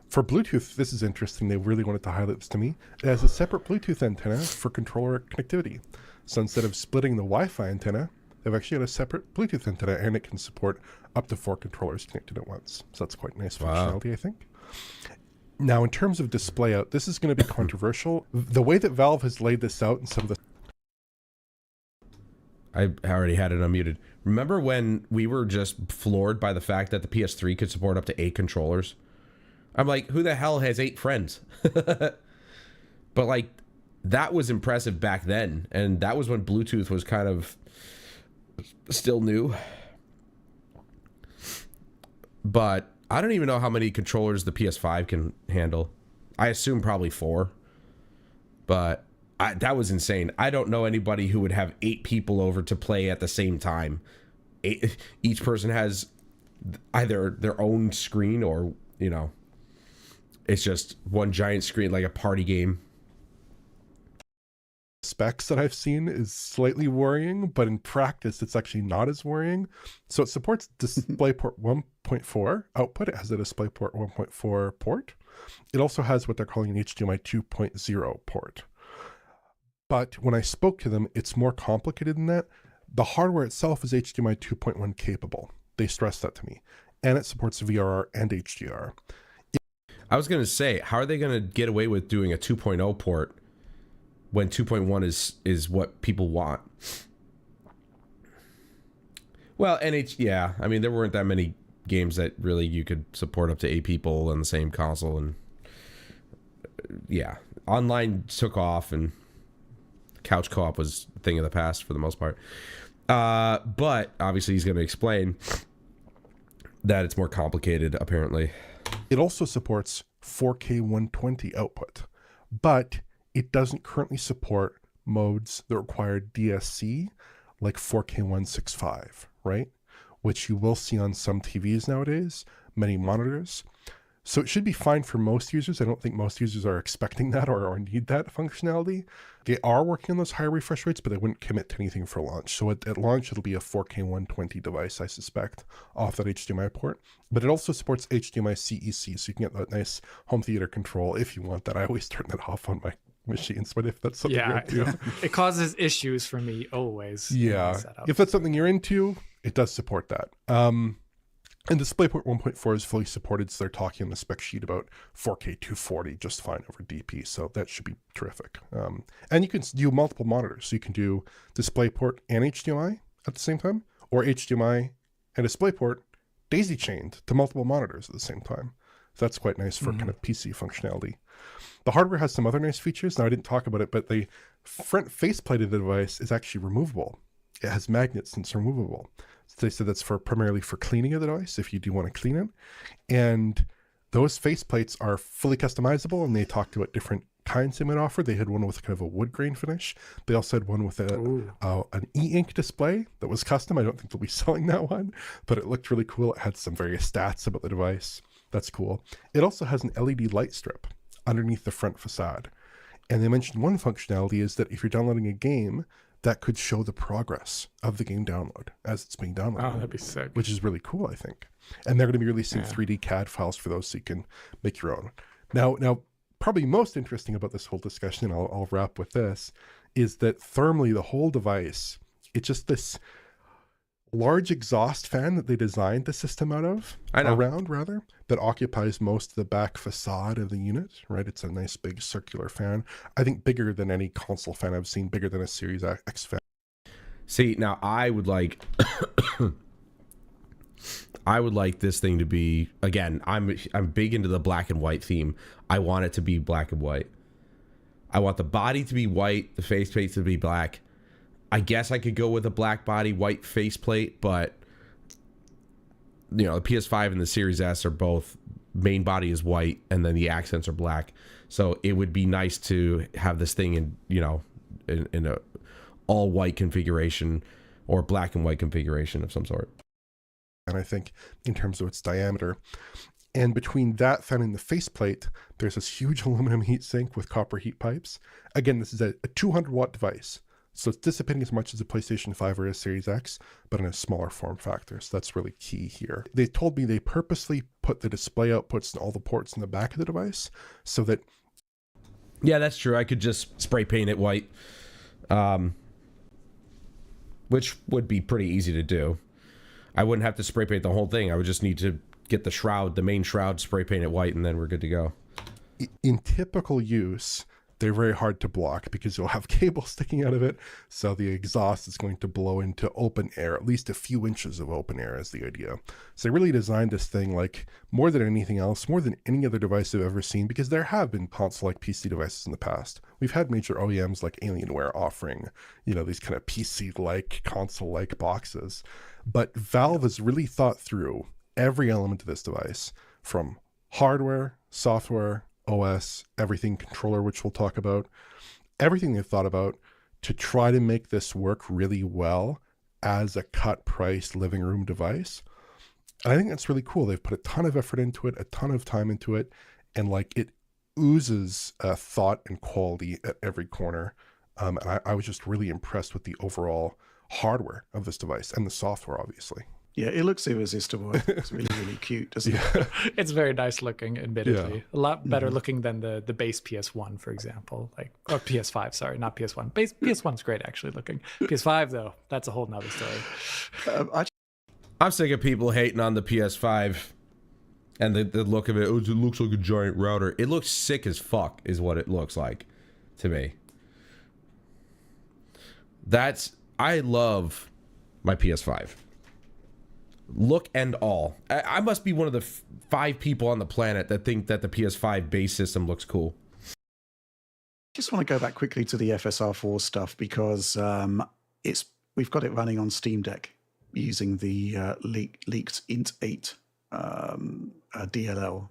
For Bluetooth, this is interesting. They really wanted to highlight this to me. It has a separate Bluetooth antenna for controller connectivity. So instead of splitting the Wi-Fi antenna, they've actually got a separate Bluetooth antenna, and it can support up to 4 controllers connected at once. So that's quite nice functionality, I think. Now, in terms of display out, this is going to be controversial. The way that Valve has laid this out and some of the... I already had it unmuted. Remember when we were just floored by the fact that the PS3 could support up to 8 controllers? I'm like, who the hell has 8 friends? But like, that was impressive back then. And that was when Bluetooth was kind of still new. But I don't even know how many controllers the PS5 can handle. I assume probably 4. But that was insane. I don't know anybody who would have 8 people over to play at the same time. Each person has either their own screen or, you know, it's just one giant screen like a party game. Specs that I've seen is slightly worrying, but in practice it's actually not as worrying. So it supports DisplayPort 1.4 output. It has a DisplayPort 1.4 port. It also has what they're calling an HDMI 2.0 port. But when I spoke to them, it's more complicated than that. The hardware itself is HDMI 2.1 capable. They stressed that to me. And it supports VRR and HDR. I was going to say, how are they going to get away with doing a 2.0 port when 2.1 is what people want? Well, yeah, I mean, there weren't that many games that really you could support up to 8 people on the same console. And yeah, online took off and couch co-op was a thing of the past for the most part. But obviously he's going to explain that it's more complicated, apparently. It also supports 4K 120 output, but it doesn't currently support modes that require DSC, like 4K 165, right? Which you will see on some TVs nowadays, many monitors. So it should be fine for most users. I don't think most users are expecting that or need that functionality. They are working on those higher refresh rates, but they wouldn't commit to anything for launch. So at launch, it'll be a 4K 120 device, I suspect, off that HDMI port. But it also supports HDMI CEC, so you can get that nice home theater control if you want that. I always turn that off on my machines, but if that's something you're into. It causes issues for me always. Yeah, if that's something you're into, it does support that. And DisplayPort 1.4 is fully supported, so they're talking in the spec sheet about 4K 240 just fine over DP, so that should be terrific. And you can do multiple monitors, so you can do DisplayPort and HDMI at the same time, or HDMI and DisplayPort daisy-chained to multiple monitors at the same time. So that's quite nice for kind of PC functionality. The hardware has some other nice features. Now, I didn't talk about it, but the front faceplate of the device is actually removable. It has magnets and it's removable. So they said that's primarily for cleaning of the device if you do want to clean it. And those faceplates are fully customizable, and they talked about different kinds they might offer. They had one with kind of a wood grain finish. They also had one with an e-ink display that was custom. I don't think they'll be selling that one, but it looked really cool. It had some various stats about the device. That's cool. It also has an LED light strip underneath the front facade. And they mentioned one functionality is that if you're downloading a game, that could show the progress of the game download as it's being downloaded. Oh, that'd be sick. Which is really cool, I think. And they're going to be releasing 3D CAD files for those so you can make your own. Now, probably most interesting about this whole discussion, and I'll wrap with this, is that thermally the whole device, it's just this large exhaust fan that they designed the system that occupies most of the back facade of the unit, right? It's a nice big circular fan. I think bigger than any console fan I've seen, bigger than a Series X fan. See, now I would like this thing to be, again, I'm big into the black and white theme. I want it to be black and white. I want the body to be white, the faceplate to be black. I guess I could go with a black body, white faceplate, but you know, the PS5 and the Series S are both, main body is white and then the accents are black. So it would be nice to have this thing in, you know, in a all white configuration or black and white configuration of some sort. And I think in terms of its diameter, and between that fan and the faceplate, there's this huge aluminum heatsink with copper heat pipes. Again, this is a 200 watt device. So it's dissipating as much as a PlayStation 5 or a Series X, but in a smaller form factor. So that's really key here. They told me they purposely put the display outputs and all the ports in the back of the device so that... Yeah, that's true. I could just spray paint it white, which would be pretty easy to do. I wouldn't have to spray paint the whole thing. I would just need to get the shroud, the main shroud, spray paint it white, and then we're good to go. In typical use, they're very hard to block because you'll have cable sticking out of it. So the exhaust is going to blow into open air, at least a few inches of open air is the idea. So they really designed this thing like more than anything else, more than any other device I've ever seen, because there have been console-like PC devices in the past. We've had major OEMs like Alienware offering, you know, these kind of PC-like, console-like boxes. But Valve has really thought through every element of this device, from hardware, software, OS, everything, controller, which we'll talk about, everything they've thought about to try to make this work really well as a cut price living room device. And I think that's really cool. They've put a ton of effort into it, a ton of time into it, and like it oozes thought and quality at every corner. I was just really impressed with the overall hardware of this device and the software, obviously. Yeah, it looks irresistible. It's really, really cute, doesn't it? It's very nice looking, admittedly. A lot better looking than the base PS1, for example. Like, or PS5, sorry, not PS1. PS1's great, actually, looking. PS5, though, that's a whole nother story. I'm sick of people hating on the PS5 and the look of it. Oh, it looks like a giant router. It looks sick as fuck, is what it looks like to me. I love my PS5. Look and all. I must be one of the 5 people on the planet that think that the PS5 base system looks cool. Just want to go back quickly to the FSR4 stuff because we've got it running on Steam Deck using the leaked Int 8 DLL.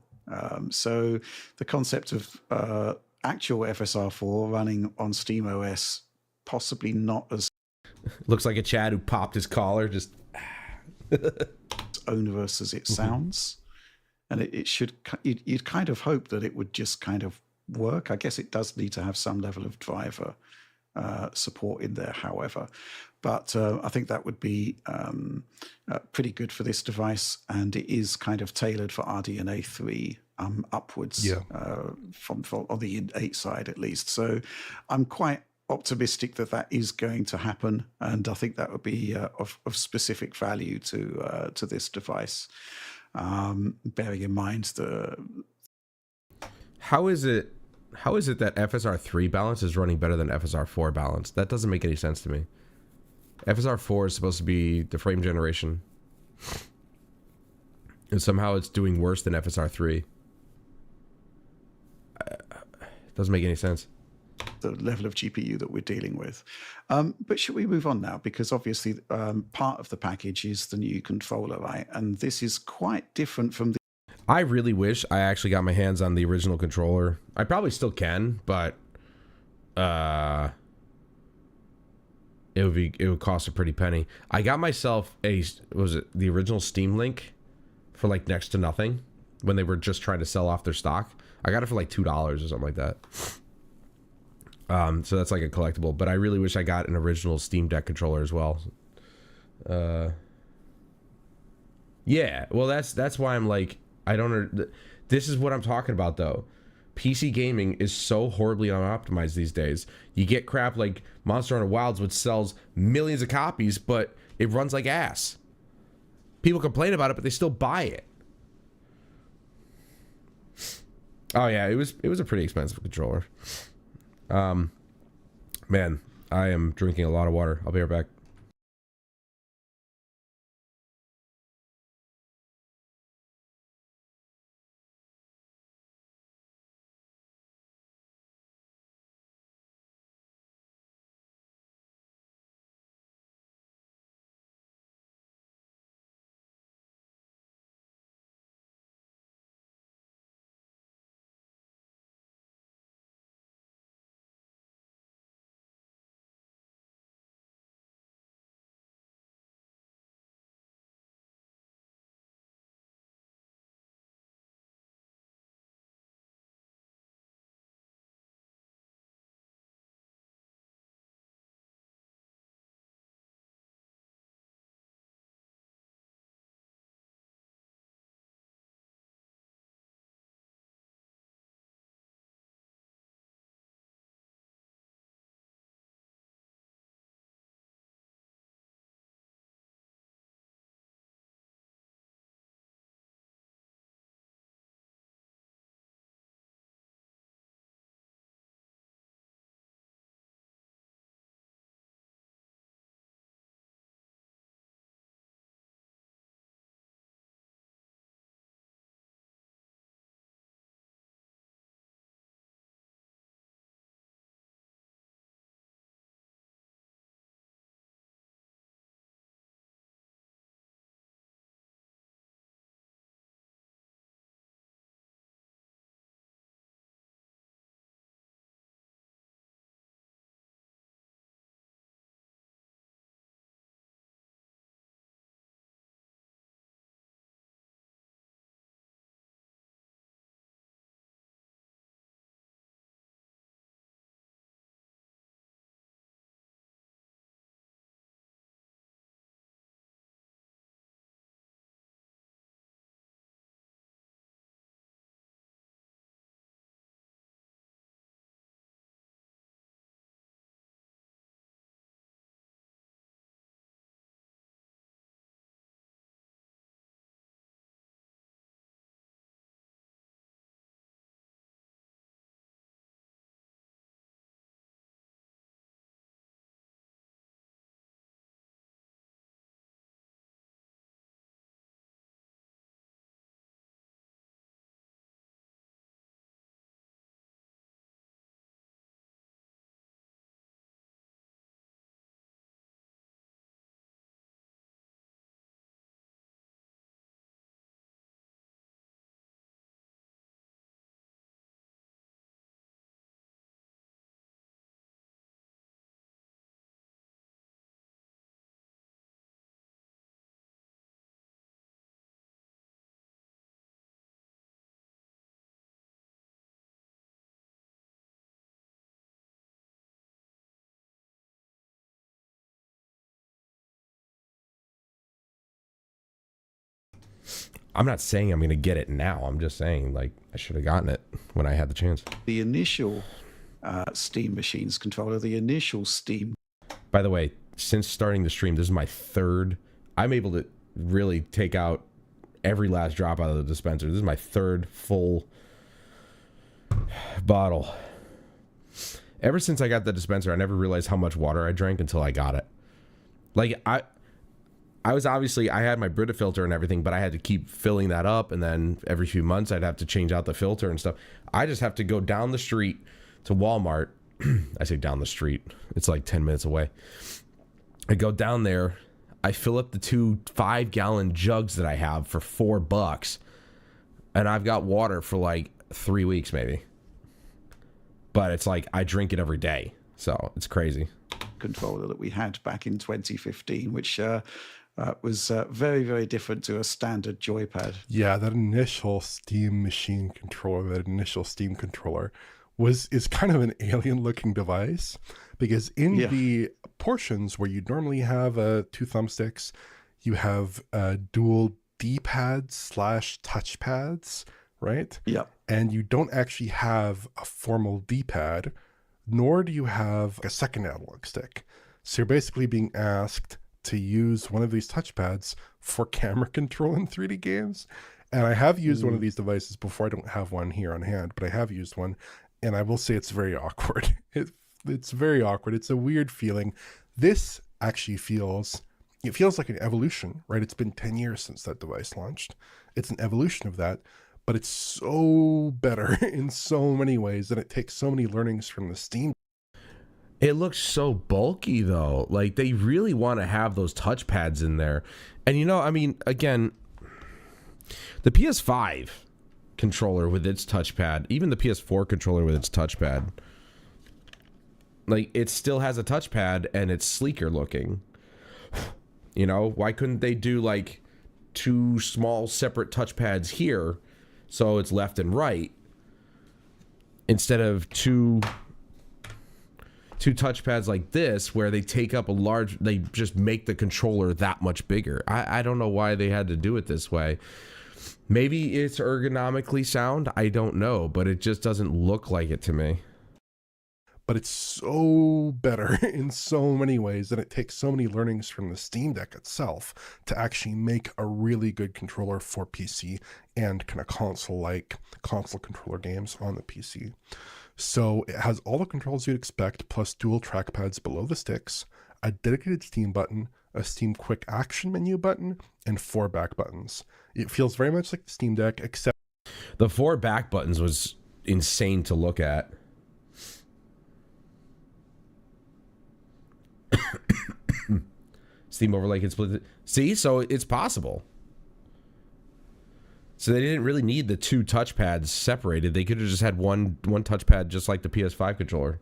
So the concept of actual FSR4 running on SteamOS, possibly not as looks like a Chad who popped his collar, just onerous as it sounds. And it should, you'd kind of hope that it would just kind of work. I guess it does need to have some level of driver support in there, however. But I think that would be pretty good for this device. And it is kind of tailored for RDNA 3 upwards, from on the Int 8 side at least. So I'm quite optimistic that that is going to happen, and I think that would be of specific value to this device. Bearing in mind how is it that FSR3 balance is running better than FSR4 balance? That doesn't make any sense to me. FSR4 is supposed to be the frame generation, and somehow it's doing worse than FSR3. Doesn't make any sense. The level of GPU that we're dealing with. But should we move on now? Because obviously part of the package is the new controller, right? And this is quite different from the... I really wish I actually got my hands on the original controller. I probably still can, but it would cost a pretty penny. I got myself the original Steam Link for like next to nothing when they were just trying to sell off their stock. I got it for like $2 or something like that. So that's like a collectible, but I really wish I got an original Steam Deck controller as well. Yeah, well that's why I'm like, I don't, this is what I'm talking about though. PC gaming is so horribly unoptimized these days. You get crap like Monster Hunter Wilds, which sells millions of copies, but it runs like ass. People complain about it, but they still buy it. Oh yeah, it was a pretty expensive controller. Man, I am drinking a lot of water. I'll be right back. I'm not saying I'm going to get it now. I'm just saying, like, I should have gotten it when I had the chance. The initial Steam Machines controller, the initial Steam... By the way, since starting the stream, this is my third. I'm able to really take out every last drop out of the dispenser. This is my third full bottle. Ever since I got the dispenser, I never realized how much water I drank until I got it. Like, I was obviously, I had my Brita filter and everything, but I had to keep filling that up, and then every few months I'd have to change out the filter and stuff. I just have to go down the street to Walmart. I say down the street. It's like 10 minutes away. I go down there. I fill up the 2 5-gallon jugs that I have for $4, and I've got water for like 3 weeks maybe. But it's like I drink it every day, so it's crazy. Controller that we had back in 2015, which was very, very different to a standard joypad. Yeah, that initial Steam machine controller, that initial Steam controller is kind of an alien looking device, because in the portions where you normally have 2 thumbsticks, you have dual D-pads / touchpads, right? Yeah. And you don't actually have a formal D-pad, nor do you have a second analog stick. So you're basically being asked to use one of these touchpads for camera control in 3D games. And I have used one of these devices before. I don't have one here on hand, but I have used one. And I will say it's very awkward. It's very awkward. It's a weird feeling. This actually feels like an evolution, right? It's been 10 years since that device launched. It's an evolution of that, but it's so better in so many ways, and it takes so many learnings from the Steam. It looks so bulky though. Like they really want to have those touchpads in there. And you know, I mean, again, the PS5 controller with its touchpad, even the PS4 controller with its touchpad, like it still has a touchpad and it's sleeker looking. You know, why couldn't they do like 2 small separate touchpads here so it's left and right instead of two touchpads like this where they take up they just make the controller that much bigger. I don't know why they had to do it this way. Maybe it's ergonomically sound, I don't know, but it just doesn't look like it to me. But it's so better in so many ways, and it takes so many learnings from the Steam Deck itself to actually make a really good controller for PC and kind of console controller games on the PC. So it has all the controls you'd expect, plus dual trackpads below the sticks, a dedicated Steam button, a Steam quick action menu button, and 4 back buttons. It feels very much like the Steam Deck, except the 4 back buttons was insane to look at. Steam overlay can split it. See, so it's possible. So they didn't really need the 2 touchpads separated. They could have just had one touchpad, just like the PS5 controller.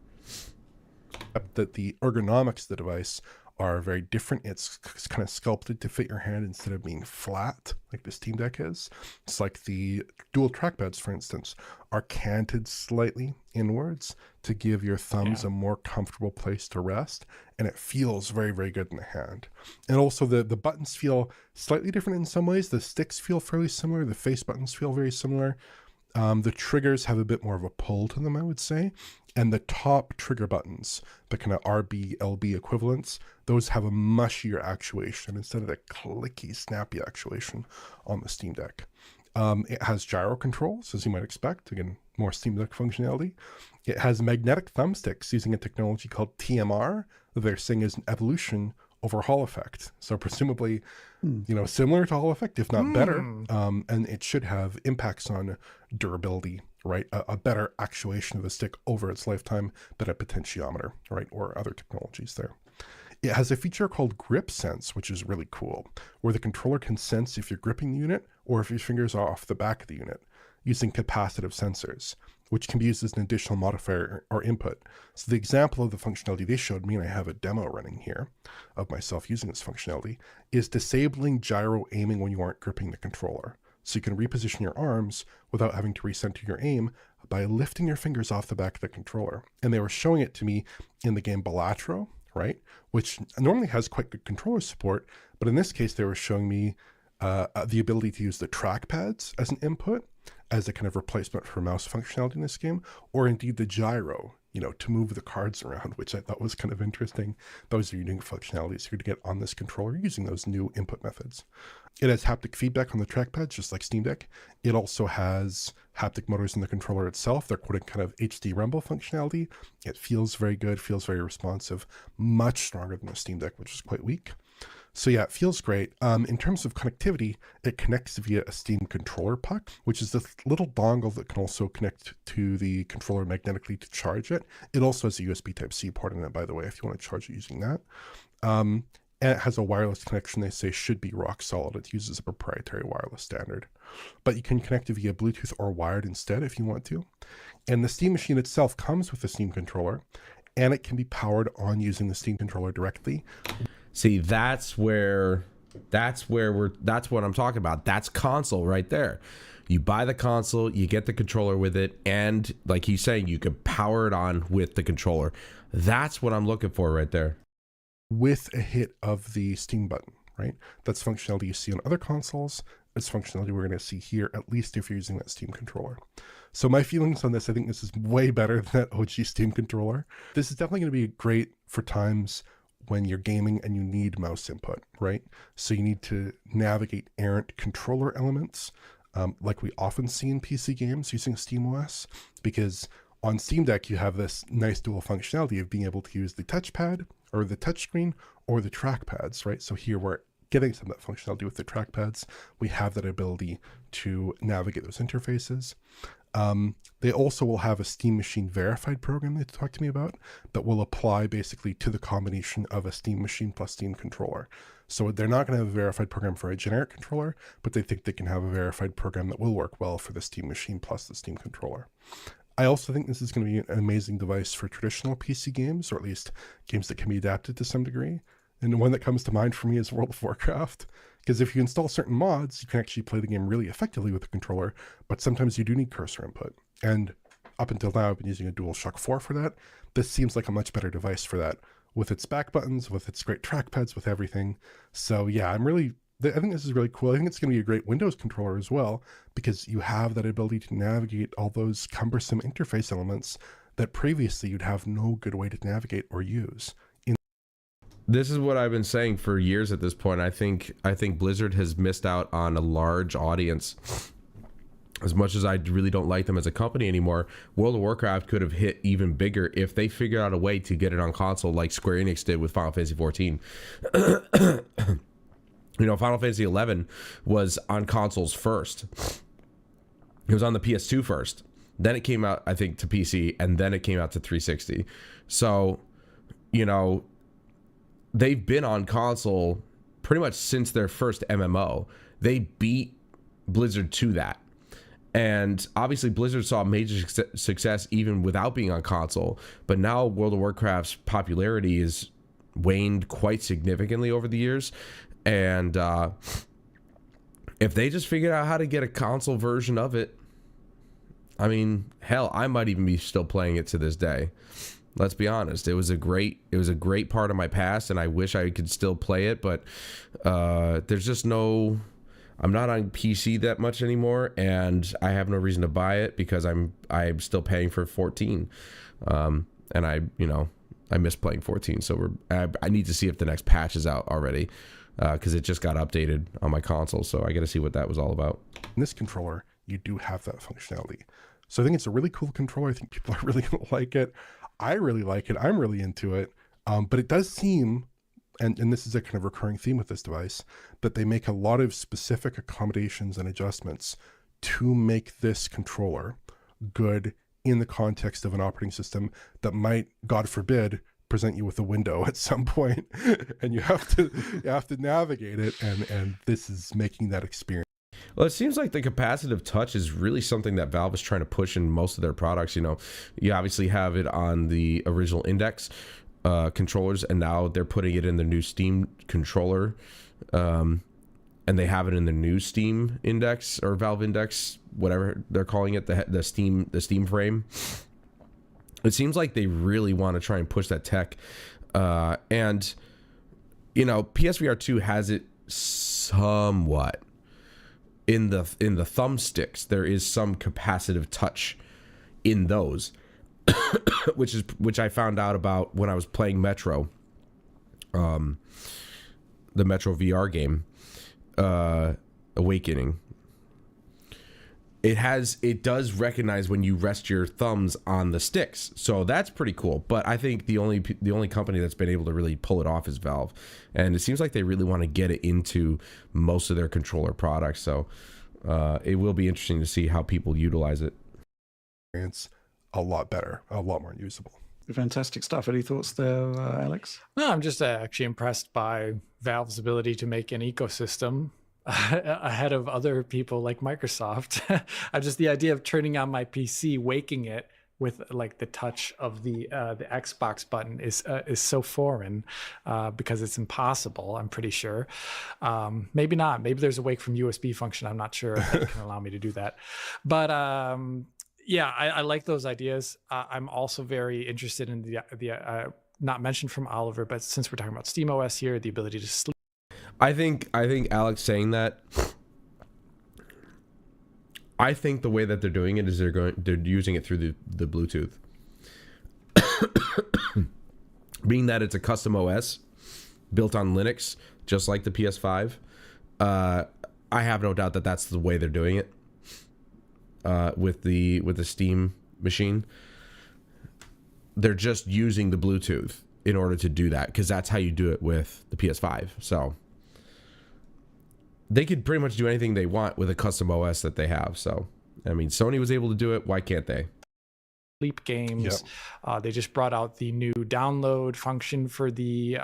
that the ergonomics of the device are very different. It's kind of sculpted to fit your hand instead of being flat like the Steam Deck is. It's like the dual trackpads, for instance, are canted slightly inwards to give your thumbs a more comfortable place to rest, and it feels very, very good in the hand. And also the buttons feel slightly different in some ways. The sticks feel fairly similar. The face buttons feel very similar. The triggers have a bit more of a pull to them, I would say. And the top trigger buttons, the kind of RB, LB equivalents, those have a mushier actuation instead of the clicky, snappy actuation on the Steam Deck. It has gyro controls, as you might expect. Again, more Steam Deck functionality. It has magnetic thumbsticks using a technology called TMR that they're saying is an evolution over Hall Effect. So presumably, similar to Hall Effect, if not better. And it should have impacts on durability, right? A better actuation of the stick over its lifetime, better potentiometer, right? Or other technologies there. It has a feature called Grip Sense, which is really cool, where the controller can sense if you're gripping the unit or if your fingers are off the back of the unit using capacitive sensors, which can be used as an additional modifier or input. So the example of the functionality they showed me, and I have a demo running here of myself using this functionality, is disabling gyro aiming when you aren't gripping the controller. So you can reposition your arms without having to recenter your aim by lifting your fingers off the back of the controller. And they were showing it to me in the game Balatro, right? Which normally has quite good controller support, but in this case, they were showing me the ability to use the trackpads as an input, as a kind of replacement for mouse functionality in this game, or indeed the gyro, to move the cards around, which I thought was kind of interesting. Those are unique functionalities here to get on this controller using those new input methods. It has haptic feedback on the trackpad, just like Steam Deck. It also has haptic motors in the controller itself. They're quoting kind of HD rumble functionality. It feels very good, feels very responsive, much stronger than the Steam Deck, which is quite weak. So yeah, it feels great. In terms of connectivity, it connects via a Steam controller puck, which is this little dongle that can also connect to the controller magnetically to charge it. It also has a USB Type-C port in it, by the way, if you want to charge it using that. And it has a wireless connection they say should be rock solid. It uses a proprietary wireless standard. But you can connect it via Bluetooth or wired instead if you want to. And the Steam machine itself comes with a Steam controller, and it can be powered on using the Steam controller directly. See, that's what I'm talking about. That's console right there. You buy the console, you get the controller with it, and like he's saying, you can power it on with the controller. That's what I'm looking for right there. With a hit of the Steam button, right? That's functionality you see on other consoles. It's functionality we're going to see here, at least if you're using that Steam controller. So my feelings on this, I think this is way better than that OG Steam controller. This is definitely going to be great for times when you're gaming and you need mouse input, right? So you need to navigate errant controller elements, like we often see in PC games using SteamOS, because on Steam Deck, you have this nice dual functionality of being able to use the touchpad or the touchscreen or the trackpads, right? So here we're getting some of that functionality with the trackpads. We have that ability to navigate those interfaces. They also will have a Steam Machine verified program they talked to me about that will apply basically to the combination of a Steam Machine plus Steam controller. So they're not going to have a verified program for a generic controller, but they think they can have a verified program that will work well for the Steam Machine plus the Steam controller. I also think this is going to be an amazing device for traditional PC games, or at least games that can be adapted to some degree. And the one that comes to mind for me is World of Warcraft, because if you install certain mods, you can actually play the game really effectively with the controller, but sometimes you do need cursor input. And up until now, I've been using a DualShock 4 for that. This seems like a much better device for that, with its back buttons, with its great trackpads, with everything. So yeah, I think this is really cool. I think it's going to be a great Windows controller as well, because you have that ability to navigate all those cumbersome interface elements that previously you'd have no good way to navigate or use. This is what I've been saying for years at this point. I think Blizzard has missed out on a large audience. As much as I really don't like them as a company anymore, World of Warcraft could have hit even bigger if they figured out a way to get it on console like Square Enix did with Final Fantasy XIV. You know, Final Fantasy XI was on consoles first. It was on the PS2 first. Then it came out, I think, to PC, and then it came out to 360. So, you know, they've been on console pretty much since their first MMO. They beat Blizzard to that. And obviously Blizzard saw major success even without being on console. But now World of Warcraft's popularity is waned quite significantly over the years. And if they just figured out how to get a console version of it, I mean, hell, I might even be still playing it to this day. Let's be honest. It was a great part of my past, and I wish I could still play it, but there's just no. I'm not on PC that much anymore, and I have no reason to buy it because I'm still paying for 14, and I miss playing 14, so I need to see if the next patch is out already. Because it just got updated on my console, so I got to see what that was all about. In this controller, you do have that functionality. So I think it's a really cool controller. I think people are really going to like it. I really like it. I'm really into it. But it does seem, and this is a kind of recurring theme with this device, that they make a lot of specific accommodations and adjustments to make this controller good in the context of an operating system that might, God forbid, present you with a window at some point, and you have to navigate it, and this is making that experience. Well, it seems like the capacitive touch is really something that Valve is trying to push in most of their products. You know, you obviously have it on the original Index controllers, and now they're putting it in the new Steam controller, and they have it in the new Steam Index or Valve Index, whatever they're calling it, the Steam frame. It seems like they really want to try and push that tech, and you know, PSVR 2 has it somewhat in the thumbsticks. There is some capacitive touch in those, which I found out about when I was playing Metro, the Metro VR game, Awakening. it does recognize when you rest your thumbs on the sticks, so that's pretty cool. But I think the only company that's been able to really pull it off is Valve, and it seems like they really want to get it into most of their controller products. So it will be interesting to see how people utilize it. It's a lot better, a lot more usable. Fantastic stuff. Any thoughts there, Alex? No, I'm just actually impressed by Valve's ability to make an ecosystem ahead of other people like Microsoft. I just, the idea of turning on my PC, waking it with like the touch of the Xbox button is so foreign because it's impossible, I'm pretty sure. Maybe not. Maybe there's a wake from USB function. I'm not sure if that can allow me to do that. But yeah, I like those ideas. I'm also very interested in the not mentioned from Oliver, but since we're talking about SteamOS here, the ability to sleep. I think Alex saying that, I think the way that they're doing it is they're using it through the Bluetooth. Being that it's a custom OS built on Linux, just like the PS5, I have no doubt that that's the way they're doing it. With the Steam machine, they're just using the Bluetooth in order to do that, because that's how you do it with the PS5. So they could pretty much do anything they want with a custom OS that they have. So I mean, Sony was able to do it. Why can't they? Sleep games. Yep. They just brought out the new download function for the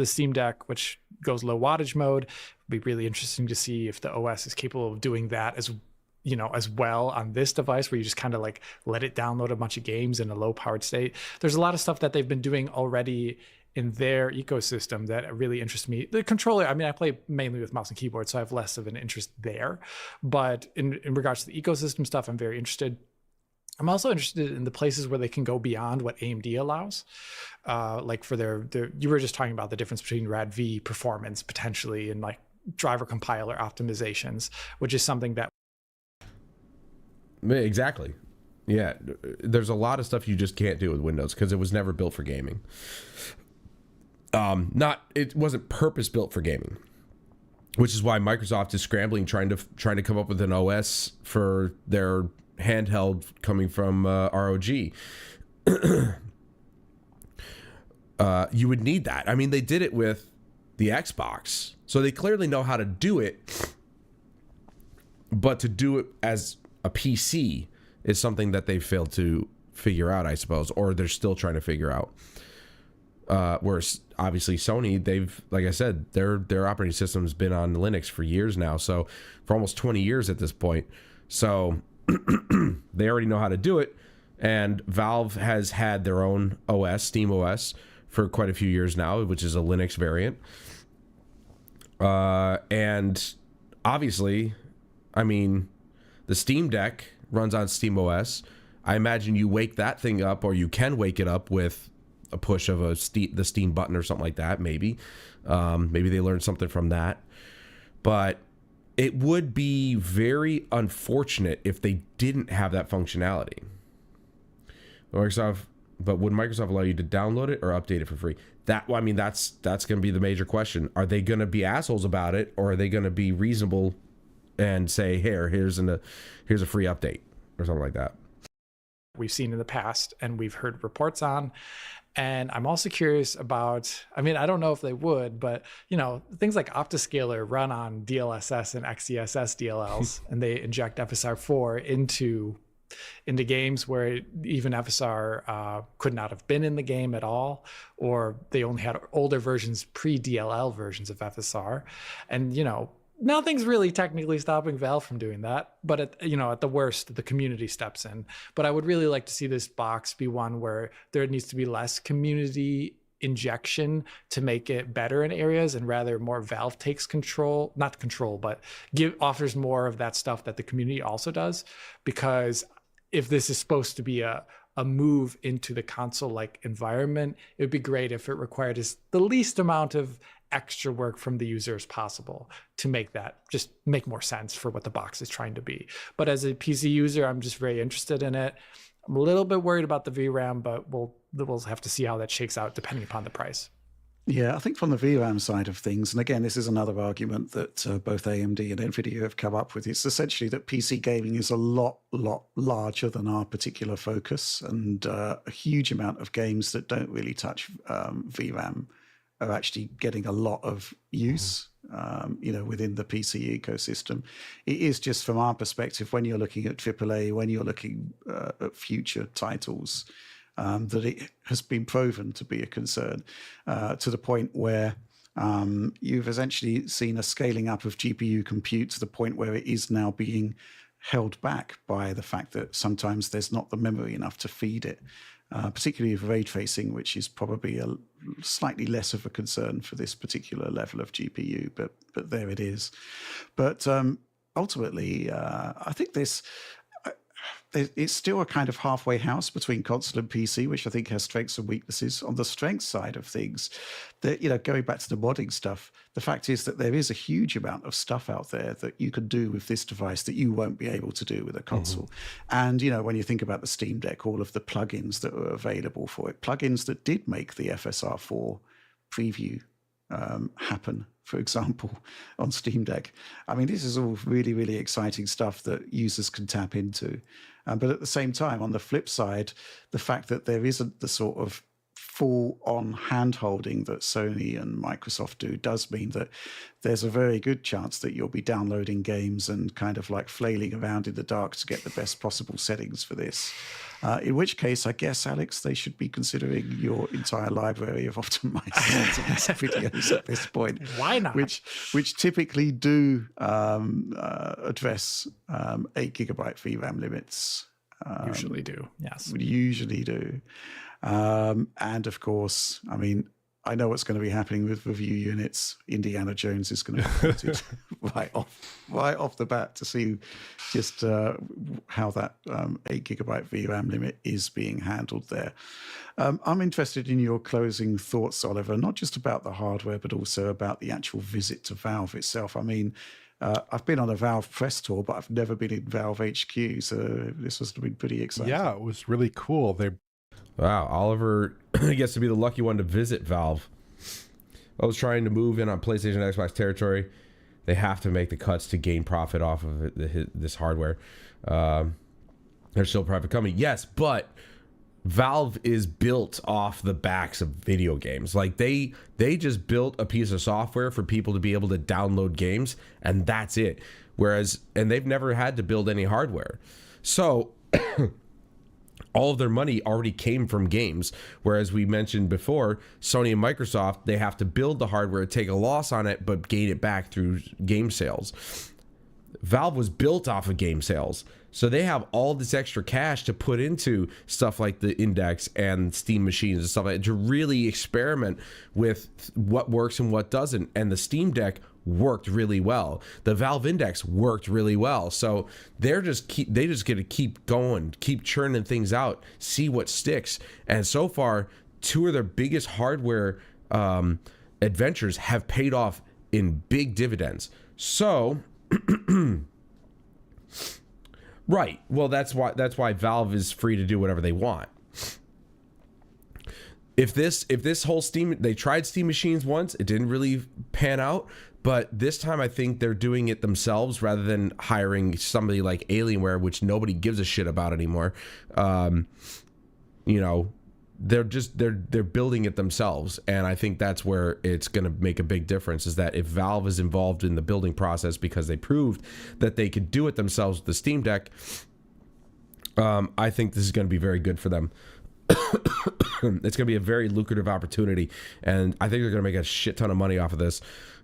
Steam Deck, which goes low wattage mode. It'll be really interesting to see if the OS is capable of doing that as well on this device, where you just kind of like let it download a bunch of games in a low powered state. There's a lot of stuff that they've been doing already in their ecosystem that really interests me. The controller, I mean, I play mainly with mouse and keyboard, so I have less of an interest there. But in regards to the ecosystem stuff, I'm very interested. I'm also interested in the places where they can go beyond what AMD allows. Like for their, you were just talking about the difference between RADV performance potentially and like driver compiler optimizations, which is something that. Exactly. Yeah. There's a lot of stuff you just can't do with Windows because it was never built for gaming. It wasn't purpose built for gaming, which is why Microsoft is scrambling, trying to come up with an OS for their handheld coming from ROG. You would need that. I mean, they did it with the Xbox, so they clearly know how to do it, but to do it as a PC is something that they failed to figure out, I suppose, or they're still trying to figure out. Whereas obviously Sony, they've, like I said, their operating system's been on Linux for years now, so for almost 20 years at this point. So they already know how to do it, and Valve has had their own OS, Steam OS, for quite a few years now, which is a Linux variant. And obviously, I mean, the Steam Deck runs on Steam OS. I imagine you wake that thing up, or you can wake it up with a push of the Steam button or something like that. Maybe they learned something from that. But it would be very unfortunate if they didn't have that functionality. But would Microsoft allow you to download it or update it for free? That's going to be the major question. Are they going to be assholes about it, or are they going to be reasonable and say, here's a free update or something like that? We've seen in the past and we've heard reports on. And I'm also curious about, I mean, I don't know if they would, but things like Optiscaler run on DLSS and XeSS DLLs, and they inject FSR4 into games where even FSR could not have been in the game at all, or they only had older versions, pre-DLL versions of FSR. And, nothing's really technically stopping Valve from doing that, but at the worst, the community steps in. But I would really like to see this box be one where there needs to be less community injection to make it better in areas, and rather more Valve takes control, not control, but offers more of that stuff that the community also does. Because if this is supposed to be a move into the console-like environment, it would be great if it required the least amount of extra work from the user as possible to make that just make more sense for what the box is trying to be. But as a PC user, I'm just very interested in it. I'm a little bit worried about the VRAM, but we'll have to see how that shakes out depending upon the price. Yeah, I think from the VRAM side of things, and again, this is another argument that both AMD and NVIDIA have come up with. It's essentially that PC gaming is a lot larger than our particular focus, and a huge amount of games that don't really touch VRAM are actually getting a lot of use, within the PC ecosystem. It is just from our perspective, when you're looking at AAA, when you're looking at future titles, that it has been proven to be a concern to the point where you've essentially seen a scaling up of GPU compute to the point where it is now being held back by the fact that sometimes there's not the memory enough to feed it, particularly with ray tracing, which is probably a slightly less of a concern for this particular level of GPU, but there it is. But ultimately, I think it's still a kind of halfway house between console and PC, which I think has strengths and weaknesses. On the strengths side of things, going back to the modding stuff, the fact is that there is a huge amount of stuff out there that you can do with this device that you won't be able to do with a console. And, when you think about the Steam Deck, all of the plugins that are available for it, plugins that did make the FSR4 preview happen, for example, on Steam Deck. I mean, this is all really, really exciting stuff that users can tap into. But at the same time, on the flip side, the fact that there isn't the sort of full-on hand-holding that Sony and Microsoft do does mean that there's a very good chance that you'll be downloading games and kind of like flailing around in the dark to get the best possible settings for this. In which case, I guess, Alex, they should be considering your entire library of optimized videos at this point. Why not? Which typically do address 8 gigabyte VRAM limits. Usually do, yes. We usually do. And of course, I mean, I know what's going to be happening with review units. Indiana Jones is going to be quoted right off the bat to see just how that 8 gigabyte VRAM limit is being handled there. I'm interested in your closing thoughts, Oliver, not just about the hardware, but also about the actual visit to Valve itself. I mean, I've been on a Valve press tour, but I've never been in Valve HQ, so this has been pretty exciting. Yeah, it was really cool. Wow, Oliver gets to be the lucky one to visit Valve. I was trying to move in on PlayStation and Xbox territory. They have to make the cuts to gain profit off of this hardware. They're still a private company, yes, but Valve is built off the backs of video games. Like they just built a piece of software for people to be able to download games, and that's it. And they've never had to build any hardware. So all of their money already came from games, whereas we mentioned before, Sony and Microsoft, they have to build the hardware, take a loss on it, but gain it back through game sales. Valve was built off of game sales, so they have all this extra cash to put into stuff like the Index and Steam machines and stuff like that to really experiment with what works and what doesn't. And the Steam Deck worked really well. The Valve Index worked really well. So they just get to keep going, keep churning things out, see what sticks. And so far, two of their biggest hardware adventures have paid off in big dividends. So right. Well, that's why Valve is free to do whatever they want. If this whole Steam, they tried Steam machines once, it didn't really pan out. But this time, I think they're doing it themselves rather than hiring somebody like Alienware, which nobody gives a shit about anymore. They're building it themselves, and I think that's where it's going to make a big difference. Is that if Valve is involved in the building process because they proved that they could do it themselves with the Steam Deck, I think this is going to be very good for them. It's going to be a very lucrative opportunity, and I think they're going to make a shit ton of money off of this.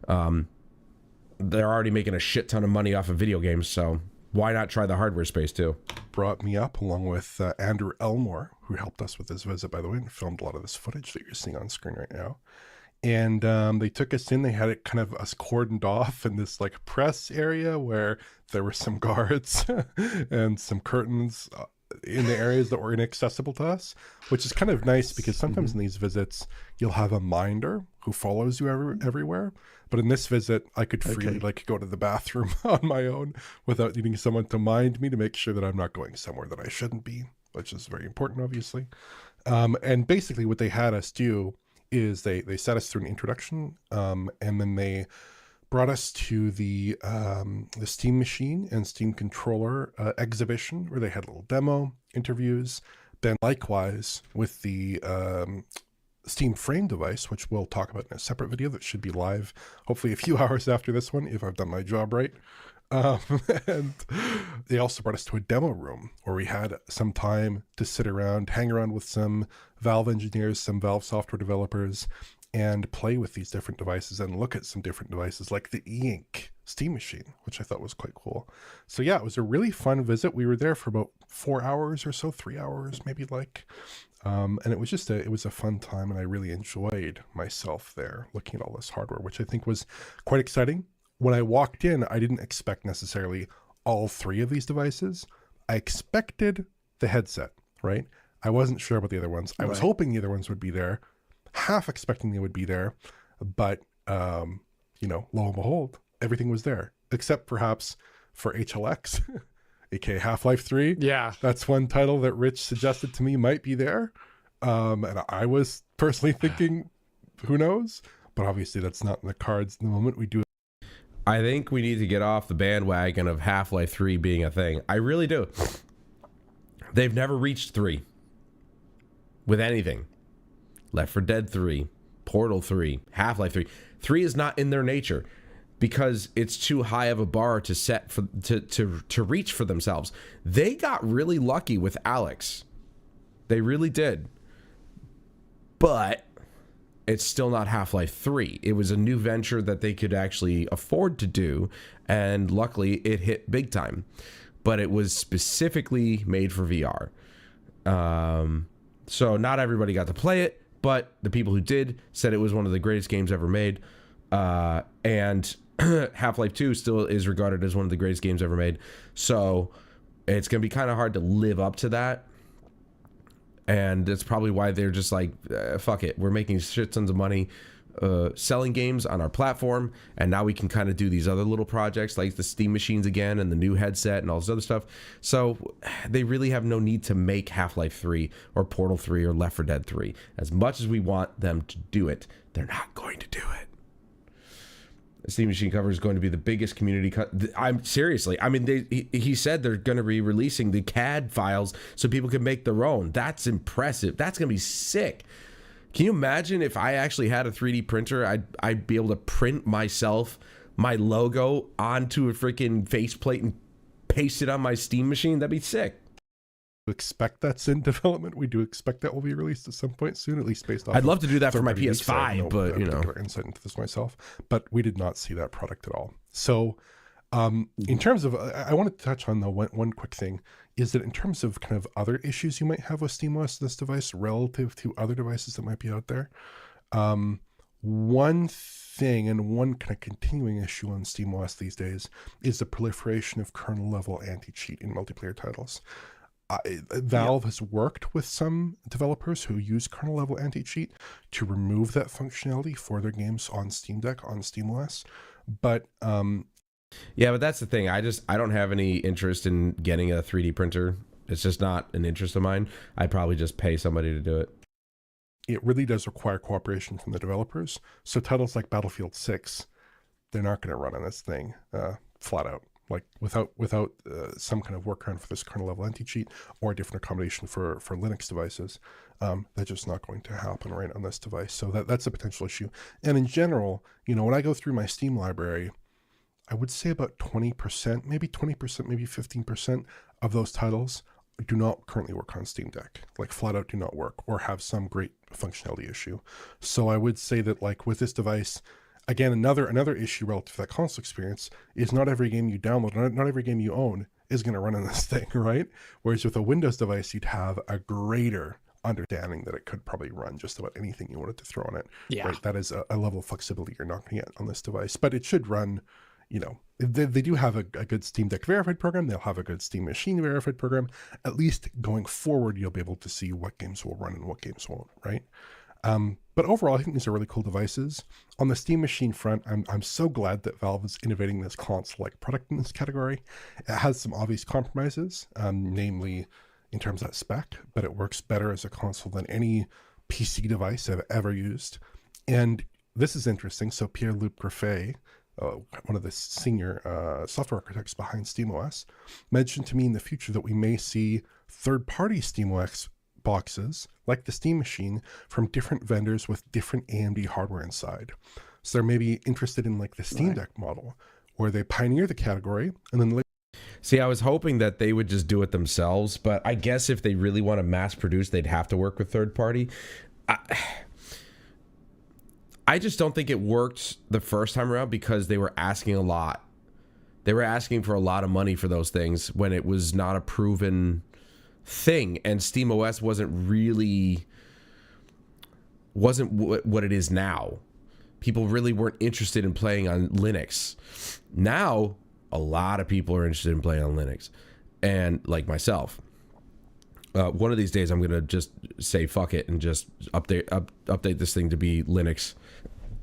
They're already making a shit ton of money off of video games, so why not try the hardware space too? Brought me up along with Andrew Elmore, who helped us with this visit, by the way, and filmed a lot of this footage that you're seeing on screen right now. And they took us in. They had it kind of us cordoned off in this like press area where there were some guards and some curtains in the areas that were inaccessible to us, which is kind of nice because sometimes in these visits you'll have a minder who follows you everywhere. But in this visit, I could freely like go to the bathroom on my own without needing someone to mind me to make sure that I'm not going somewhere that I shouldn't be, which is very important, obviously. And basically what they had us do is they set us through an introduction, and then they brought us to the Steam Machine and Steam Controller exhibition, where they had a little demo, interviews. Then likewise with the Steam Frame device, which we'll talk about in a separate video that should be live hopefully a few hours after this one, if I've done my job right. And they also brought us to a demo room where we had some time to sit around, hang around with some Valve engineers, some Valve software developers, and play with these different devices and look at some different devices like the e-ink Steam Machine, which I thought was quite cool. So yeah, it was a really fun visit. We were there for about 4 hours or so, 3 hours maybe, and it was just it was a fun time, and I really enjoyed myself there looking at all this hardware, which I think was quite exciting. When I walked in, I didn't expect necessarily all 3 of these devices. I expected the headset, right? I wasn't sure about the other ones. I was hoping the other ones would be there, half expecting they would be there, but lo and behold, everything was there, except perhaps for HLX, aka Half-Life 3. Yeah. That's one title that Rich suggested to me might be there. And I was personally thinking, who knows? But obviously that's not in the cards in the moment. We do. I think we need to get off the bandwagon of Half-Life 3 being a thing. I really do. They've never reached 3 with anything. Left 4 Dead 3, Portal 3, Half-Life 3. 3 is not in their nature because it's too high of a bar to set for to reach for themselves. They got really lucky with Alex. They really did. But it's still not Half-Life 3. It was a new venture that they could actually afford to do, and luckily it hit big time. But it was specifically made for VR. So not everybody got to play it, but the people who did said it was one of the greatest games ever made. And Half-Life 2 still is regarded as one of the greatest games ever made. So it's going to be kind of hard to live up to that. And that's probably why they're just like, fuck it. We're making shit tons of money selling games on our platform. And now we can kind of do these other little projects like the Steam machines again and the new headset and all this other stuff. So they really have no need to make Half-Life 3 or Portal 3 or Left 4 Dead 3. As much as we want them to do it, they're not going to do it. The Steam Machine cover is going to be the biggest community I'm seriously. I mean, he said they're going to be releasing the CAD files so people can make their own. That's impressive. That's going to be sick. Can you imagine if I actually had a 3D printer? I'd be able to print myself my logo onto a freaking faceplate and paste it on my Steam machine. That'd be sick. Expect that's in development. We do expect that will be released at some point soon, at least based off. I'd love to do that for my PS5, but insight into this myself. But we did not see that product at all. So, in terms of, I wanted to touch on one quick thing is that in terms of kind of other issues you might have with SteamOS, this device relative to other devices that might be out there. One thing and one kind of continuing issue on SteamOS these days is the proliferation of kernel level anti-cheat in multiplayer titles. Valve has worked with some developers who use kernel level anti-cheat to remove that functionality for their games on Steam Deck, on SteamOS. But yeah, but that's the thing. I don't have any interest in getting a 3D printer. It's just not an interest of mine. I'd probably just pay somebody to do it. It really does require cooperation from the developers. So titles like Battlefield 6, they're not going to run on this thing flat out. Like without some kind of workaround for this kernel level anti-cheat or a different accommodation for Linux devices, that's just not going to happen right on this device. So that's a potential issue. And in general, when I go through my Steam library, I would say about 20%, maybe 20%, maybe 15% of those titles do not currently work on Steam Deck, like flat out do not work or have some great functionality issue. So I would say that like with this device, again, another issue relative to that console experience is not every game you download, not every game you own is going to run on this thing, right? Whereas with a Windows device, you'd have a greater understanding that it could probably run just about anything you wanted to throw on it. Yeah. Right? That is a level of flexibility you're not going to get on this device, but it should run, they do have a good Steam Deck verified program. They'll have a good Steam Machine verified program. At least going forward, you'll be able to see what games will run and what games won't, right? But overall, I think these are really cool devices. On the Steam Machine front, I'm so glad that Valve is innovating this console-like product in this category. It has some obvious compromises, namely in terms of that spec, but it works better as a console than any PC device I've ever used. And this is interesting. So Pierre-Luc Griffet, one of the senior software architects behind SteamOS, mentioned to me in the future that we may see third-party SteamOS boxes, like the Steam Machine, from different vendors with different AMD hardware inside. So they're maybe interested in like the Steam Deck model, where they pioneer the category and then See, I was hoping that they would just do it themselves, but I guess if they really want to mass produce, they'd have to work with third party. I just don't think it worked the first time around because they were asking a lot. They were asking for a lot of money for those things when it was not a proven thing, and SteamOS wasn't what it is now. People really weren't interested in playing on Linux. Now, a lot of people are interested in playing on Linux, and like myself. One of these days, I'm gonna just say fuck it and just update this thing to be Linux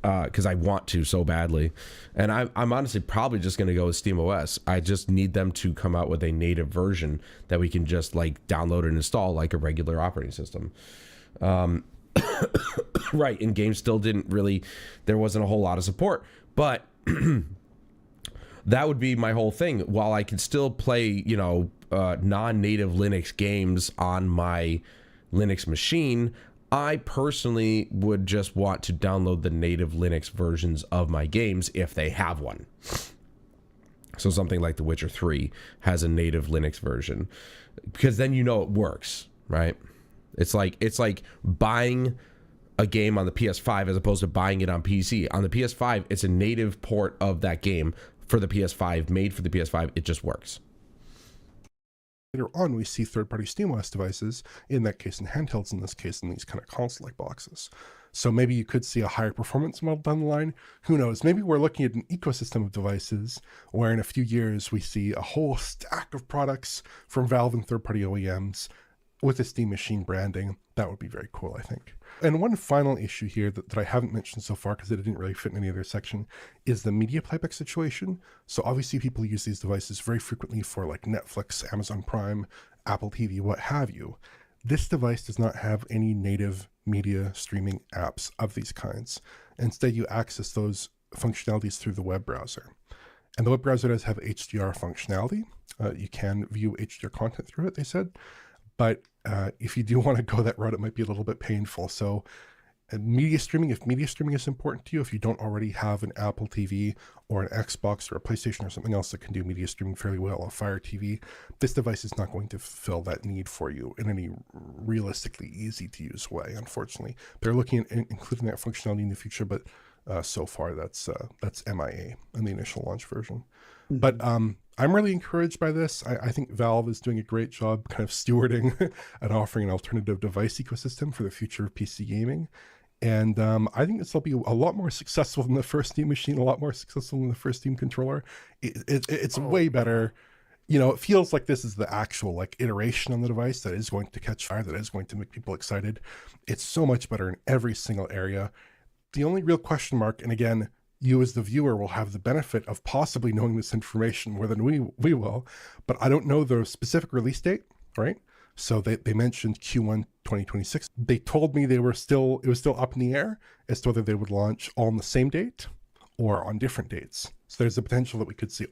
because I want to so badly. And I'm honestly probably just gonna go with SteamOS. I just need them to come out with a native version that we can just like download and install like a regular operating system. Right, and games still didn't really. There wasn't a whole lot of support, but. That would be my whole thing. While I can still play, non-native Linux games on my Linux machine, I personally would just want to download the native Linux versions of my games if they have one. So something like The Witcher 3 has a native Linux version, because then it works, right? It's like buying a game on the PS5 as opposed to buying it on PC. On the PS5, it's a native port of that game for the PS5, made for the PS5. It just works. Later on, we see third-party SteamOS devices, in that case in handhelds, in this case in these kind of console-like boxes. So maybe you could see a higher performance model down the line. Who knows? Maybe we're looking at an ecosystem of devices where in a few years we see a whole stack of products from Valve and third-party OEMs with the Steam Machine branding. That would be very cool, I think. And one final issue here that I haven't mentioned so far because it didn't really fit in any other section is the media playback situation. So obviously people use these devices very frequently for like Netflix, Amazon Prime, Apple TV, what have you. This device does not have any native media streaming apps of these kinds. Instead, you access those functionalities through the web browser. And the web browser does have HDR functionality. You can view HDR content through it, they said. But if you do want to go that route, it might be a little bit painful. So media streaming, if media streaming is important to you, if you don't already have an Apple TV or an Xbox or a PlayStation or something else that can do media streaming fairly well, a Fire TV, this device is not going to fill that need for you in any realistically easy to use way, unfortunately. They're looking at including that functionality in the future, but so far that's MIA in the initial launch version. Mm-hmm. But I'm really encouraged by this. I think Valve is doing a great job kind of stewarding and offering an alternative device ecosystem for the future of PC gaming. And I think this will be a lot more successful than the first Steam Machine, a lot more successful than the first Steam controller. It's way better. It feels like this is the actual like iteration on the device that is going to catch fire, that is going to make people excited. It's so much better in every single area. The only real question mark, and again, you as the viewer will have the benefit of possibly knowing this information more than we will, but I don't know the specific release date, right? So they mentioned Q1 2026. They told me it was still up in the air as to whether they would launch all on the same date or on different dates. So there's the potential that we could see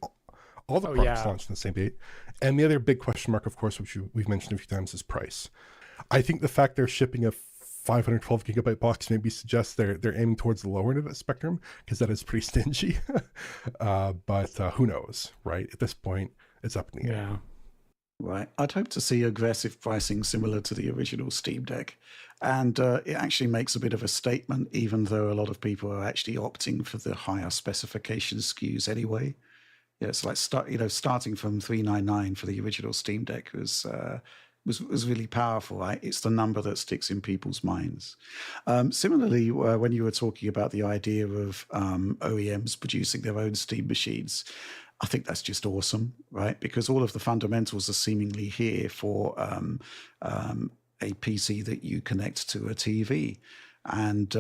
all the products launched on the same date. And the other big question mark, of course, which we've mentioned a few times, is price. I think the fact they're shipping a 512 gigabyte box maybe suggests they're aiming towards the lower end of that spectrum, because that is pretty stingy. But who knows, right? At this point, it's up in the air. Right. I'd hope to see aggressive pricing similar to the original Steam Deck. And it actually makes a bit of a statement, even though a lot of people are actually opting for the higher specification SKUs anyway. Yeah, it's like starting from $399 for the original Steam Deck was really powerful, right? It's the number that sticks in people's minds. Similarly, when you were talking about the idea of OEMs producing their own Steam machines, I think that's just awesome, right? Because all of the fundamentals are seemingly here for a PC that you connect to a TV. And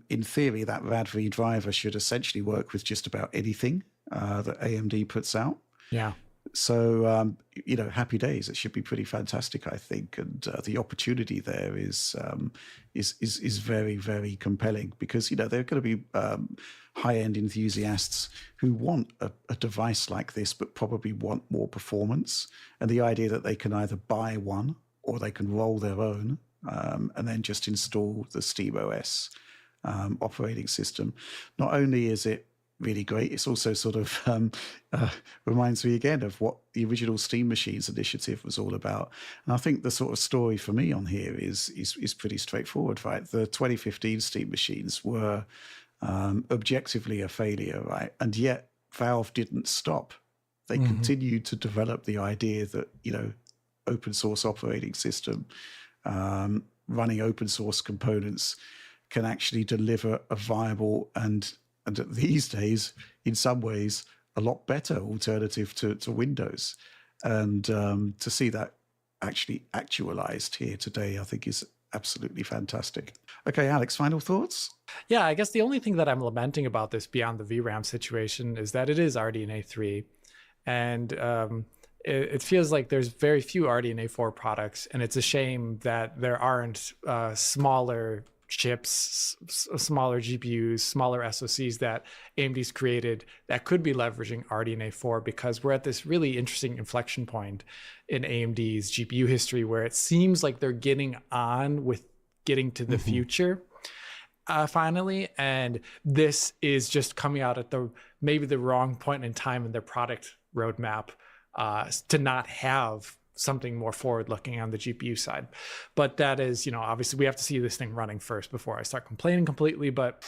in theory, that RAD-V driver should essentially work with just about anything that AMD puts out. Yeah. So happy days. It should be pretty fantastic, I think, and the opportunity there is very, very compelling because there are going to be high-end enthusiasts who want a device like this, but probably want more performance. And the idea that they can either buy one or they can roll their own and then just install the SteamOS operating system. Not only is it really great, it's also sort of reminds me again of what the original Steam Machines initiative was all about. And I think the sort of story for me on here is pretty straightforward, right? The 2015 Steam Machines were objectively a failure, right? And yet Valve didn't stop. They continued to develop the idea that open source operating system, running open source components, can actually deliver a viable and these days, in some ways, a lot better alternative to Windows. And to see that actually actualized here today, I think is absolutely fantastic. Okay, Alex, final thoughts? Yeah, I guess the only thing that I'm lamenting about this beyond the VRAM situation is that it is RDNA 3. And it feels like there's very few RDNA 4 products. And it's a shame that there aren't smaller chips, smaller GPUs, smaller SoCs that AMD's created that could be leveraging RDNA 4, because we're at this really interesting inflection point in AMD's GPU history where it seems like they're getting on with getting to the future finally. And this is just coming out at maybe the wrong point in time in their product roadmap to not have something more forward looking on the GPU side. But that is, obviously we have to see this thing running first before I start complaining completely. But,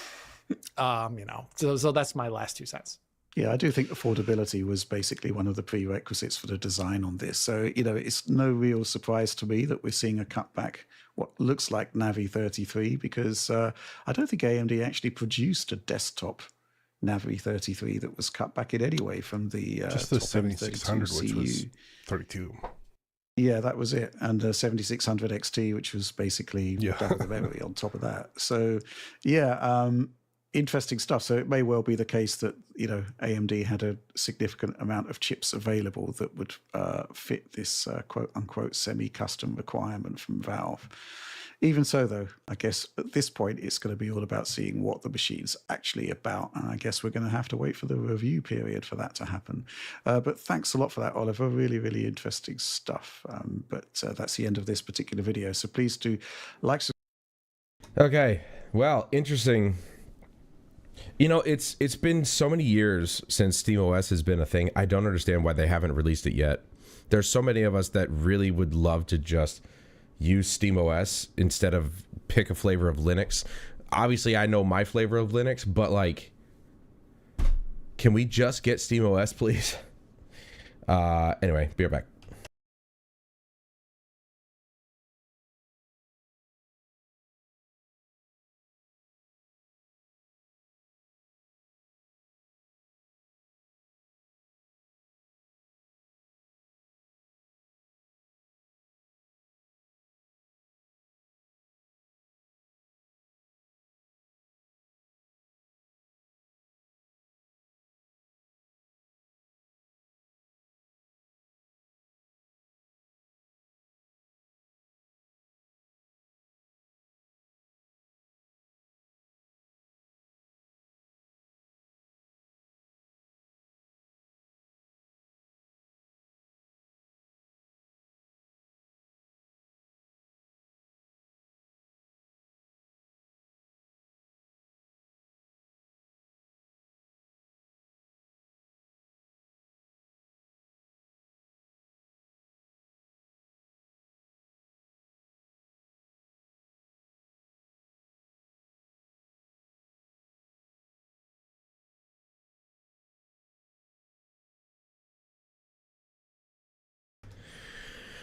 so that's my last 2 cents. Yeah, I do think affordability was basically one of the prerequisites for the design on this. So, it's no real surprise to me that we're seeing a cutback, what looks like Navi 33, because I don't think AMD actually produced a desktop Navi 33 that was cut back in any way from the just the 7600, which was 32. Yeah, that was it. And the 7600 XT, which was basically double the memory on top of that. So, interesting stuff. So it may well be the case that, AMD had a significant amount of chips available that would fit this quote unquote semi-custom requirement from Valve. Even so, though, I guess at this point, it's going to be all about seeing what the machine's actually about. And I guess we're going to have to wait for the review period for that to happen. But thanks a lot for that, Oliver. Really, really interesting stuff. But that's the end of this particular video. So please do like. Okay. Well, interesting. It's been so many years since SteamOS has been a thing. I don't understand why they haven't released it yet. There's so many of us that really would love to just use SteamOS instead of pick a flavor of Linux. Obviously, I know my flavor of Linux, but can we just get SteamOS, please? Anyway, be right back.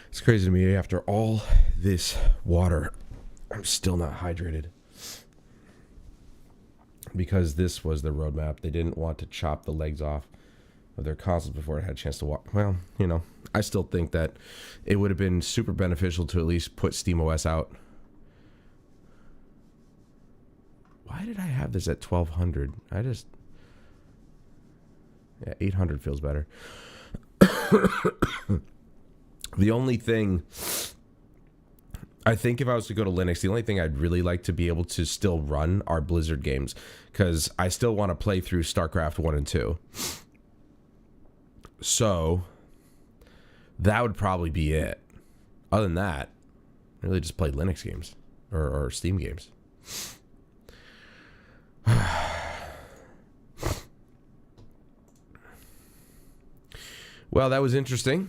It's crazy to me, after all this water, I'm still not hydrated. Because this was the roadmap. They didn't want to chop the legs off of their consoles before it had a chance to walk. Well, I still think that it would have been super beneficial to at least put SteamOS out. Why did I have this at 1200? 800 feels better. The only thing, I think if I was to go to Linux, the only thing I'd really like to be able to still run are Blizzard games, because I still want to play through StarCraft 1 and 2. So that would probably be it. Other than that, I really just play Linux games or Steam games. Well, that was interesting.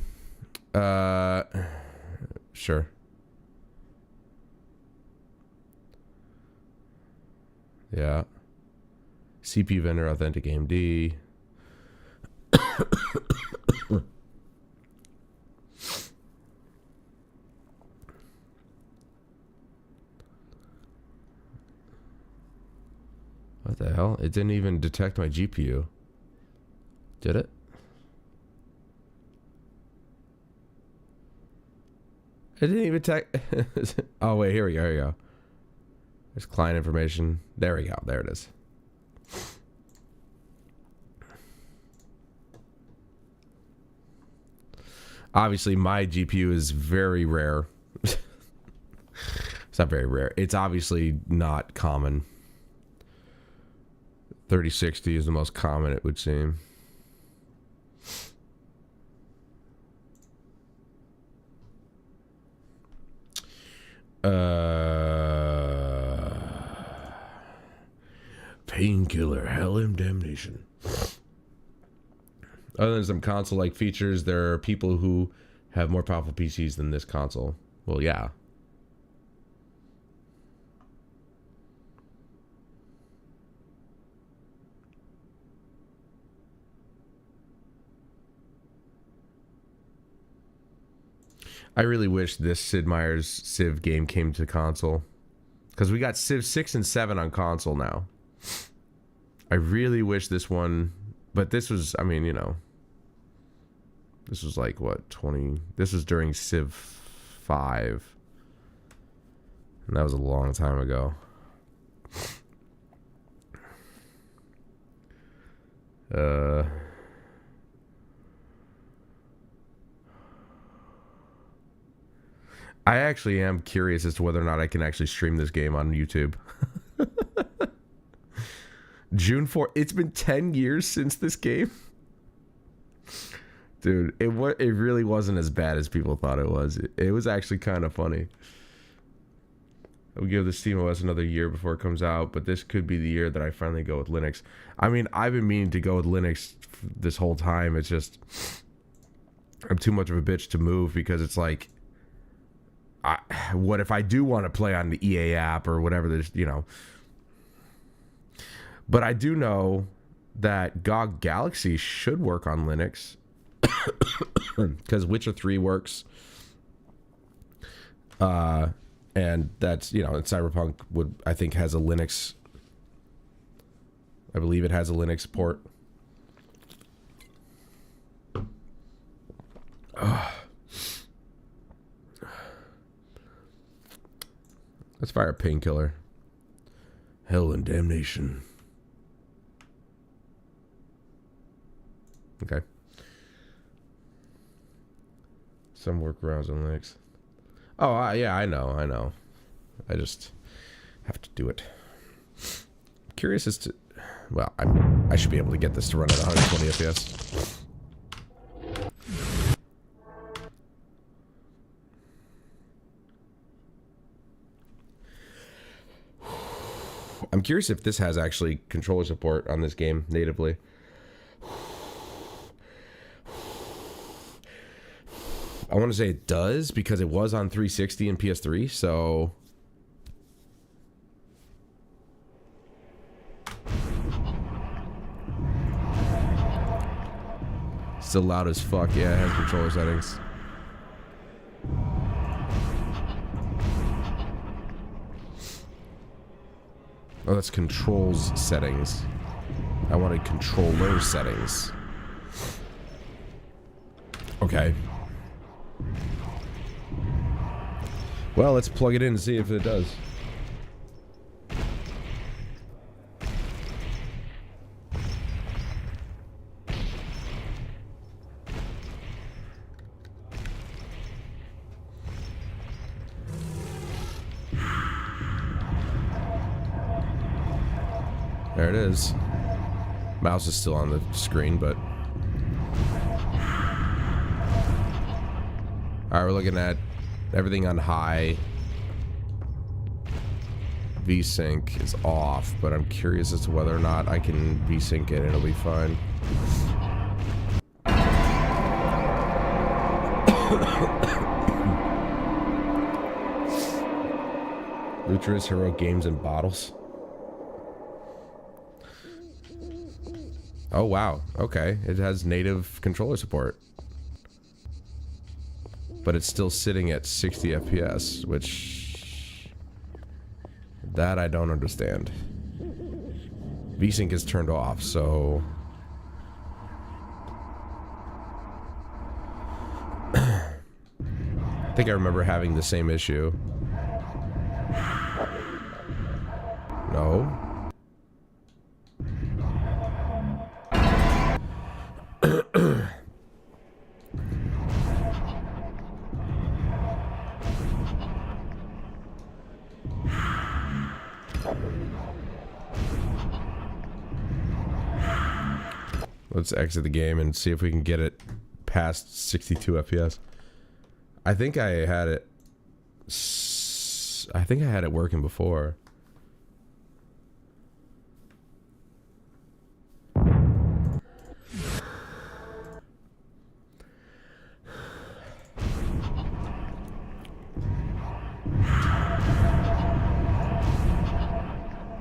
Sure. Yeah. CPU vendor authentic AMD. What the hell? It didn't even detect my GPU. Did it? It didn't even detect. Oh, wait, here we go. Here we go. There's client information. There we go. There it is. Obviously, my GPU is very rare. It's not very rare. It's obviously not common. 3060 is the most common, it would seem. Painkiller, hell and damnation. Other than some console-like features, there are people who have more powerful PCs than this console. Well, yeah. I really wish this Sid Meier's Civ game came to console, because we got Civ 6 and 7 on console now. I really wish this one, but this was, I mean, you know, this was like, what, 20, this was during Civ 5, and that was a long time ago. I actually am curious as to whether or not I can actually stream this game on YouTube. June 4th. It's been 10 years since this game. Dude, it really wasn't as bad as people thought it was. It was actually kind of funny. I'll give the SteamOS another year before it comes out, but this could be the year that I finally go with Linux. I mean, I've been meaning to go with Linux this whole time. It's just, I'm too much of a bitch to move, because it's like, what if I do want to play on the EA app or whatever, there's, you know. But I do know that GOG Galaxy should work on Linux, because Witcher 3 works. And that's, you know, and Cyberpunk would, I think, has a Linux, I believe it has a Linux port. Let's fire a Painkiller. Hell and damnation. Okay. Some workarounds on Linux. Oh, yeah, I know. I just have to do it. I'm curious as to... Well, I should be able to get this to run at 120 FPS. I'm curious if this has actually controller support on this game natively. I want to say it does, because it was on 360 and PS3, so... Still loud as fuck. Yeah, it has controller settings. Oh, that's controls settings. I wanted controller settings. Okay. Well, let's plug it in and see if it does. There it is. Mouse is still on the screen, but... Alright, we're looking at everything on high. VSync is off, but I'm curious as to whether or not I can VSync it and it'll be fine. Lutra's Hero Games and Bottles. Oh wow, okay. It has native controller support. But it's still sitting at 60 FPS, which... that I don't understand. VSync is turned off, so... I think I remember having the same issue. No. Let's exit the game and see if we can get it past 62 FPS. I think I had it... I think I had it working before.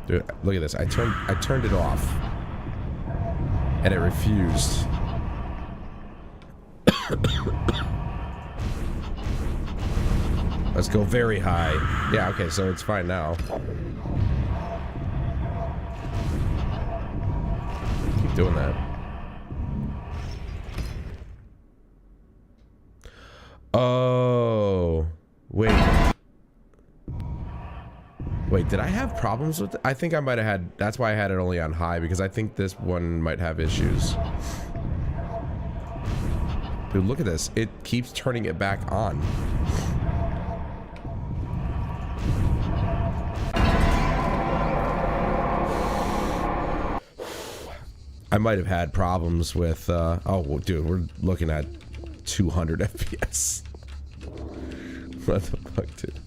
Dude, look at this. I turned it off. And it refused. Let's go very high. Yeah, okay, so it's fine now. Keep doing that. Oh, wait. Wait, did I have problems with it? I think I might have had... That's why I had it only on high, because I think this one might have issues. Dude, look at this. It keeps turning it back on. I might have had problems with... oh, well, dude, we're looking at 200 FPS. What the fuck, dude?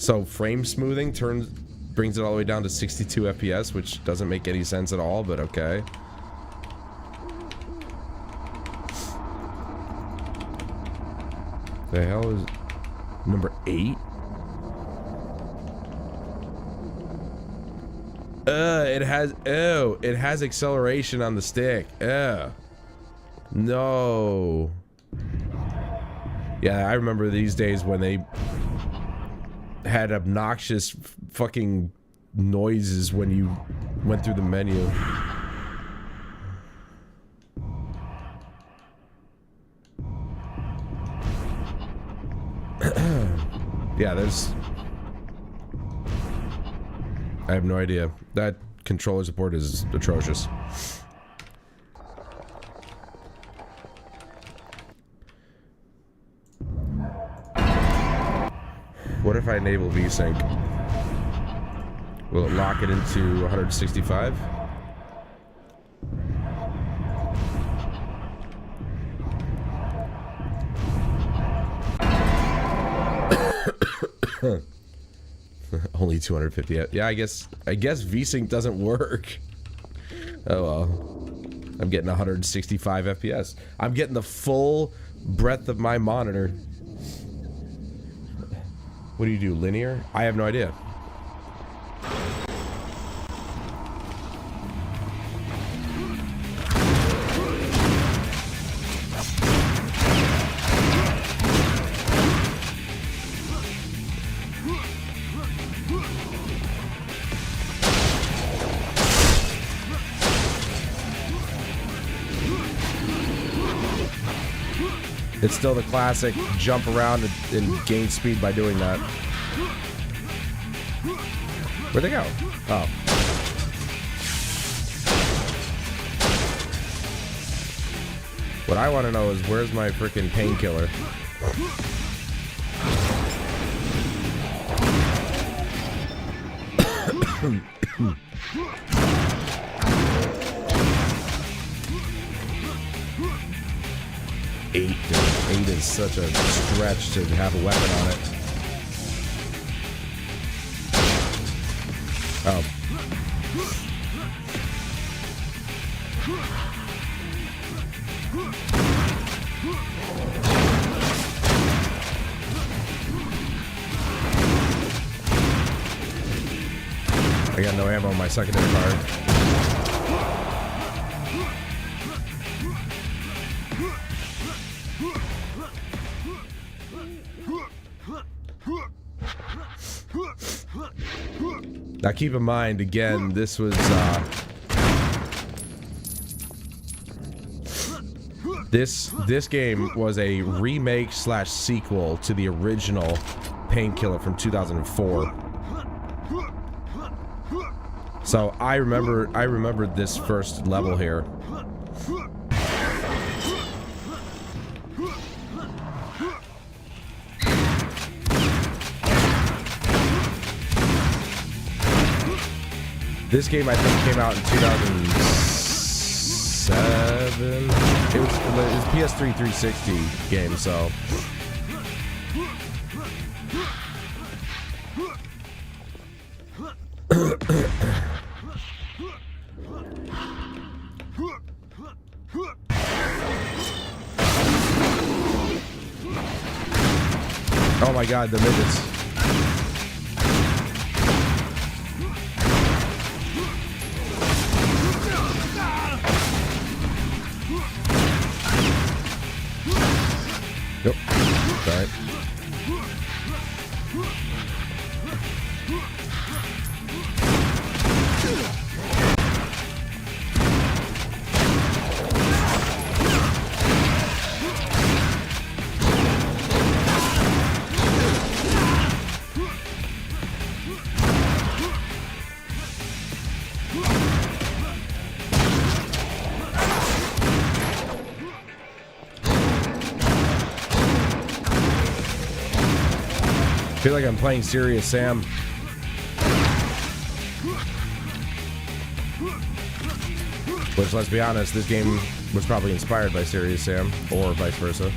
So frame smoothing brings it all the way down to 62 FPS, which doesn't make any sense at all, but okay. The hell is number 8? It has acceleration on the stick. No. Yeah, I remember these days when they had obnoxious fucking noises when you went through the menu. Yeah, there's... I have no idea. That controller support is atrocious. What if I enable VSync? Will it lock it into 165? Only 250. Yeah, I guess VSync doesn't work. Oh well. I'm getting 165 FPS. I'm getting the full breadth of my monitor. What do you do, linear? I have no idea. It's still the classic jump around and gain speed by doing that. Where'd they go? Oh. What I want to know is where's my freaking painkiller? Eight, dude. 8 is such a stretch to have a weapon on it. Oh. I got no ammo on my secondary card. Now keep in mind, again, this was this game was a remake slash sequel to the original Painkiller from 2004. So I remembered this first level here. This game, I think, came out in 2007. It was PS3 360 game, so. Oh my God, the midgets. Yep. Alright. I feel like I'm playing Serious Sam. Which, let's be honest, this game was probably inspired by Serious Sam, or vice versa.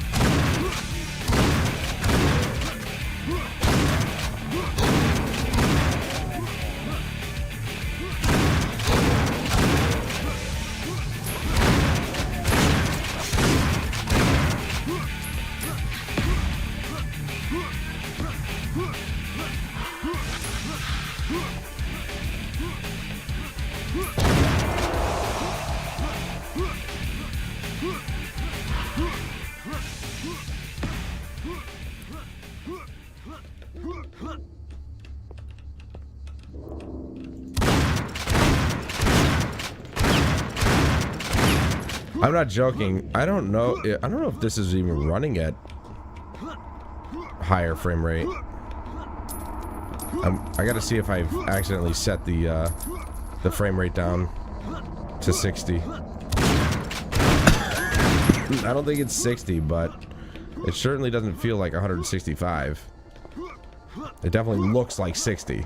I'm not joking. I don't know if this is even running at higher frame rate. I gotta see if I've accidentally set the frame rate down to 60. I don't think it's 60, but it certainly doesn't feel like 165. It definitely looks like 60.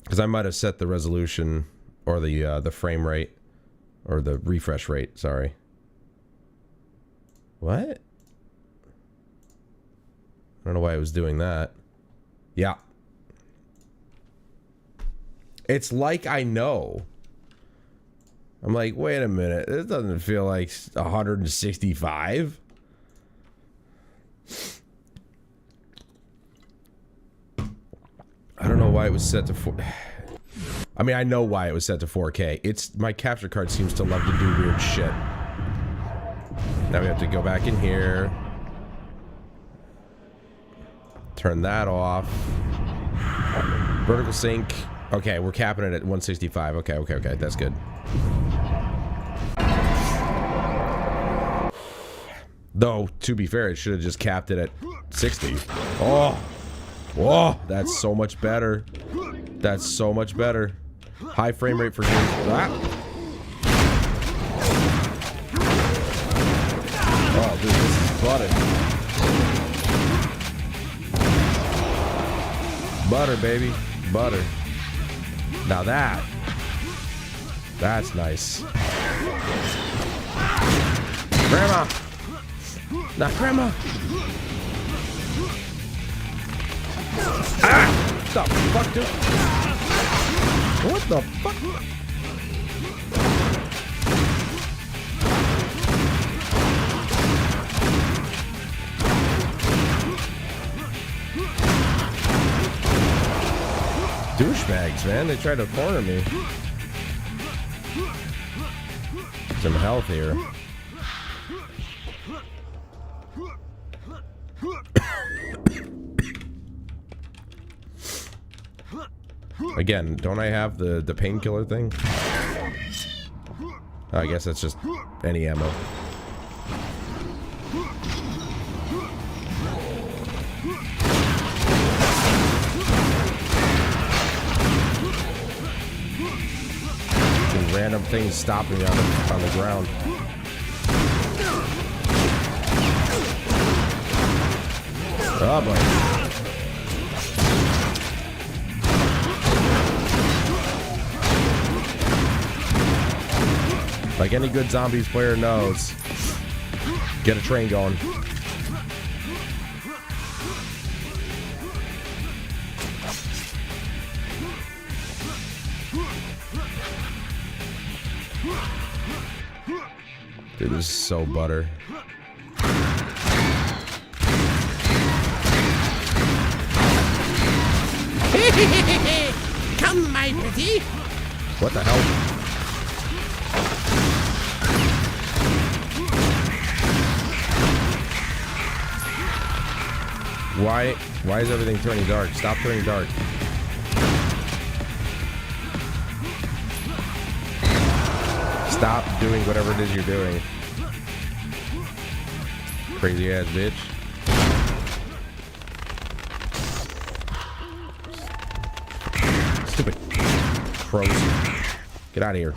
Because I might have set the resolution or the frame rate or the refresh rate. Sorry. What? I don't know why it was doing that. Yeah. It's like I know. I'm like, wait a minute. This doesn't feel like 165. I don't know why it was set to 4. I mean, I know why it was set to 4K. It's my capture card seems to love to do weird shit. Now we have to go back in here. Turn that off. Vertical sync. Okay, we're capping it at 165. Okay. That's good. Though, to be fair, it should have just capped it at 60. Oh, whoa, that's so much better. That's so much better. High frame rate for games. Ah. Oh, dude, this is butter. Butter, baby. Butter. Now that's nice. Grandma! Not grandma! Ah! What the fuck, dude? What the fuck? Douchebags, man. They tried to corner me. Some health here. Again, don't I have the painkiller thing? Oh, I guess that's just any ammo. And random things stopping me on the ground. Oh boy. Like any good zombies player knows, get a train going. Dude, this is so butter. Come, my pretty. What the hell? Why is everything turning dark? Stop turning dark. Stop doing whatever it is you're doing. Crazy ass bitch. Stupid crows. Get out of here.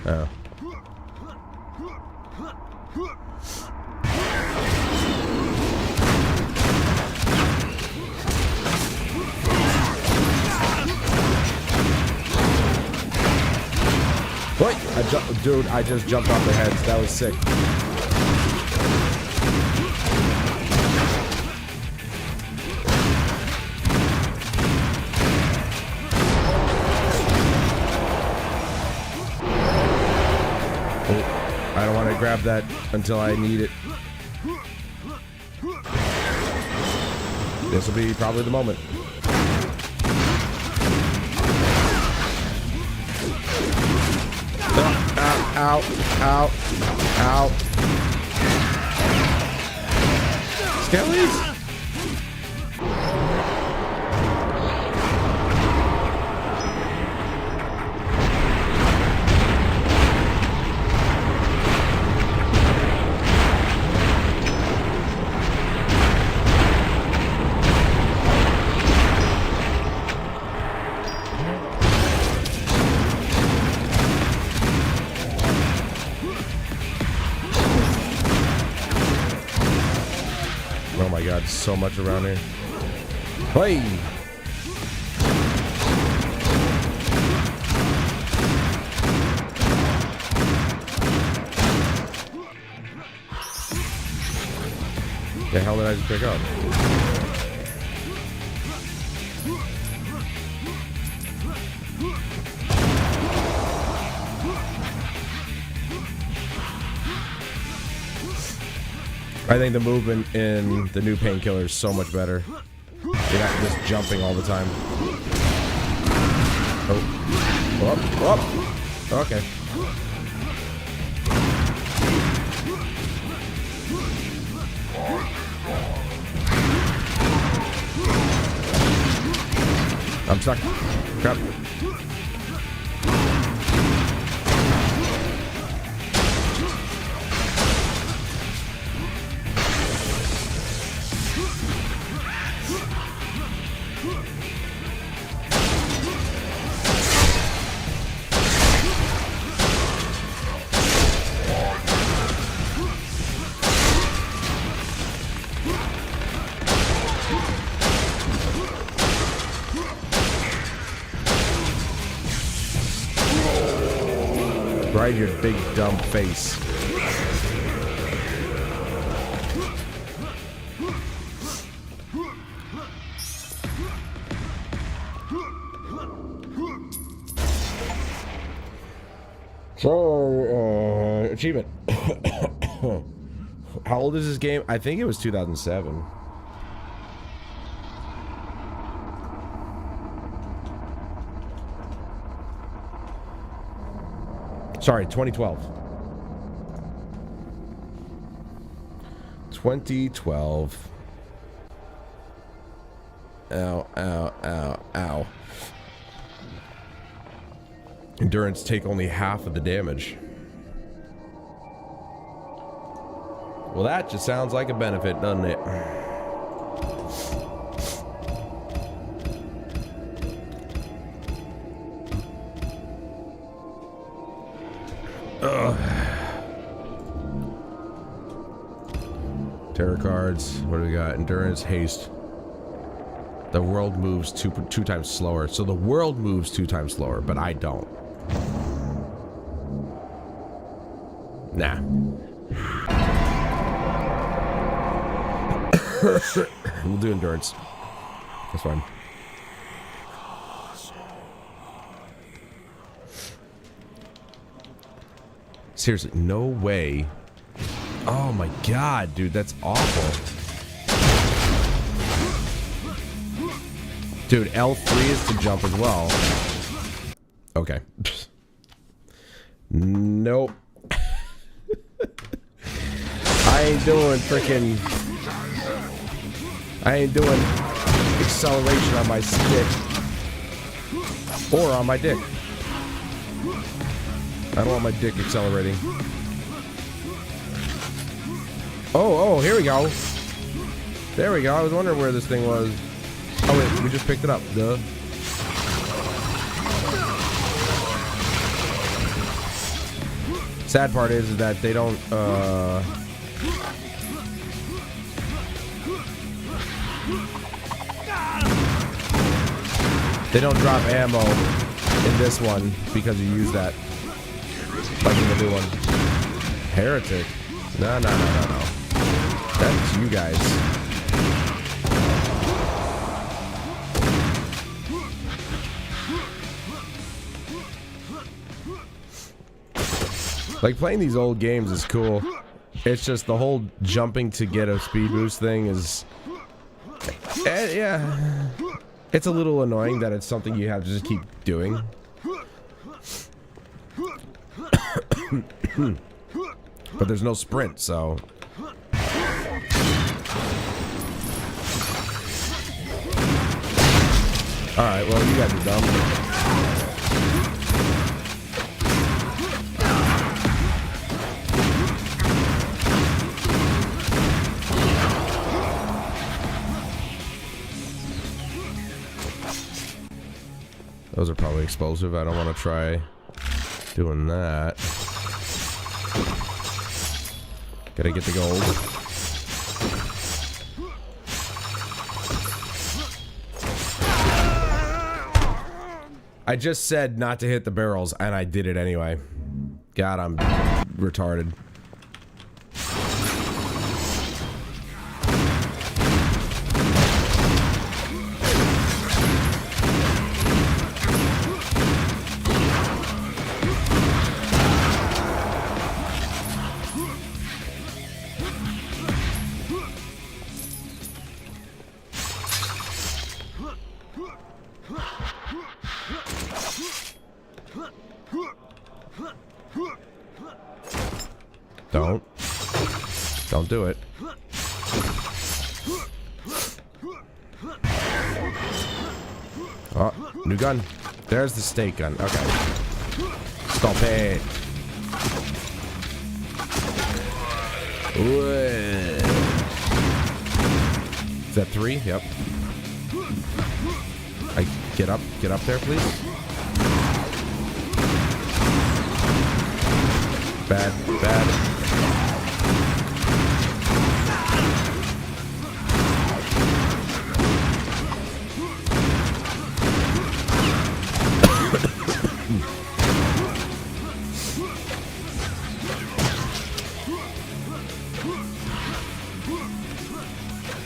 Oh. What? Dude, I just jumped off their heads. That was sick. I don't want to grab that until I need it. This will be probably the moment. Ow, ow, ow. Skellies? Oh my god, so much around here. Hey! The hell did I just pick up? I think the movement in the new painkiller is so much better. You're not just jumping all the time. Oh. Okay. I'm stuck. Crap. Right in your big dumb face. So, achievement. How old is this game? I think it was 2007. Sorry, 2012. 2012. Ow, ow, ow, ow. Endurance take only half of the damage. Well, that just sounds like a benefit, doesn't it? Ugh. Terror cards. What do we got? Endurance, haste. The world moves two times slower. So the world moves 2 times slower, but I don't. Nah. We'll do endurance. That's fine. Seriously, no way. Oh my god, dude, that's awful. Dude, L3 is to jump as well. Okay. Nope. I ain't doing freaking... I ain't doing acceleration on my stick. Or on my dick. I don't want my dick accelerating. Oh, here we go. There we go. I was wondering where this thing was. Oh wait, we just picked it up. Duh. Sad part is that they don't, they don't drop ammo in this one because you use that. Like in the new one. Heretic. No. That's you guys. Like, playing these old games is cool. It's just the whole jumping to get a speed boost thing is... yeah. It's a little annoying that it's something you have to just keep doing. But there's no sprint, so... Alright, well, you guys are dumb. Those are probably explosive. I don't want to try doing that. Gotta get the gold. I just said not to hit the barrels, and I did it anyway. God, I'm retarded. Don't do it. Oh, new gun. There's the stake gun. Okay. Stop it. Is that 3? Yep. I get up there, please. Bad.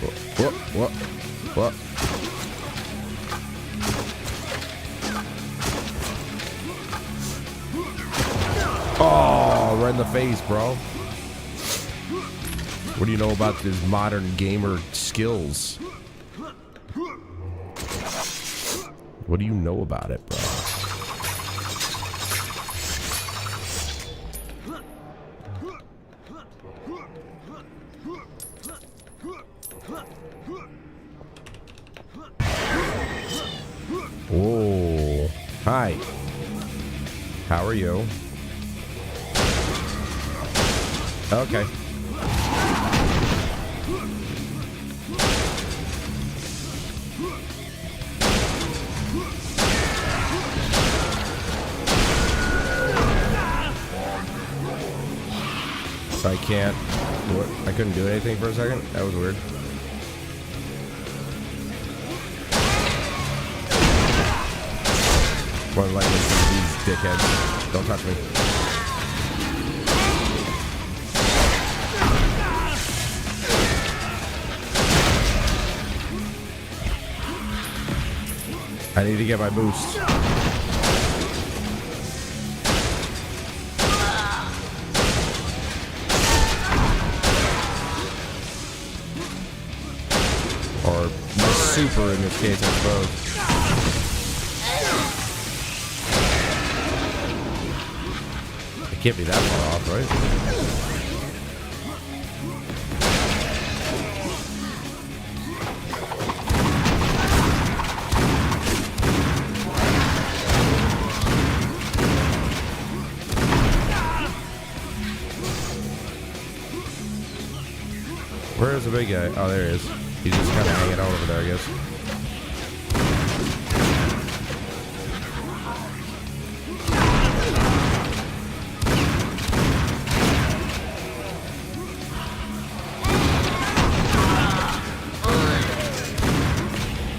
Whoop, whoop, whoop. Oh, right in the face, bro. What do you know about these modern gamer skills? What do you know about it, bro? Whoa. Hi. How are you? Okay. I can't. What? I couldn't do anything for a second? That was weird. More like these dickheads. Don't touch me. I need to get my boost. Or my super in this case, I suppose. It can't be that far off, right? Where's the big guy? Oh, there he is. He's just kind of hanging out over there, I guess.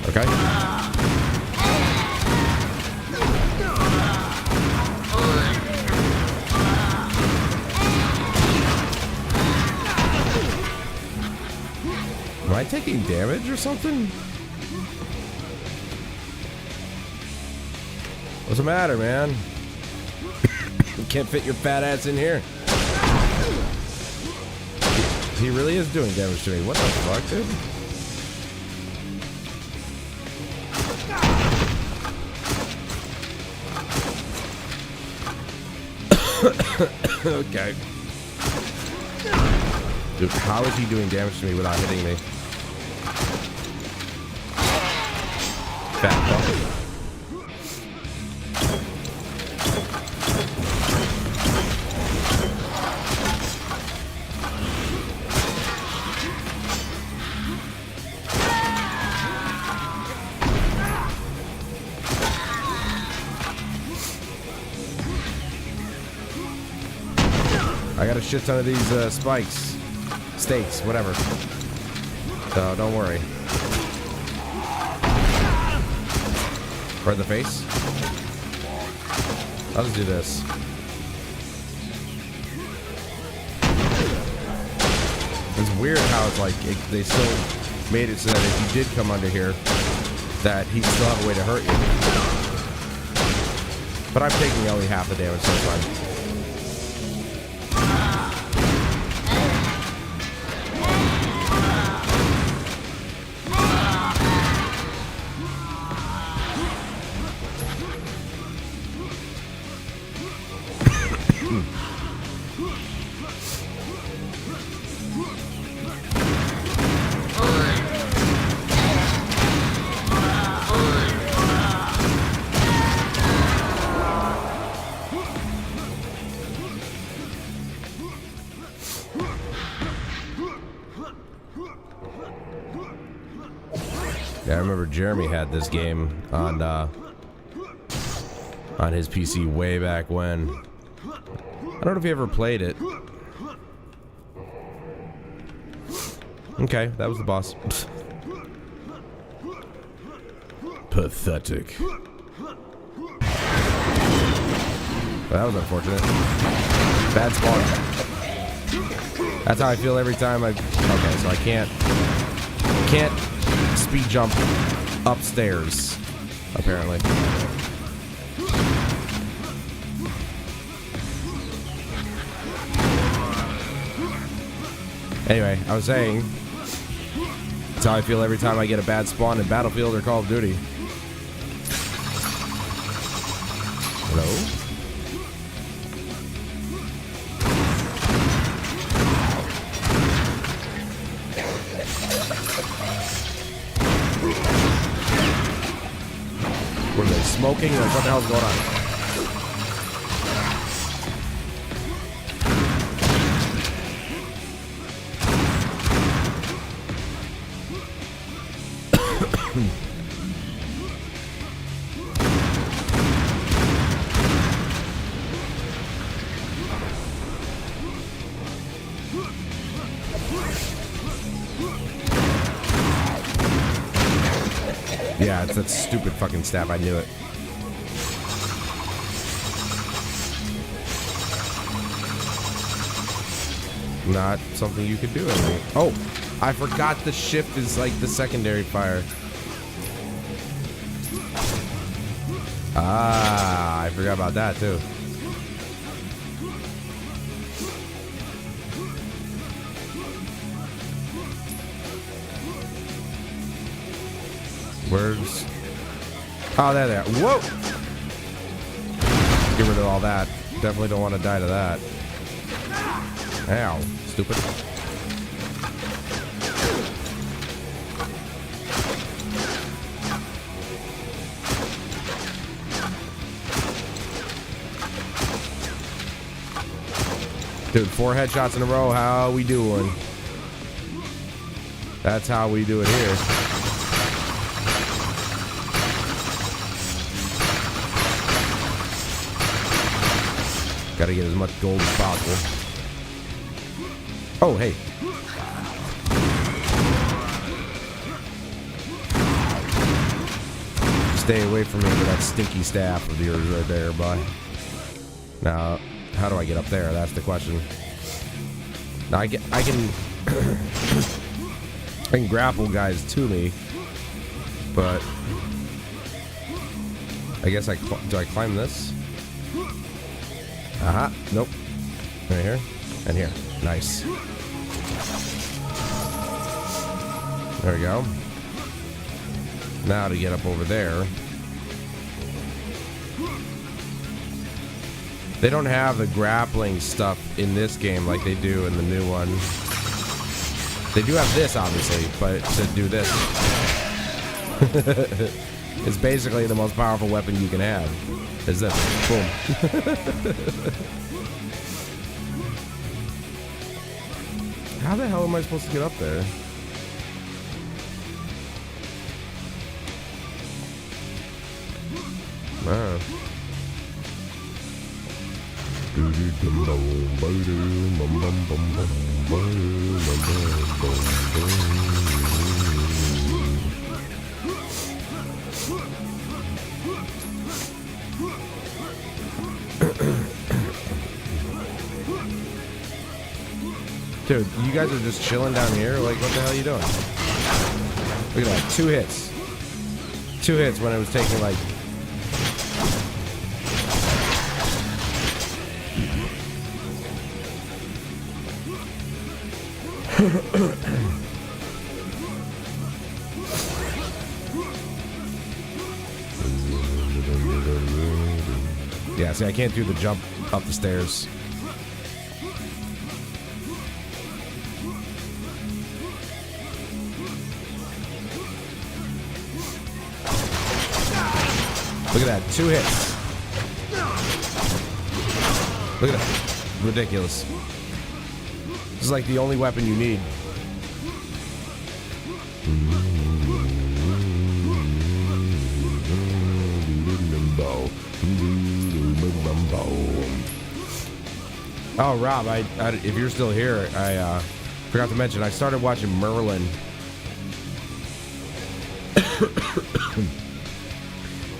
Okay. Am I taking damage or something? What's the matter, man? You can't fit your fat ass in here. He really is doing damage to me. What the fuck, dude? Okay. Dude, how is he doing damage to me without hitting me? Fat fuck. I got a shit ton of these spikes. Stakes, whatever. So don't worry. Right in the face. I'll just do this. It's weird how it's like they still made it so that if you did come under here, that he'd still have a way to hurt you. But I'm taking only half the damage, so it's fine. Yeah, I remember Jeremy had this game on his PC way back when. I don't know if he ever played it. Okay, that was the boss. Pathetic. That was unfortunate. Bad spawn. That's how I feel every time I... Okay, so I can't Can't speed jump upstairs, apparently. Anyway, I was saying, that's how I feel every time I get a bad spawn in Battlefield or Call of Duty. Hello? Were they smoking? Like, what the hell's going on? Yeah, it's that stupid fucking stab. I knew it. Not something you could do. I think. Oh, I forgot the shift is like the secondary fire. Ah, I forgot about that too. Where's... Oh, there. Whoa! Get rid of all that. Definitely don't want to die to that. Ow. Stupid. Dude, 4 headshots in a row. How we doing? That's how we do it here. Gotta get as much gold as possible. Oh, hey. Stay away from me with that stinky staff of yours right there, bud. Now, how do I get up there? That's the question. Now, I can I can grapple guys to me, but I guess do I climb this? Aha, nope. Right here and here. Nice. There we go. Now to get up over there. They don't have the grappling stuff in this game like they do in the new one. They do have this, obviously, but to do this. It's basically the most powerful weapon you can have. Is this. Boom. How the hell am I supposed to get up there? Wow. Dude, you guys are just chilling down here? Like, what the hell are you doing? Look at that. 2 hits. 2 hits when it was taking, like... Yeah, see, I can't do the jump up the stairs. Look at that, 2 hits. Look at that. Ridiculous. This is like the only weapon you need. Oh, Rob, if you're still here, I forgot to mention, I started watching Merlin.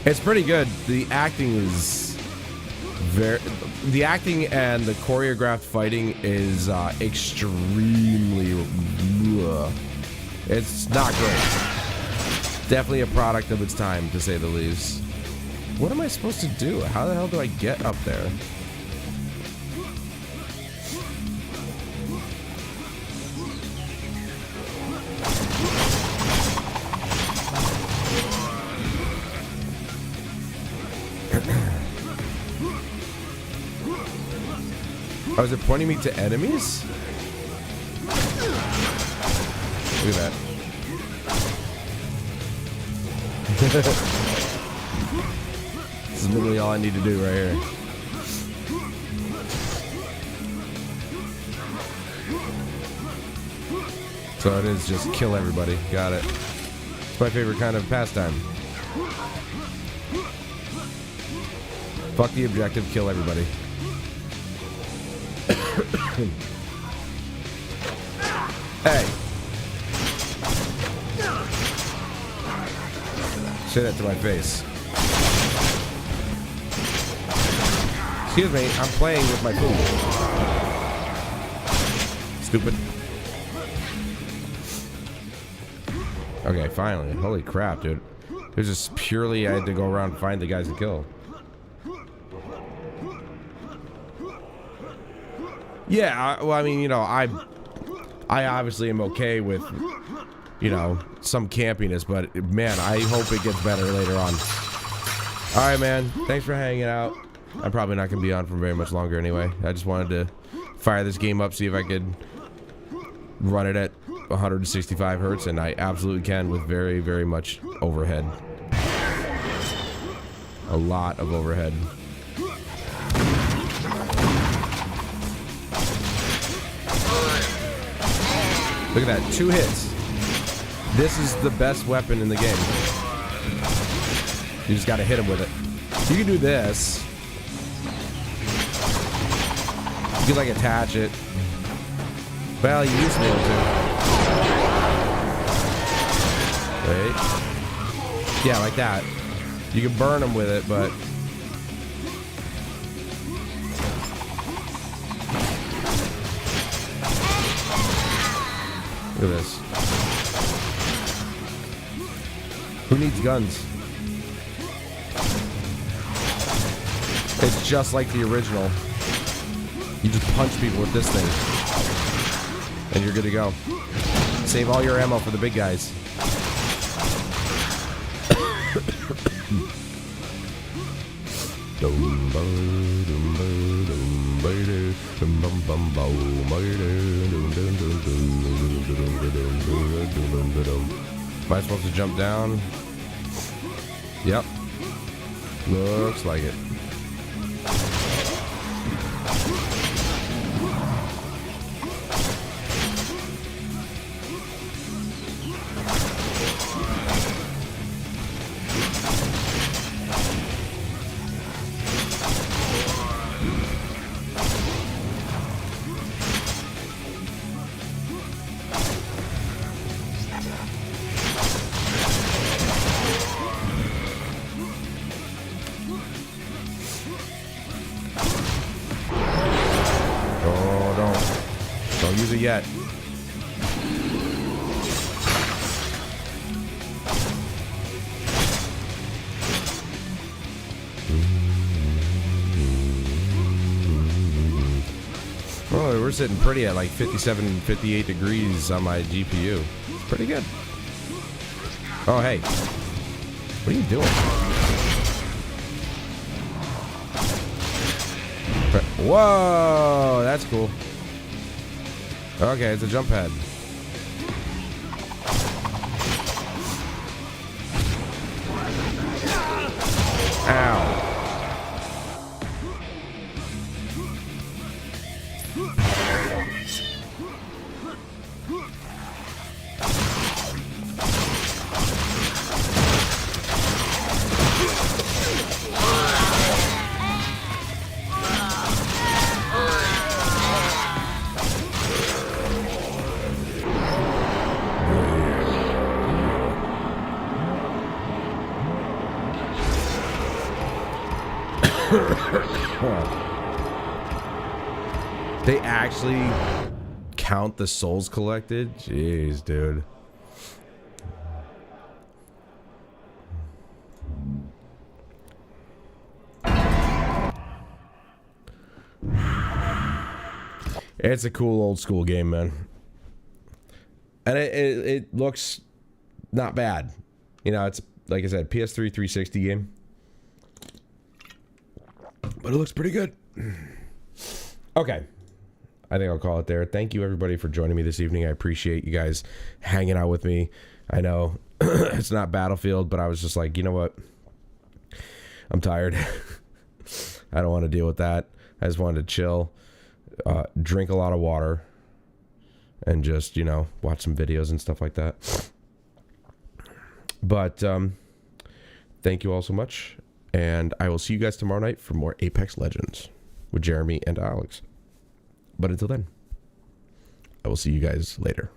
It's pretty good. The acting is the acting and the choreographed fighting is extremely It's not great. Definitely a product of its time, to say the least. What am I supposed to do? How the hell do I get up there? Oh, is it pointing me to enemies? Look at that. This is literally all I need to do right here. So it is just kill everybody. Got it. It's my favorite kind of pastime. Fuck the objective, kill everybody. Hey. Say that to my face. Excuse me, I'm playing with my food. Stupid. Okay, finally. Holy crap, dude. It was just purely I had to go around and find the guys to kill. Yeah, well, I mean, you know, I obviously am okay with, you know, some campiness, but man, I hope it gets better later on. All right, man. Thanks for hanging out. I'm probably not going to be on for very much longer anyway. I just wanted to fire this game up, see if I could run it at 165 hertz, and I absolutely can with very, very much overhead. A lot of overhead. Look at that, 2 hits. This is the best weapon in the game. You just gotta hit him with it. You can do this. You can like attach it. Well, you used to be able to. Wait. Yeah, like that. You can burn them with it, but look at this. Who needs guns? It's just like the original. You just punch people with this thing. And you're good to go. Save all your ammo for the big guys. Am I supposed to jump down? Yep. Looks like it. Yet. Well, we're sitting pretty at like 57, 58 degrees on my GPU. It's pretty good. Oh, hey. What are you doing? Whoa, that's cool. Okay, it's a jump pad. Ow. They actually count the souls collected? Jeez, dude. It's a cool old school game, man. And it looks not bad. You know, it's, like I said, PS3 360 game. But it looks pretty good. Okay. I think I'll call it there. Thank you, everybody, for joining me this evening. I appreciate you guys hanging out with me. I know it's not Battlefield, but I was just like, you know what? I'm tired. I don't want to deal with that. I just wanted to chill, drink a lot of water, and just, you know, watch some videos and stuff like that. But thank you all so much, and I will see you guys tomorrow night for more Apex Legends with Jeremy and Alex. But until then, I will see you guys later.